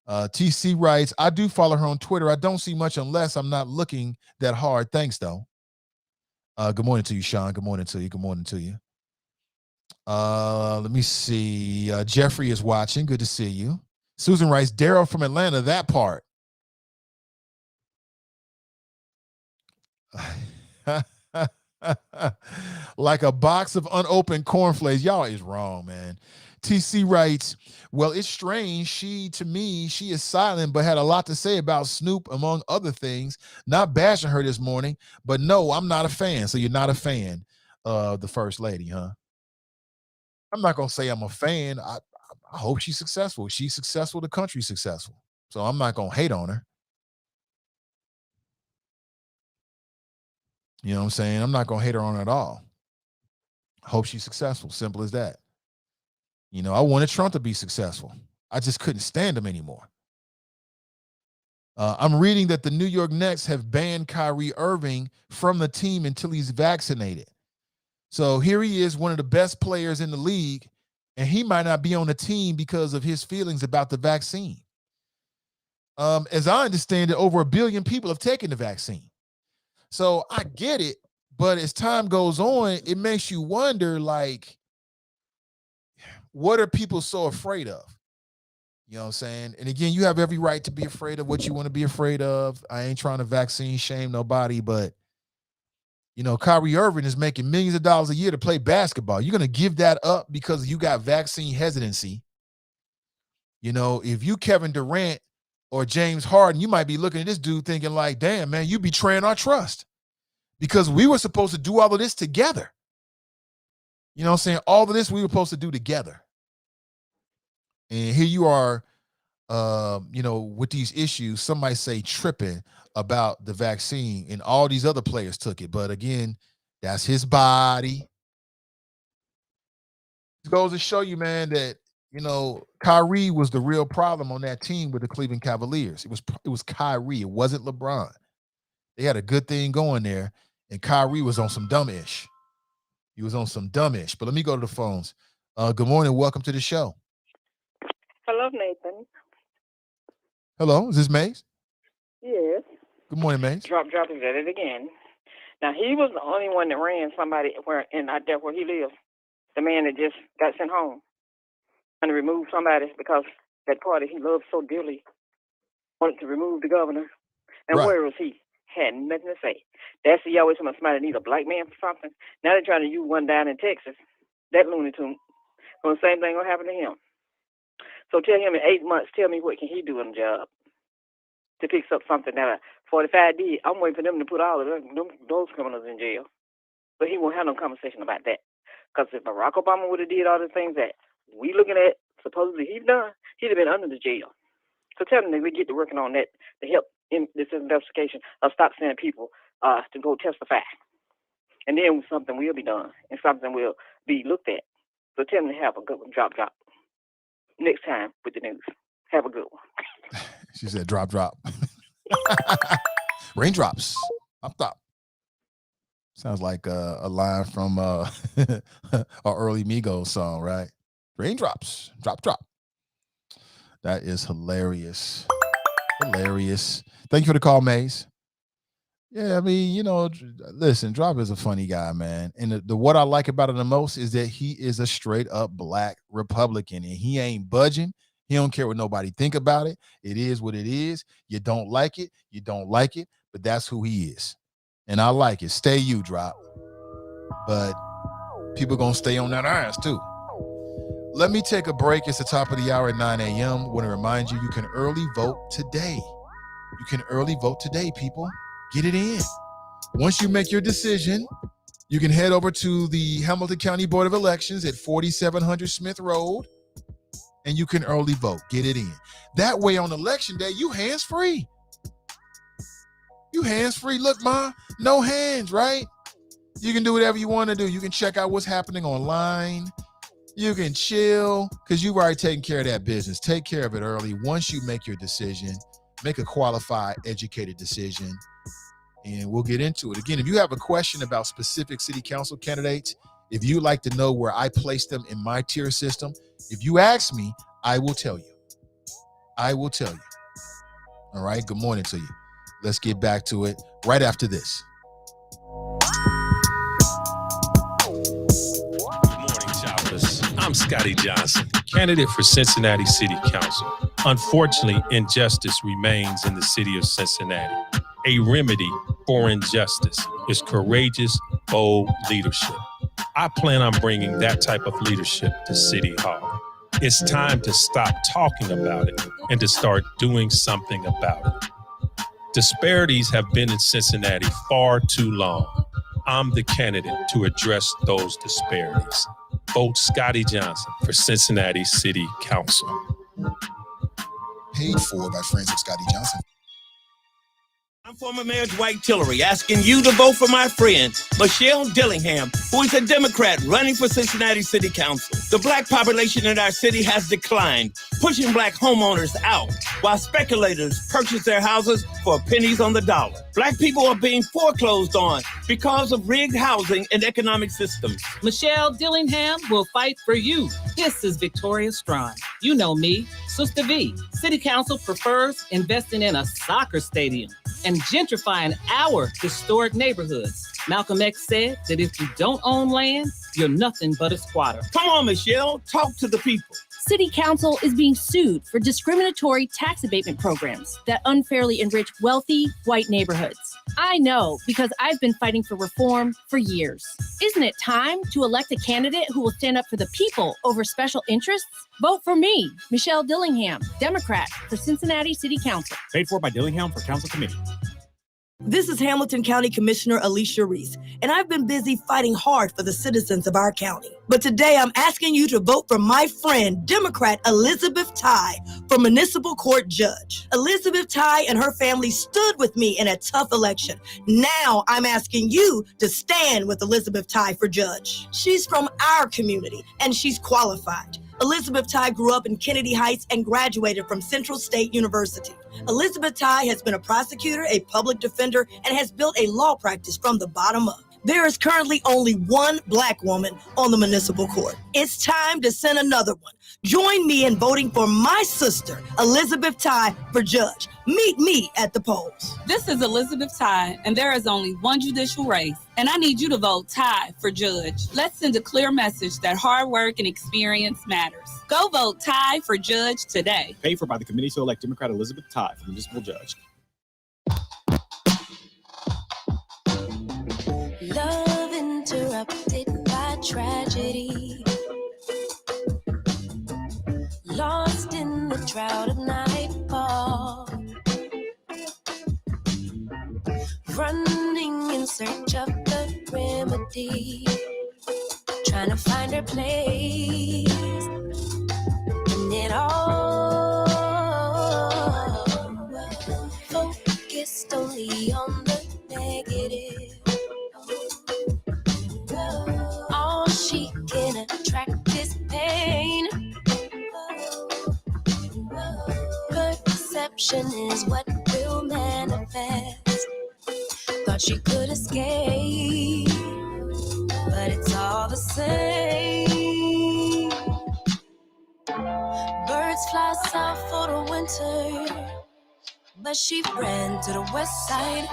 TC writes, I do follow her on Twitter. I don't see much unless I'm not looking that hard. Thanks, though. Good morning to you, Sean. Good morning to you. Good morning to you. Let me see. Jeffrey is watching. Good to see you. Susan writes, Daryl from Atlanta, that part. Like a box of unopened cornflakes. Y'all is wrong, man. TC writes, well, it's strange. She is silent, but had a lot to say about Snoop, among other things. Not bashing her this morning, but no, I'm not a fan. So you're not a fan of the first lady, huh? I'm not going to say I'm a fan. I hope she's successful. She's successful. The country's successful. So I'm not going to hate on her. You know what I'm saying? I'm not going to hate her on her at all. Hope she's successful. Simple as that. I wanted Trump to be successful. I just couldn't stand him anymore. I'm reading that the New York Knicks have banned Kyrie Irving from the team until he's vaccinated. So here he is, one of the best players in the league, and he might not be on the team because of his feelings about the vaccine. As I understand it, over 1 billion people have taken the vaccine. So I get it, but as time goes on, it makes you wonder, like, what are people so afraid of? You know what I'm saying? And again, you have every right to be afraid of what you want to be afraid of. I ain't trying to vaccine shame nobody, but, Kyrie Irving is making millions of dollars a year to play basketball. You're going to give that up because you got vaccine hesitancy. If you Kevin Durant or James Harden, you might be looking at this dude thinking like, damn, man, you betraying our trust because we were supposed to do all of this together. You know what I'm saying? All of this we were supposed to do together. And here you are, with these issues, some might say tripping about the vaccine, and all these other players took it. But again, that's his body. It goes to show you, man, that, Kyrie was the real problem on that team with the Cleveland Cavaliers. It was Kyrie. It wasn't LeBron. They had a good thing going there, and Kyrie was on some dumb-ish. He was on some dumb-ish. But let me go to the phones. Good morning. Welcome to the show. Hello, Nathan. Hello, is this Maze? Yes. Good morning, Maze. Drop is at it again. Now, he was the only one that ran somebody out there where he lives. The man that just got sent home. And to remove somebody because that party he loved so dearly wanted to remove the governor. And right. Where was he? Had nothing to say. That's the always when somebody need a black man for something. Now they're trying to use one down in Texas. That Looney Tune. So the same thing will happen to him. So tell him in 8 months, tell me what can he do in the job to fix up something that 45 did. I'm waiting for them to put all of those criminals in jail. But he won't have no conversation about that. Because if Barack Obama would have did all the things that we looking at, supposedly he's done, He'd have been under the jail. So tell them that we get to working on that to help in this investigation of stop sending people to go testify. And then something will be done and something will be looked at. So tell them to have a good one, drop. Next time with the news. Have a good one. She said, drop. Raindrops. Up top. Sounds like a line from an early Migos song, right? Raindrops. Drop. That is hilarious. Thank you for the call, Maze. Yeah, I mean, listen, Drop is a funny guy, man. And the what I like about him the most is that he is a straight up black Republican and he ain't budging. He don't care what nobody think about it. It is what it is. You don't like it, but that's who he is. And I like it. Stay you, Drop. But people gonna stay on that ass too. Let me take a break. It's the top of the hour at 9 a.m. I want to remind you, you can early vote today. People. Get it in. Once you make your decision, you can head over to the Hamilton County Board of Elections at 4700 Smith Road, and you can early vote. Get it in. That way on election day, you hands-free. Look, Ma, no hands, right? You can do whatever you want to do. You can check out what's happening online. You can chill because you've already taken care of that business. Take care of it early. Once you make your decision, make a qualified, educated decision, and we'll get into it. Again, if you have a question about specific city council candidates, if you'd like to know where I place them in my tier system, if you ask me, I will tell you. All right, good morning to you. Let's get back to it right after this. Good morning, Choppers. I'm Scotty Johnson, candidate for Cincinnati City Council. Unfortunately, injustice remains in the city of Cincinnati. A remedy for injustice is courageous, bold leadership. I plan on bringing that type of leadership to City Hall. It's time to stop talking about it and to start doing something about it. Disparities have been in Cincinnati far too long. I'm the candidate to address those disparities. Vote Scotty Johnson for Cincinnati City Council. Paid for by friends of Scotty Johnson. I'm former Mayor Dwight Tillery asking you to vote for my friend, Michelle Dillingham, who is a Democrat running for Cincinnati City Council. The black population in our city has declined, pushing black homeowners out while speculators purchase their houses for pennies on the dollar. Black people are being foreclosed on because of rigged housing and economic systems. Michelle Dillingham will fight for you. This is Victoria Strong. You know me, Sister V. City Council prefers investing in a soccer stadium and gentrifying our historic neighborhoods. Malcolm X said that if you don't own land, you're nothing but a squatter. Come on, Michelle, talk to the people. City Council is being sued for discriminatory tax abatement programs that unfairly enrich wealthy white neighborhoods. I know because I've been fighting for reform for years. Isn't it time to elect a candidate who will stand up for the people over special interests? Vote for me, Michelle Dillingham, Democrat for Cincinnati City Council. Paid for by Dillingham for Council Committee. This is Hamilton County Commissioner Alicia Reese, and I've been busy fighting hard for the citizens of our county. But today I'm asking you to vote for my friend, Democrat Elizabeth Tye, for municipal court judge. Elizabeth Tye and her family stood with me in a tough election. Now I'm asking you to stand with Elizabeth Tye for judge. She's from our community, and she's qualified. Elizabeth Tye grew up in Kennedy Heights and graduated from Central State University. Elizabeth Tye has been a prosecutor, a public defender, and has built a law practice from the bottom up. There is currently only one black woman on the municipal court. It's time to send another one. Join me in voting for my sister, Elizabeth Tye, for judge. Meet me at the polls. This is Elizabeth Tye, and there is only one judicial race, and I need you to vote Tye for judge. Let's send a clear message that hard work and experience matters. Go vote Tye for judge today. Paid for by the Committee to Elect Democrat Elizabeth Tye for Municipal Judge. Love interrupted by tragedy. Lost in the drought of nightfall. Running in search of the remedy. Trying to find her place. And it all Perception is what will manifest. Thought she could escape, but it's all the same. Birds fly south for the winter, but she ran to the west side.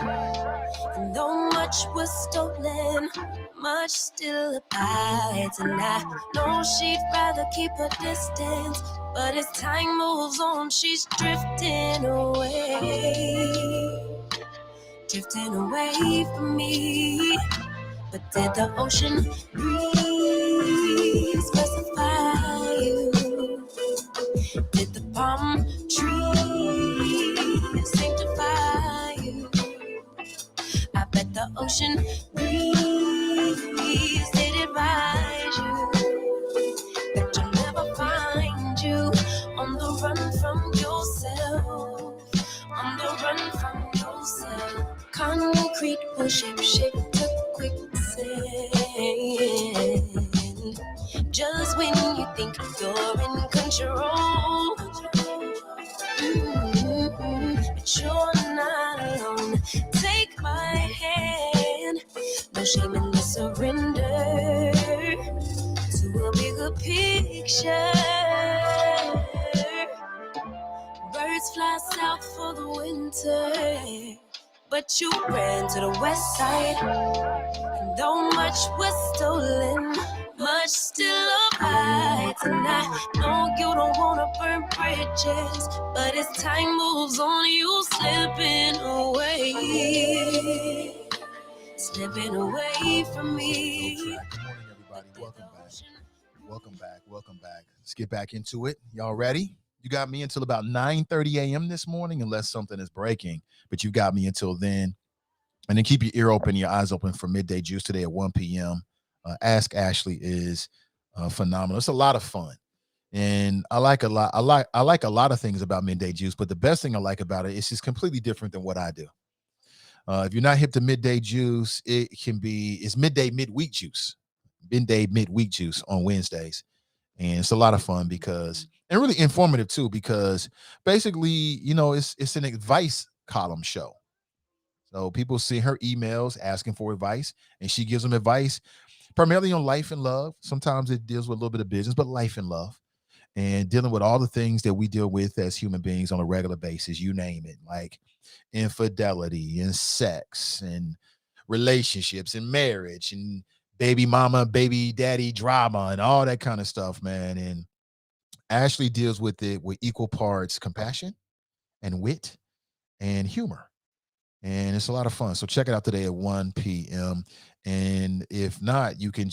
And though much was stolen, much still abides. And I know she'd rather keep her distance, but as time moves on, she's drifting away from me. But did the ocean breeze specify you? Did the palm trees sanctify you? I bet the ocean breeze did advise you that you'll never find you on the run from yourself. On the run from yourself. Concrete will shape to quicksand. Just when you think you're in control, but you're not alone. Take my hand, no shame in the surrender to a bigger picture. Birds fly south for the winter, but you ran to the west side. And though much was stolen, much still abides. And I know you don't want to burn bridges, but as time moves on, you slipping away from me. Okay. Good morning, everybody. Welcome back. Let's get back into it. Y'all ready? You got me until about 9:30 a.m. this morning, unless something is breaking, but you got me until then. And then keep your ear open, your eyes open for Midday Juice today at 1 p.m. Ask Ashley is phenomenal. It's a lot of fun. And I like a lot of things about Midday Juice, but the best thing I like about it is it's completely different than what I do. If you're not hip to Midday Juice, it's midweek juice on Wednesdays. And it's a lot of fun and really informative too, because basically, it's an advice column show. So people see her emails asking for advice, and she gives them advice primarily on life and love. Sometimes it deals with a little bit of business, but life and love, and dealing with all the things that we deal with as human beings on a regular basis, you name it, like infidelity and sex and relationships and marriage and baby mama, baby daddy drama and all that kind of stuff, man. And Ashley deals with it with equal parts compassion and wit and humor. And it's a lot of fun. So check it out today at 1 p.m. And if not, you can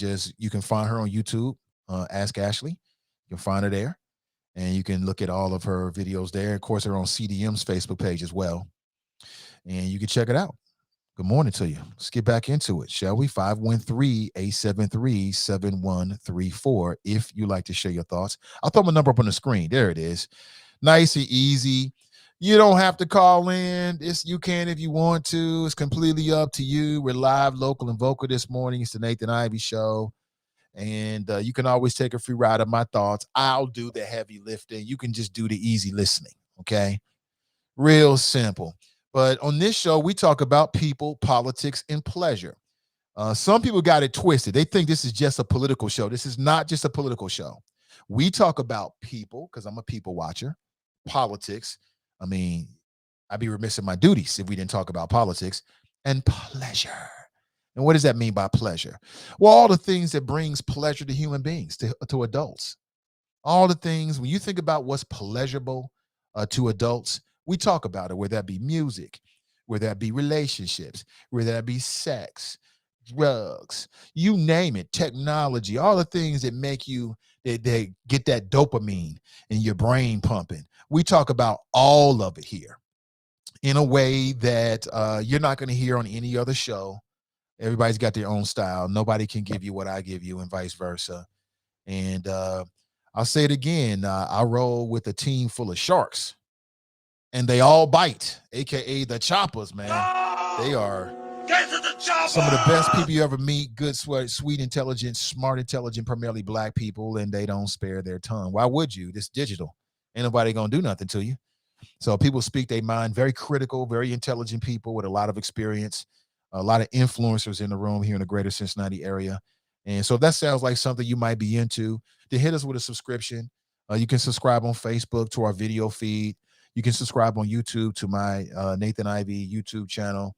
find her on YouTube, Ask Ashley. You can find her there. And you can look at all of her videos there. Of course, they're on CDM's Facebook page as well. And you can check it out. Good morning to you. Let's get back into it, shall we? 513-873-7134 if you like to share your thoughts. I'll throw my number up on the screen. There it is. Nice and easy. You don't have to call in. You can if you want to. It's completely up to you. We're live, local, and vocal this morning. It's the Nathan Ivy Show. And you can always take a free ride of my thoughts. I'll do the heavy lifting. You can just do the easy listening, okay? Real simple. But on this show, we talk about people, politics, and pleasure. Some people got it twisted. They think this is just a political show. This is not just a political show. We talk about people, because I'm a people watcher, politics. I mean, I'd be remiss in my duties if we didn't talk about politics, and pleasure. And what does that mean by pleasure? Well, all the things that brings pleasure to human beings, to adults. All the things, when you think about what's pleasurable to adults, we talk about it, whether that be music, whether that be relationships, whether that be sex, drugs, you name it, technology, all the things that make you, they get that dopamine in your brain pumping. We talk about all of it here in a way that you're not going to hear on any other show. Everybody's got their own style. Nobody can give you what I give you and vice versa. And I'll say it again. I roll with a team full of sharks, and they all bite, a.k.a. the choppers, man. They are some of the best people you ever meet. Good, sweet, intelligent, smart, intelligent, primarily black people, and they don't spare their tongue. Why would you? This digital. Ain't nobody going to do nothing to you. So people speak their mind, very critical, very intelligent people with a lot of experience, a lot of influencers in the room here in the greater Cincinnati area. And so if that sounds like something you might be into, then hit us with a subscription. You can subscribe on Facebook to our video feed. You can subscribe on YouTube to my Nathan Ivy YouTube channel.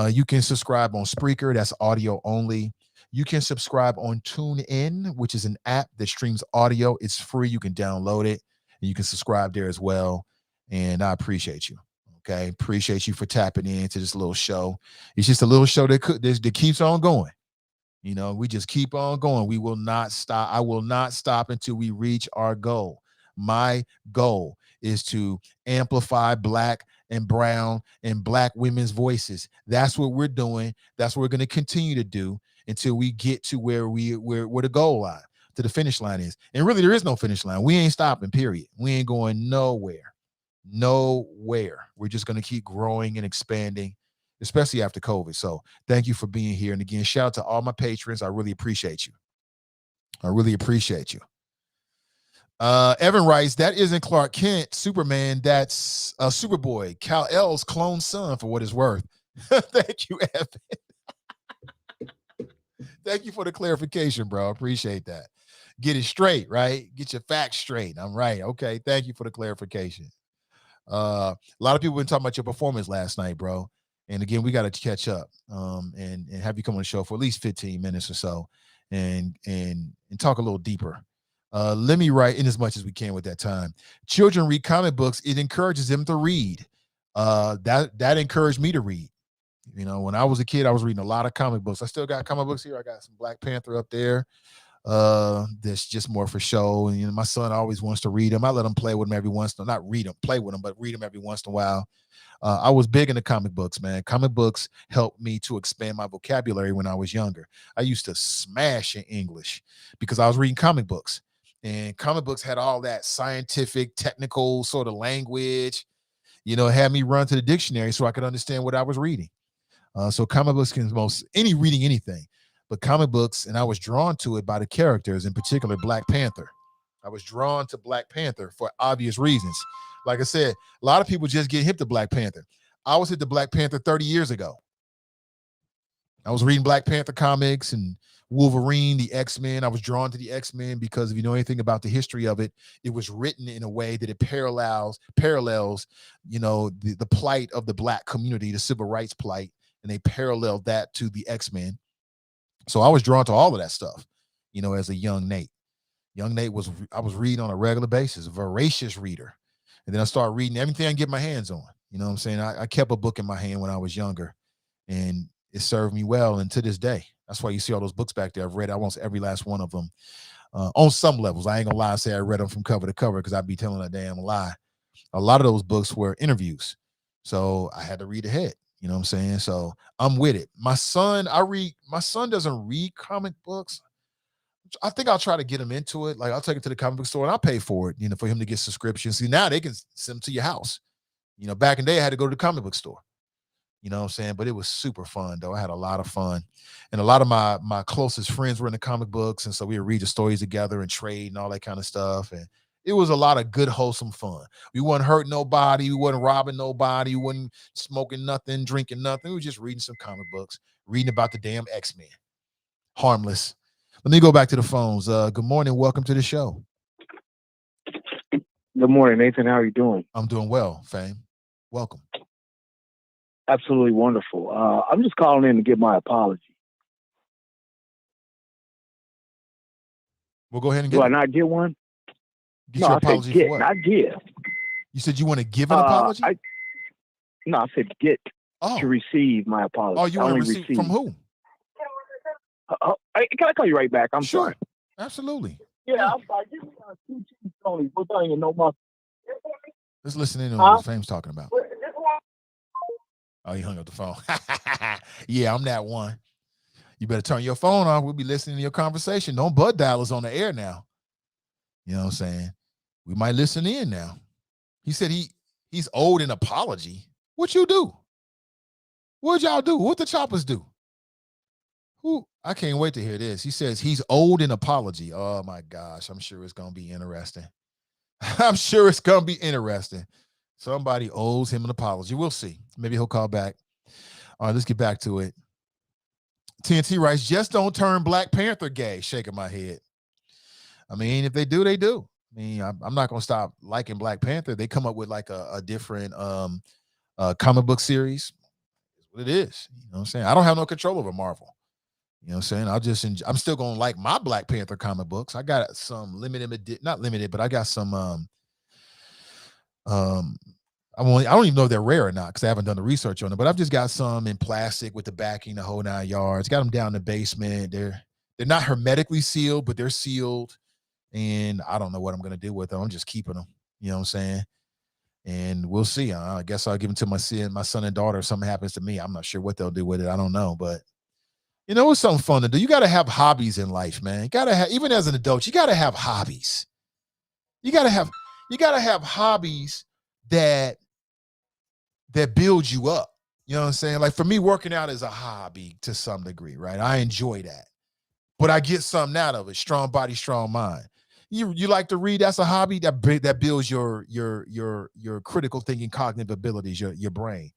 You can subscribe on Spreaker. That's audio only. You can subscribe on TuneIn, which is an app that streams audio. It's free. You can download it, and you can subscribe there as well. And I appreciate you. Okay, appreciate you for tapping into this little show. It's just a little show that keeps on going. You know, we just keep on going. We will not stop. I will not stop until we reach our goal. My goal is to amplify Black and brown and Black women's voices. That's what we're doing. That's what we're going to continue to do until we get to where the goal line, to the finish line is. And really, there is no finish line. We ain't stopping, period. We ain't going nowhere. We're just going to keep growing and expanding, especially after COVID. So thank you for being here. And again, shout out to all my patrons. I really appreciate you. Evan writes, that isn't Clark Kent, Superman. That's Superboy, Kal-El's clone son, for what it's worth. Thank you, Evan. Thank you for the clarification, bro. Appreciate that. Get it straight, right? Get your facts straight. I'm right. Okay. Thank you for the clarification. A lot of people been talking about your performance last night, bro. And again, we got to catch up and have you come on the show for at least 15 minutes or so and talk a little deeper. Let me write in as much as we can with that time. Children read comic books. It encourages them to read. That encouraged me to read. You know, when I was a kid, I was reading a lot of comic books. I still got comic books here. I got some Black Panther up there. That's just more for show. And, you know, my son always wants to read them. I let him play with them every once in a while. Not read them, play with them, but read them every once in a while. I was big into comic books, man. Comic books helped me to expand my vocabulary when I was younger. I used to smash in English because I was reading comic books. And comic books had all that scientific, technical sort of language. You know, it had me run to the dictionary so I could understand what I was reading. So comic books can reading anything. But comic books, and I was drawn to it by the characters, in particular Black Panther. I was drawn to Black Panther for obvious reasons. Like I said, a lot of people just get hip to Black Panther. I was hip to Black Panther 30 years ago. I was reading Black Panther comics and Wolverine, the X-Men. I was drawn to the X-Men because if you know anything about the history of it, it was written in a way that it parallels, you know, the plight of the Black community, the civil rights plight, and they paralleled that to the X-Men. So I was drawn to all of that stuff, you know, as a young Nate. I was reading on a regular basis, a voracious reader. And then I started reading everything I can get my hands on. You know what I'm saying? I kept a book in my hand when I was younger, and it served me well. And to this day, that's why you see all those books back there. I've read almost every last one of them on some levels. I ain't gonna lie and say I read them from cover to cover because I'd be telling a damn lie. A lot of those books were interviews. So I had to read ahead. You know what I'm saying? So I'm with it. My son doesn't read comic books. I think I'll try to get him into it. Like I'll take him to the comic book store and I'll pay for it, you know, for him to get subscriptions. See, now they can send them to your house. You know, back in the day I had to go to the comic book store. You know what I'm saying? But it was super fun though. I had a lot of fun. And a lot of my closest friends were in the comic books. And so we would read the stories together and trade and all that kind of stuff. And it was a lot of good, wholesome fun. We wasn't hurting nobody. We wasn't robbing nobody. We wasn't smoking nothing, drinking nothing. We were just reading some comic books, reading about the damn X-Men. Harmless. Let me go back to the phones. Good morning. Welcome to the show. Good morning, Nathan. How are you doing? I'm doing well, Fame. Welcome. Absolutely wonderful. I'm just calling in to give my apology. Well, go ahead and get Do I not get one? Get your apology I said get, for what? not give. You said you want to give an apology? I said get to receive my apology. Oh, you want to receive from who? Can I call you right back? I'm sorry. Absolutely. Yeah, I'm sorry. Give me 2 cheese Tony. What I ain't no more. Let's listen in on what Fame's talking about. Oh, he hung up the phone. Yeah, I'm that one. You better turn your phone on. We'll be listening to your conversation. Don't bud dial us on the air now. You know what I'm saying? We might listen in now. He said he's owed an apology. What you do? What'd y'all do? What the choppers do? Who? I can't wait to hear this. He says he's owed an apology. Oh my gosh. I'm sure it's going to be interesting. I'm sure it's going to be interesting. Somebody owes him an apology. We'll see. Maybe he'll call back. All right, let's get back to it. TNT writes, just don't turn Black Panther gay. Shaking my head. I mean, if they do, they do. I mean, I'm not going to stop liking Black Panther. They come up with like a different comic book series. It's what it is. You know what I'm saying? I don't have no control over Marvel. You know what I'm saying? I'm still going to like my Black Panther comic books. I got some not limited, but I got some I don't even know if they're rare or not because I haven't done the research on it, but I've just got some in plastic with the backing, the whole 9 yards. Got them down in the basement. They're not hermetically sealed, but they're sealed. And I don't know what I'm going to do with them. I'm just keeping them. You know what I'm saying? And we'll see. I guess I'll give them to my son and daughter if something happens to me. I'm not sure what they'll do with it. I don't know. But, you know, it's something fun to do. You got to have hobbies in life, man. You got to have, even as an adult, you got to have hobbies. You got to have hobbies that build you up. You know what I'm saying? Like for me, working out is a hobby to some degree, right? I enjoy that. But I get something out of it. Strong body, strong mind. You like to read? That's a hobby that builds your critical thinking, cognitive abilities, your brain.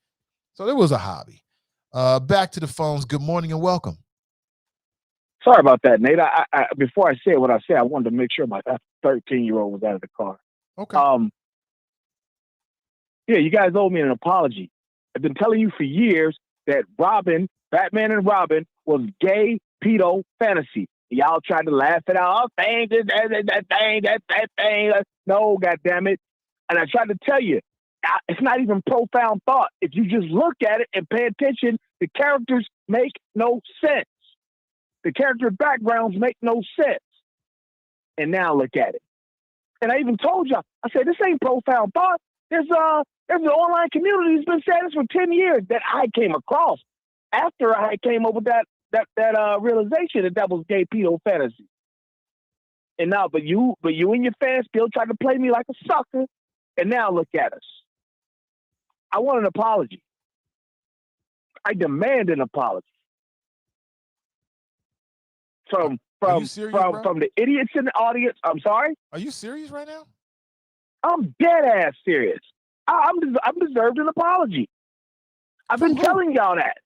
So it was a hobby. Back to the phones. Good morning and welcome. Sorry about that, Nate. I before I said what I said, I wanted to make sure my 13-year-old was out of the car. Okay. Yeah, you guys owe me an apology. I've been telling you for years that Batman and Robin was gay pedo fantasy. Y'all tried to laugh it out. Oh, that thing. No, goddammit. And I tried to tell you, it's not even profound thought. If you just look at it and pay attention, the characters make no sense. The character backgrounds make no sense. And now look at it. And I even told y'all, I said, this ain't profound thought. There's an online community that's been saying this for 10 years that I came across after I came up with that realization that was gay pedo fantasy. And now, but you and your fans still try to play me like a sucker. And now look at us. I want an apology. I demand an apology from the idiots in the audience. I'm sorry. Are you serious right now? I'm dead ass serious. I'm deserved an apology. I've been telling y'all that.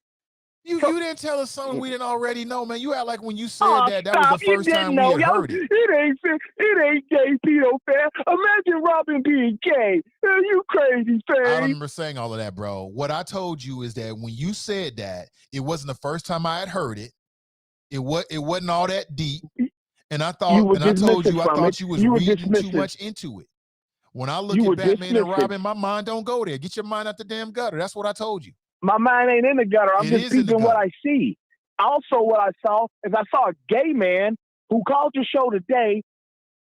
You didn't tell us something we didn't already know, man. You act like when you said that was the first time we had heard it. It ain't gay pedo fan. Imagine Robin being gay. You crazy fan. I don't remember saying all of that, bro. What I told you is that when you said that, it wasn't the first time I had heard it. It wasn't all that deep. And I thought, I told you, I thought you was reading too much into it. When I look at Batman and Robin, my mind don't go there. Get your mind out the damn gutter. That's what I told you. My mind ain't in the gutter. I'm just peeping what I see. Also, what I saw is I saw a gay man who called your show today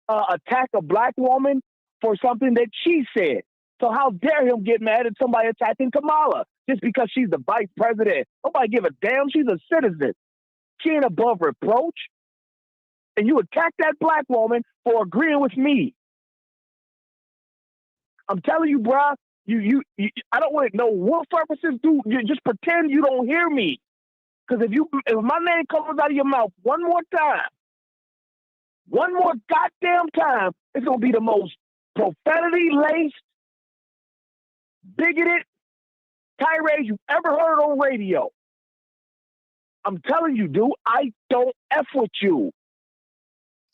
attack a black woman for something that she said. So how dare him get mad at somebody attacking Kamala just because she's the vice president? Nobody give a damn. She's a citizen. She ain't above reproach. And you attack that black woman for agreeing with me. I'm telling you, bruh, I don't want to know what purposes do. You just pretend you don't hear me. Because if my name comes out of your mouth one more goddamn time, it's going to be the most profanity-laced, bigoted tirade you've ever heard on radio. I'm telling you, dude, I don't F with you.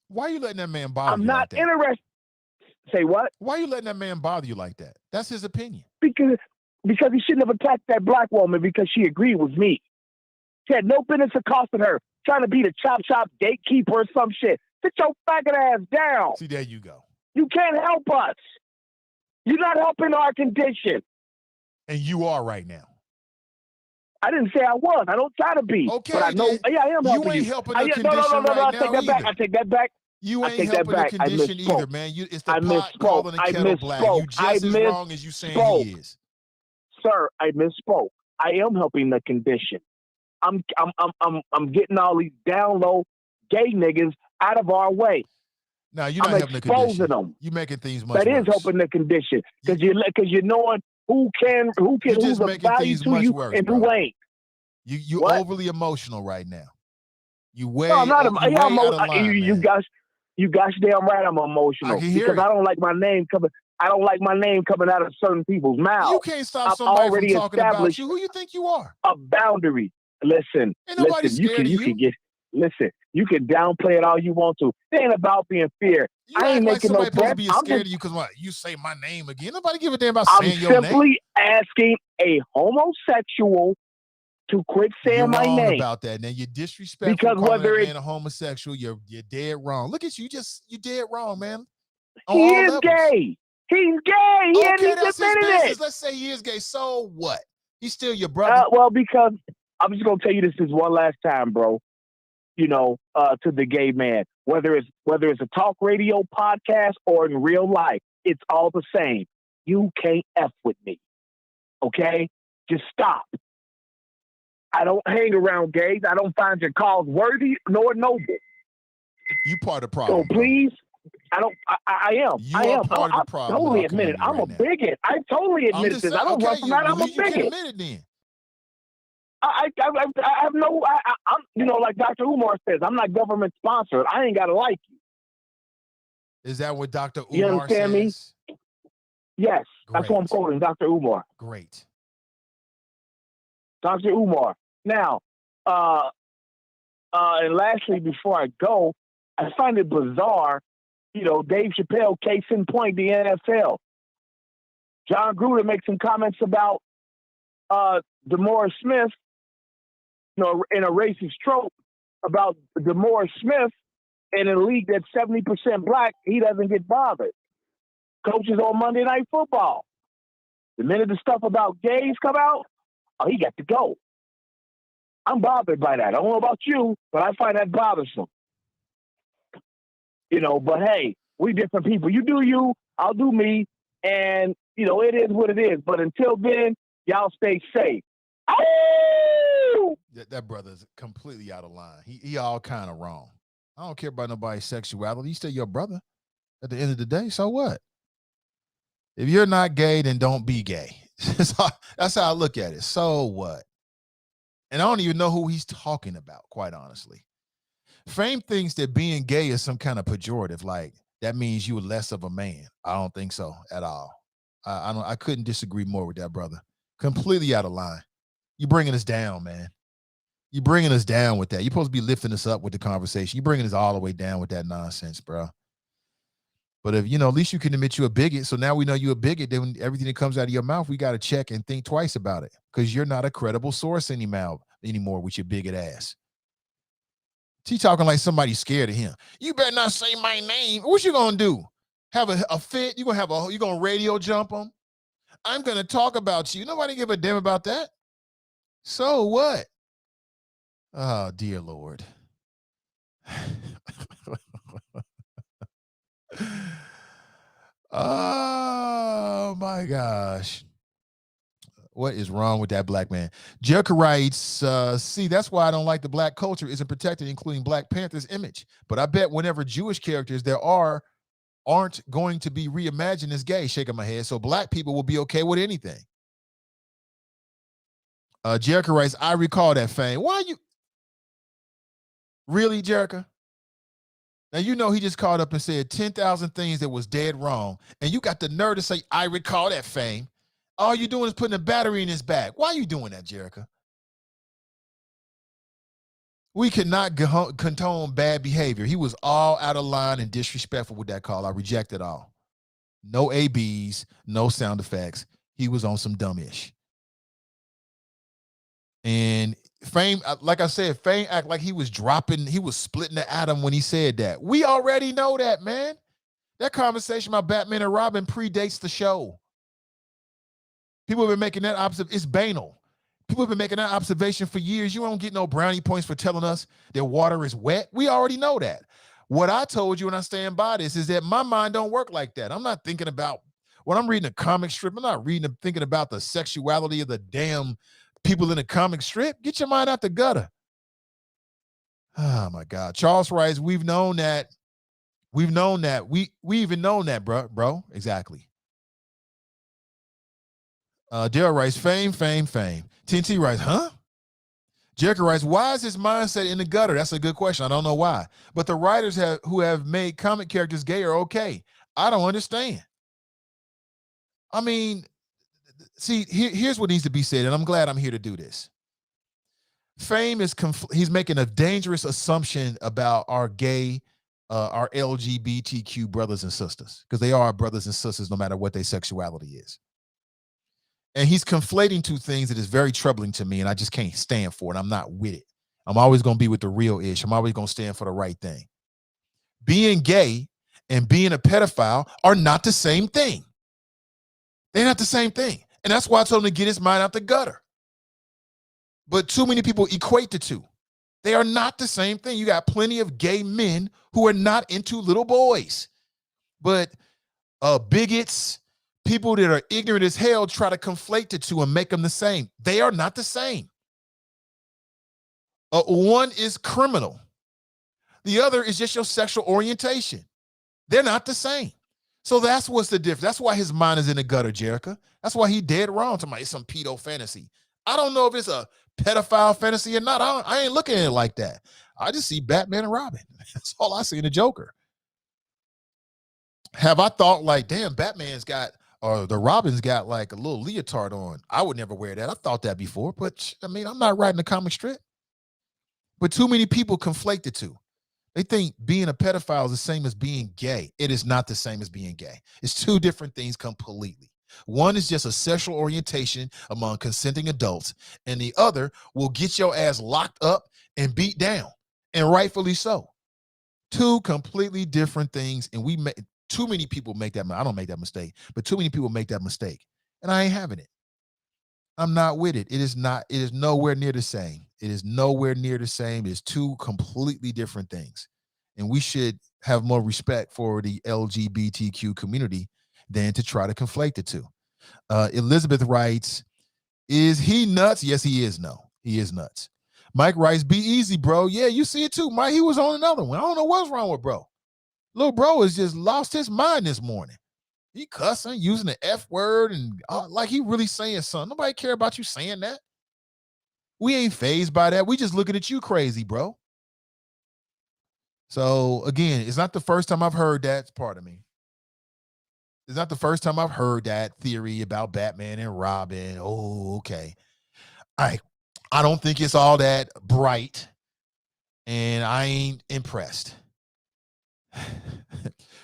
Why are you letting that man bother you? I'm not interested. Say what? Why are you letting that man bother you like that? That's his opinion. Because he shouldn't have attacked that black woman because she agreed with me. She had no business accosting her, trying to be the chop gatekeeper or some shit. Sit your faggot ass down. See, there you go. You can't help us. You're not helping our condition. And you are right now. I didn't say I was. I don't try to be. Okay, but I know. Yeah, I am helping you. You ain't helping the condition right now. I take that back. You ain't helping the condition either, man. It's the pot calling the kettle black. You just as wrong as you saying he is. Sir, I misspoke. I am helping the condition. I'm getting all these down low gay niggas out of our way. No, you're not helping the condition. Them. You're making things much worse. That is helping the condition because you're knowing who's of value to you worse, and who ain't. You overly emotional right now. You way. No, I'm not. Way out of line, you gosh damn right I'm emotional because I don't like my name coming. I don't like my name coming out of certain people's mouths. You can't stop I've somebody from already talking about established you. Who you think you are? a boundary. Listen, Ain't nobody listen, scared of you. you can downplay it all you want to. It ain't about being fear. You I act ain't like making no somebody supposed to threats. be I'm scared just, of you because what? You say my name again. Nobody give a damn about I'm saying your name. simply asking a homosexual to quit saying You're my wrong name. about that. Now you're disrespectful. Because calling whether that it's man a homosexual, you're dead wrong. Look at you, you're dead wrong, man. On he all is levels. gay. He's gay. Okay, that's his admitted business. it. Let's say he is gay. So what? He's still your brother. Well, because I'm just gonna tell you this one last time, bro. You know, to the gay man, whether it's a talk radio podcast or in real life, it's all the same. You can't F with me. Okay? Just stop. I don't hang around gays. I don't find your cause worthy nor noble. You part of the problem. So please, I am. You I are am. part of the problem. I totally admit it. I'm a bigot. I totally admit this. I don't run from that. I'm a You can bigot. admit it then. I have no. I'm like Dr. Umar says, I'm not government sponsored. I ain't gotta like you. Is that what Dr. You Umar understand says? me? Yes, that's what I'm quoting, Dr. Umar. Great. Dr. Umar. Now, and lastly, before I go, I find it bizarre. Dave Chappelle, case in point, the NFL. John Gruden makes some comments about DeMaurice Smith, in a racist trope about DeMaurice Smith in a league that's 70% black, he doesn't get bothered. Coaches on Monday Night Football. The minute the stuff about gays come out, he got to go. I'm bothered by that. I don't know about you, but I find that bothersome. But hey, we different people. You do you, I'll do me, and it is what it is. But until then, y'all stay safe. Oh! That brother's completely out of line. He all kind of wrong. I don't care about nobody's sexuality. He's still your brother at the end of the day. So what? If you're not gay, then don't be gay. That's how I look at it. So what? And I don't even know who he's talking about, quite honestly. Fame thinks that being gay is some kind of pejorative, like that means you were less of a man. I don't think so at all. I couldn't disagree more with that brother. Completely out of line. You're bringing us down, man. You're bringing us down with that. You're supposed to be lifting us up with the conversation. You're bringing us all the way down with that nonsense, bro. But if, at least you can admit you're a bigot. So now we know you're a bigot. Then everything that comes out of your mouth, we got to check and think twice about it because you're not a credible source anymore with your bigot ass. He talking like somebody's scared of him. You better not say my name. What you going to do? Have a fit? You going to radio jump him? I'm going to talk about you. Nobody give a damn about that. So what? Oh, dear Lord. Oh, my gosh. What is wrong with that black man? Jericho writes, see, that's why I don't like the black culture isn't protected, including Black Panther's image. But I bet whenever Jewish characters there aren't going to be reimagined as gay, shaking my head. So black people will be okay with anything. Jericho writes, I recall that fame. Why you? Really, Jericho? Now, he just called up and said 10,000 things that was dead wrong. And you got the nerve to say, I recall that fame. All you doing is putting a battery in his back. Why are you doing that, Jericho? We cannot condone bad behavior. He was all out of line and disrespectful with that call. I reject it all. No ABs, no sound effects. He was on some dumb-ish. And Fame, like I said, Fame act like he was splitting the atom when he said that. We already know that, man. That conversation about Batman and Robin predates the show. People have been making that observation. It's banal. People have been making that observation for years. You don't get no brownie points for telling us that water is wet. We already know that. What I told you, and I stand by this, is that my mind don't work like that. I'm not thinking about, when I'm reading a comic strip, I'm not thinking about the sexuality of the damn people in the comic strip. Get your mind out the gutter. Oh, my God. Charles writes, we've known that. We even known that, bro. Exactly. Daryl writes, fame. TNT writes, huh? Jericho writes, why is his mindset in the gutter? That's a good question. I don't know why. But the writers who have made comic characters gay are okay. I don't understand. I mean, see, here's what needs to be said, and I'm glad I'm here to do this. Fame is he's making a dangerous assumption about our gay, our LGBTQ brothers and sisters, because they are our brothers and sisters no matter what their sexuality is. And he's conflating two things that is very troubling to me, and I just can't stand for it. I'm not with it. I'm always going to be with the real ish. I'm always going to stand for the right thing. Being gay and being a pedophile are not the same thing. They're not the same thing. And that's why I told him to get his mind out the gutter. But too many people equate the two. They are not the same thing. You got plenty of gay men who are not into little boys. But bigots, people that are ignorant as hell try to conflate the two and make them the same. They are not the same. One is criminal. The other is just your sexual orientation. They're not the same. So that's what's the difference. That's why his mind is in the gutter, Jerica. That's why he dead wrong to me. It's some pedo fantasy. I don't know if it's a pedophile fantasy or not. I ain't looking at it like that. I just see Batman and Robin. That's all I see in the Joker. Have I thought like, damn, Batman's got, or the Robin's got like a little leotard on? I would never wear that. I thought that before, but I mean, I'm not writing a comic strip. But too many people conflate the two. They think being a pedophile is the same as being gay. It is not the same as being gay. It's two different things completely. One is just a sexual orientation among consenting adults, and the other will get your ass locked up and beat down, and rightfully so. Two completely different things, and too many people make that. I don't make that mistake, but too many people make that mistake, and I ain't having it. I'm not with it. It is nowhere near the same. It is nowhere near the same. It's two completely different things. And we should have more respect for the LGBTQ community than to try to conflate the two. Elizabeth writes, is he nuts? Yes, he is. No, he is nuts. Mike writes, be easy, bro. Yeah, you see it too. Mike, he was on another one. I don't know what's wrong with bro. Little bro has just lost his mind this morning. He cussing, using the F word, and like he really saying something. Nobody care about you saying that. We ain't fazed by that. We just looking at you crazy, bro. So again, it's not the first time I've heard that. Part of me. It's not the first time I've heard that theory about Batman and Robin. Oh, okay. I don't think it's all that bright, and I ain't impressed.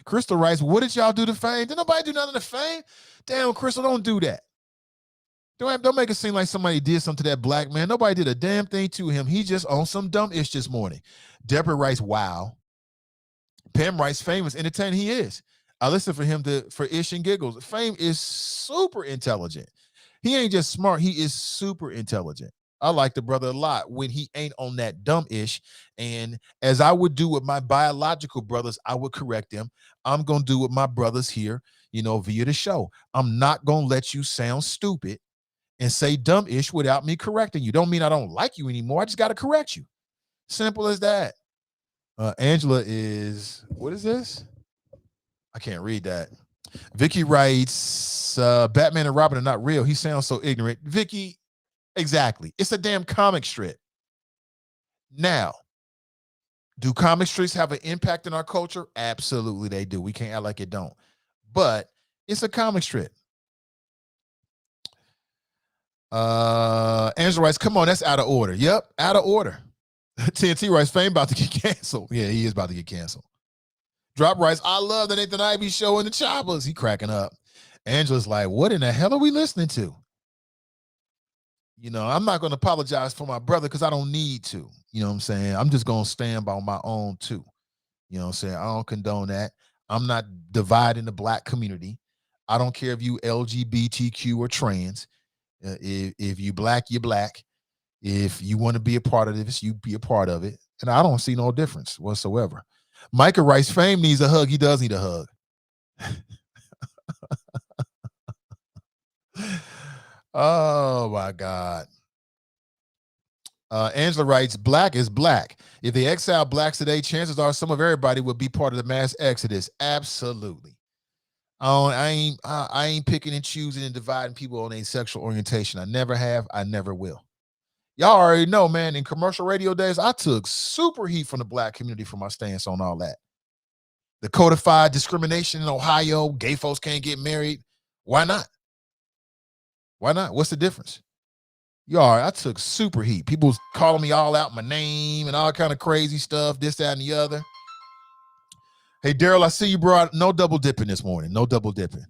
Crystal writes, what did y'all do to Fame? Did nobody do nothing to Fame? Damn, Crystal, don't do that. Don't make it seem like somebody did something to that black man. Nobody did a damn thing to him. He just on some dumb ish this morning. Deborah writes, wow. Pam writes, Fame is entertaining. He is. I listen for him for ish and giggles. Fame is super intelligent. He ain't just smart. He is super intelligent. I like the brother a lot when he ain't on that dumb ish. And as I would do with my biological brothers, I would correct them. I'm going to do with my brothers here, via the show. I'm not going to let you sound stupid and say dumb ish without me correcting you. Don't mean I don't like you anymore. I just got to correct you. Simple as that. Angela is, what is this? I can't read that. Vicky writes, Batman and Robin are not real. He sounds so ignorant. Vicky, exactly. It's a damn comic strip. Now, do comic strips have an impact in our culture? Absolutely, they do. We can't act like it don't. But it's a comic strip. Angela writes, come on, that's out of order. Yep, out of order. TNT writes, Fame about to get canceled. Yeah, he is about to get canceled. Drop writes, I love the Nathan Ivey show and the Choppers. He cracking up. Angela's like, what in the hell are we listening to? I'm not going to apologize for my brother because I don't need to. You know what I'm saying? I'm just going to stand by my own too. You know what I'm saying? I don't condone that. I'm not dividing the black community. I don't care if you LGBTQ or trans. If you black, you're black. If you want to be a part of this, you be a part of it. And I don't see no difference whatsoever. Micah writes, Fame needs a hug. He does need a hug. Oh, my God. Angela writes, black is black. If they exile blacks today, chances are some of everybody would be part of the mass exodus. Absolutely. I ain't picking and choosing and dividing people on a sexual orientation. I never have. I never will. Y'all already know, man, in commercial radio days, I took super heat from the black community for my stance on all that. The codified discrimination in Ohio, gay folks can't get married. Why not? Why not? What's the difference? I took super heat. People was calling me all out my name and all kind of crazy stuff, this, that, and the other. Hey, Daryl, I see you brought no double dipping this morning. No double dipping.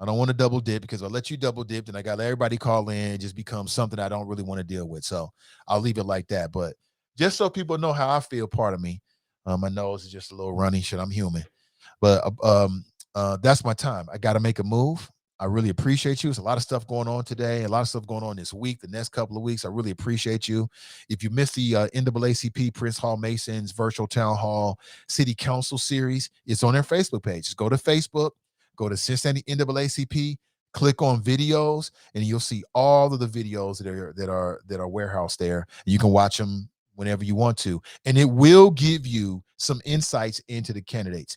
I don't want to double dip because I'll let you double dip and I got everybody call in. It just becomes something I don't really want to deal with. So I'll leave it like that. But just so people know how I feel, part of me, my nose is just a little runny. Shit, I'm human. But that's my time. I got to make a move. I really appreciate you. There's a lot of stuff going on today, a lot of stuff going on this week, the next couple of weeks. I really appreciate you. If you missed the NAACP Prince Hall Masons Virtual Town Hall City Council Series, it's on their Facebook page. Just go to Facebook, go to Cincinnati NAACP, click on videos, and you'll see all of the videos that are warehoused there. You can watch them whenever you want to, and it will give you some insights into the candidates.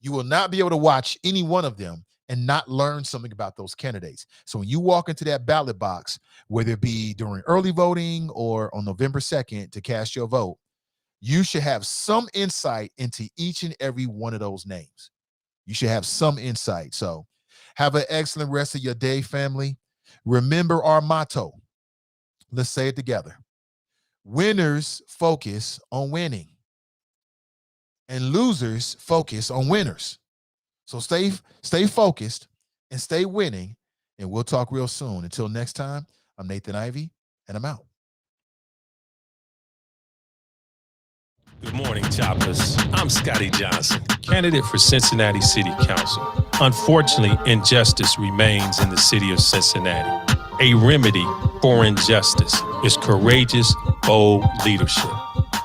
You will not be able to watch any one of them and not learn something about those candidates. So when you walk into that ballot box, whether it be during early voting or on November 2nd to cast your vote, you should have some insight into each and every one of those names. You should have some insight. So have an excellent rest of your day, family. Remember our motto. Let's say it together. Winners focus on winning, and losers focus on winners. So stay focused and stay winning, and we'll talk real soon. Until next time, I'm Nathan Ivey, and I'm out. Good morning, Choppers. I'm Scotty Johnson, candidate for Cincinnati City Council. Unfortunately, injustice remains in the city of Cincinnati. A remedy for injustice is courageous, bold leadership.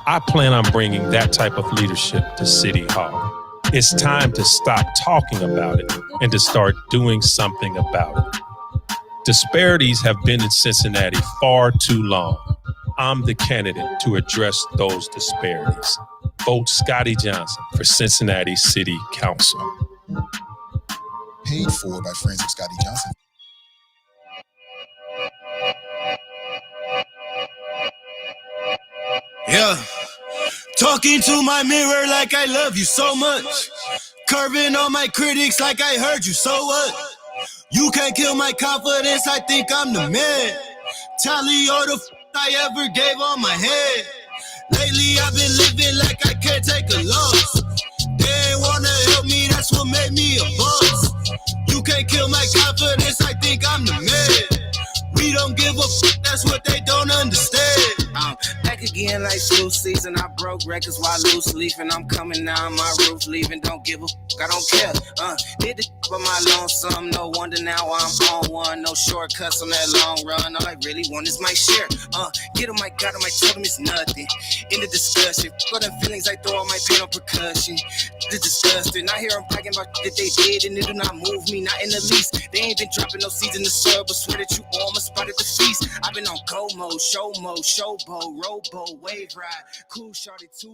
I plan on bringing that type of leadership to City Hall. It's time to stop talking about it and to start doing something about it. Disparities have been in Cincinnati far too long. I'm the candidate to address those disparities. Vote Scotty Johnson for Cincinnati City Council. Paid for by friends of Scotty Johnson. Yeah. Talking to my mirror like I love you so much. Curving on my critics like I heard you, so what? You can't kill my confidence, I think I'm the man. Tally all the I ever gave on my head. Lately I've been living like I can't take a loss. They ain't wanna help me, that's what made me a boss. You can't kill my confidence, I think I'm the man. We don't give a that's what they don't understand. I'm back again like school season. I broke records while loose leafing. I'm coming down my roof, leaving. Don't give a I don't care. Did the for my lonesome. No wonder now I'm on one. No shortcuts on that long run. All I really want is my share. Get on my God, on my totem is nothing. In the discussion, for them feelings I throw all my pain on percussion. It's disgusting. I hear them bragging about that they did, and it do not move me, not in the least. They ain't been dropping no seeds in the soil, but swear that you all must spot at the feast. I've been on go mode, show mode, showboat, rowboat, wave ride, cool shorty too.